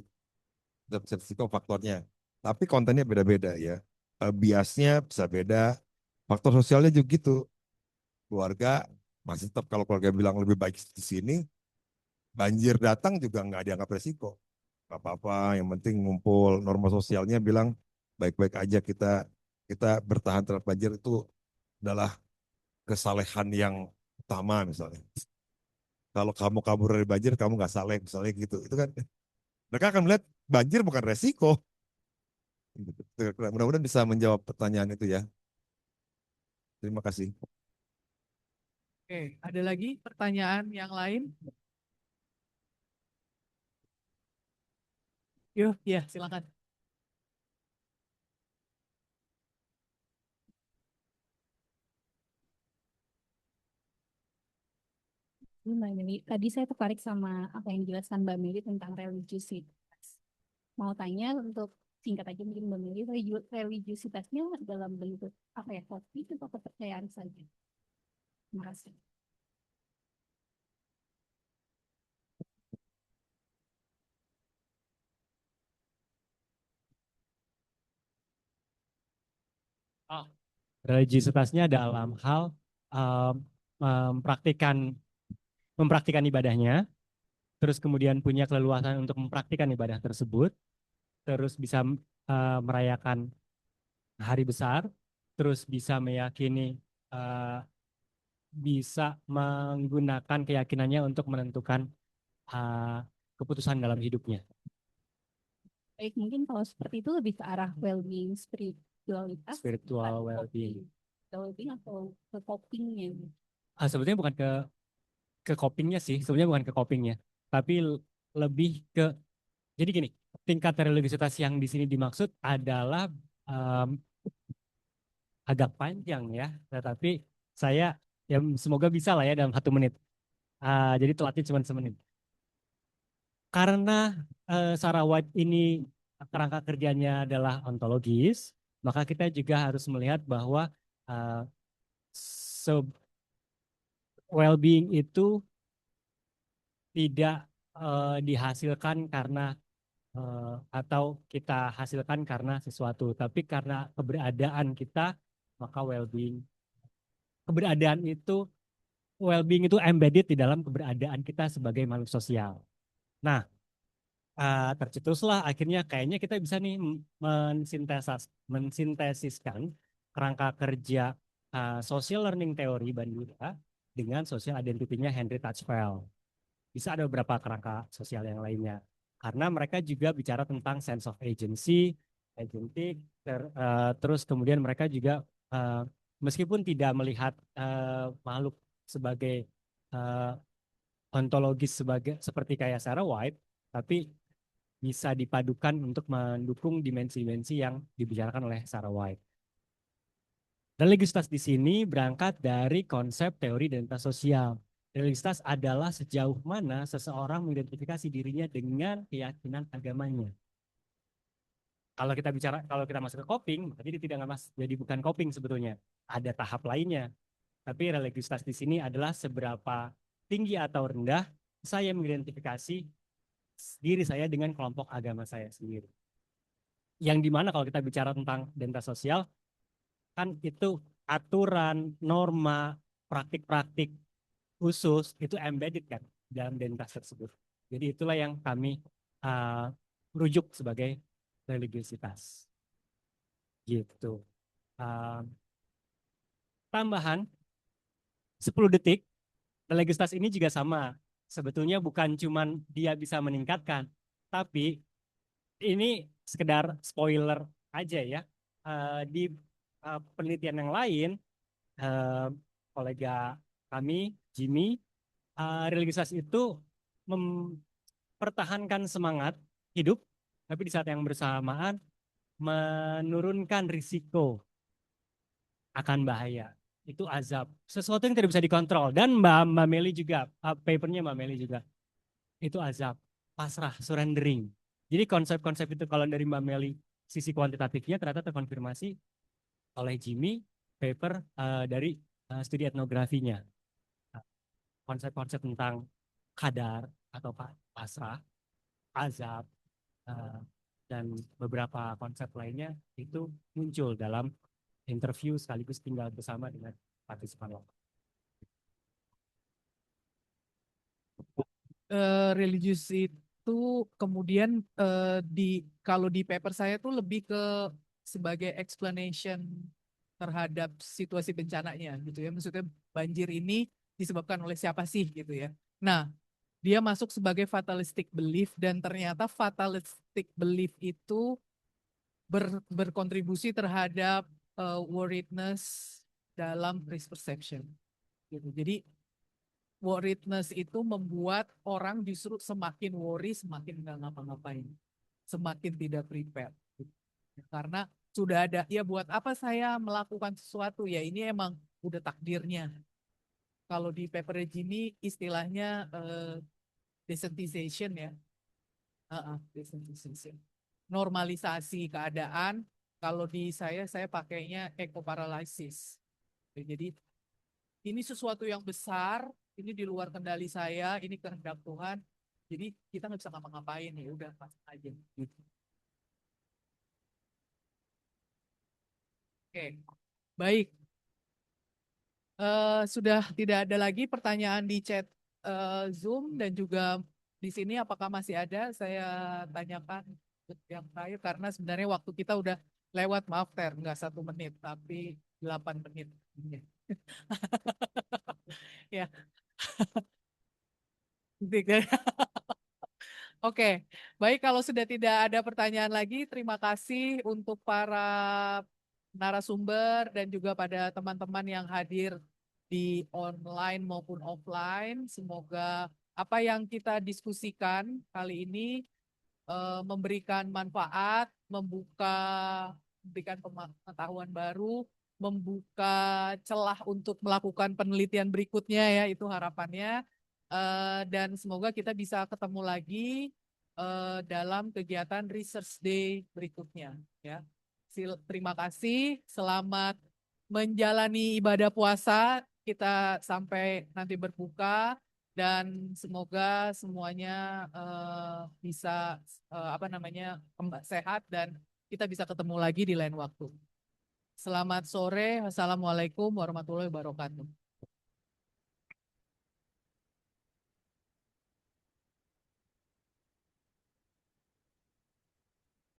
S2: resiko faktornya. Tapi kontennya beda-beda ya. Biasnya bisa beda. Faktor sosialnya juga gitu. Keluarga masih tetap kalau keluarga bilang lebih baik di sini, banjir datang juga nggak dianggap resiko. Gak apa-apa, yang penting ngumpul. Norma sosialnya bilang baik-baik aja kita kita bertahan terhadap banjir itu adalah kesalehan yang utama misalnya. Kalau kamu kabur dari banjir, kamu nggak saleh misalnya gitu. Itu kan mereka akan melihat banjir bukan resiko. Mudah-mudahan bisa menjawab pertanyaan itu ya. Terima kasih.
S1: Oke, ada lagi pertanyaan yang lain? Yuk, ya silakan.
S6: Mbak Meli, tadi saya tertarik sama apa yang dijelaskan Mbak Meli tentang religiusitas. Mau tanya untuk singkat aja mungkin Mbak Meli, religiusitasnya dalam bentuk apa ya, itu atau kepercayaan saja? Terima kasih.
S3: Oh, religiusitasnya dalam hal um, mempraktikkan mempraktikkan ibadahnya, terus kemudian punya keleluasan untuk mempraktikkan ibadah tersebut, terus bisa merayakan hari besar, terus bisa meyakini, uh, bisa menggunakan keyakinannya untuk menentukan uh, keputusan dalam hidupnya.
S6: Baik, mungkin kalau seperti itu lebih ke arah well-being, spiritualitas,
S3: Spiritual
S6: bukan
S3: well-being.
S6: well-being atau ke copingnya.
S3: Sebetulnya bukan ke copingnya sih, sebenarnya bukan ke copingnya, tapi lebih ke, jadi gini, tingkat religiusitas yang di sini dimaksud adalah um, agak panjang ya, tetapi saya ya semoga bisa lah ya dalam 1 menit. Jadi telatnya cuma semenit. Karena Sarawat ini kerangka kerjanya adalah ontologis, maka kita juga harus melihat bahwa uh, well-being itu tidak dihasilkan karena atau kita hasilkan karena sesuatu, tapi karena keberadaan kita, maka well-being. Well-being itu embedded di dalam keberadaan kita sebagai makhluk sosial. Nah, tercetuslah akhirnya kayaknya kita bisa nih mensintesiskan kerangka kerja social learning theory Bandura dengan social identity-nya Henry Tajfel. Bisa ada beberapa kerangka sosial yang lainnya. Karena mereka juga bicara tentang sense of agency, agentic, terus kemudian mereka juga meskipun tidak melihat makhluk sebagai ontologis seperti kayak Sarah White, tapi bisa dipadukan untuk mendukung dimensi-dimensi yang dibicarakan oleh Sarah White. Religiusitas di sini berangkat dari konsep teori identitas sosial. Religiusitas adalah sejauh mana seseorang mengidentifikasi dirinya dengan keyakinan agamanya. Kalau kita masuk ke coping, jadi tidak jadi bukan coping sebetulnya. Ada tahap lainnya. Tapi religiusitas di sini adalah seberapa tinggi atau rendah saya mengidentifikasi diri saya dengan kelompok agama saya sendiri. Yang dimana kalau kita bicara tentang identitas sosial, kan itu aturan, norma, praktik-praktik khusus itu embedded kan dalam identitas tersebut. Jadi itulah yang kami rujuk sebagai religiusitas. Gitu. Tambahan 10 detik, religiusitas ini juga sama. Sebetulnya bukan cuman dia bisa meningkatkan, tapi ini sekedar spoiler aja ya. Di penelitian yang lain, kolega kami, Jimmy, religiusitas itu mempertahankan semangat hidup, tapi di saat yang bersamaan menurunkan risiko akan bahaya. Itu azab. Sesuatu yang tidak bisa dikontrol. Dan Mbak Meli juga, papernya Mbak Meli juga, itu azab. Pasrah, surrendering. Jadi konsep-konsep itu kalau dari Mbak Meli, sisi kuantitatifnya ternyata terkonfirmasi oleh Jimmy, paper dari studi etnografinya. Konsep-konsep tentang kadar atau pasrah, azab, dan beberapa konsep lainnya itu muncul dalam interview sekaligus tinggal bersama dengan partisipan lokal.
S1: Religius itu kemudian kalau di paper saya tuh lebih ke sebagai explanation terhadap situasi bencananya gitu ya. Maksudnya banjir ini disebabkan oleh siapa sih gitu ya. Nah, dia masuk sebagai fatalistic belief dan ternyata fatalistic belief itu berkontribusi terhadap worriedness dalam risk perception. Gitu. Jadi worriedness itu membuat orang justru semakin worry, semakin nggak ngapa-ngapain, semakin tidak prepare. Karena sudah ada, ya buat apa saya melakukan sesuatu, ya ini emang udah takdirnya. Kalau di paper Jimmy istilahnya desensitization ya, desensitization, normalisasi keadaan. Kalau di saya pakainya eco-paralysis. Jadi ini sesuatu yang besar, ini di luar kendali saya, ini kehendak Tuhan. Jadi kita nggak bisa ngapa-ngapain, ya udah pasang aja. Gitu. Oke, baik. Sudah tidak ada lagi pertanyaan di chat Zoom dan juga di sini apakah masih ada? Saya tanyakan yang terakhir karena sebenarnya waktu kita udah lewat, maaf Ter, nggak 1 menit tapi 8 menit. Ya. Oke, baik kalau sudah tidak ada pertanyaan lagi, terima kasih untuk para narasumber dan juga pada teman-teman yang hadir di online maupun offline. Semoga apa yang kita diskusikan kali ini memberikan manfaat, memberikan pengetahuan baru, membuka celah untuk melakukan penelitian berikutnya ya, itu harapannya. Dan semoga kita bisa ketemu lagi dalam kegiatan Research Day berikutnya ya. Terima kasih, selamat menjalani ibadah puasa. Kita sampai nanti berbuka. dan semoga semuanya bisa sehat dan kita bisa ketemu lagi di lain waktu. Selamat sore. Wassalamualaikum warahmatullahi wabarakatuh.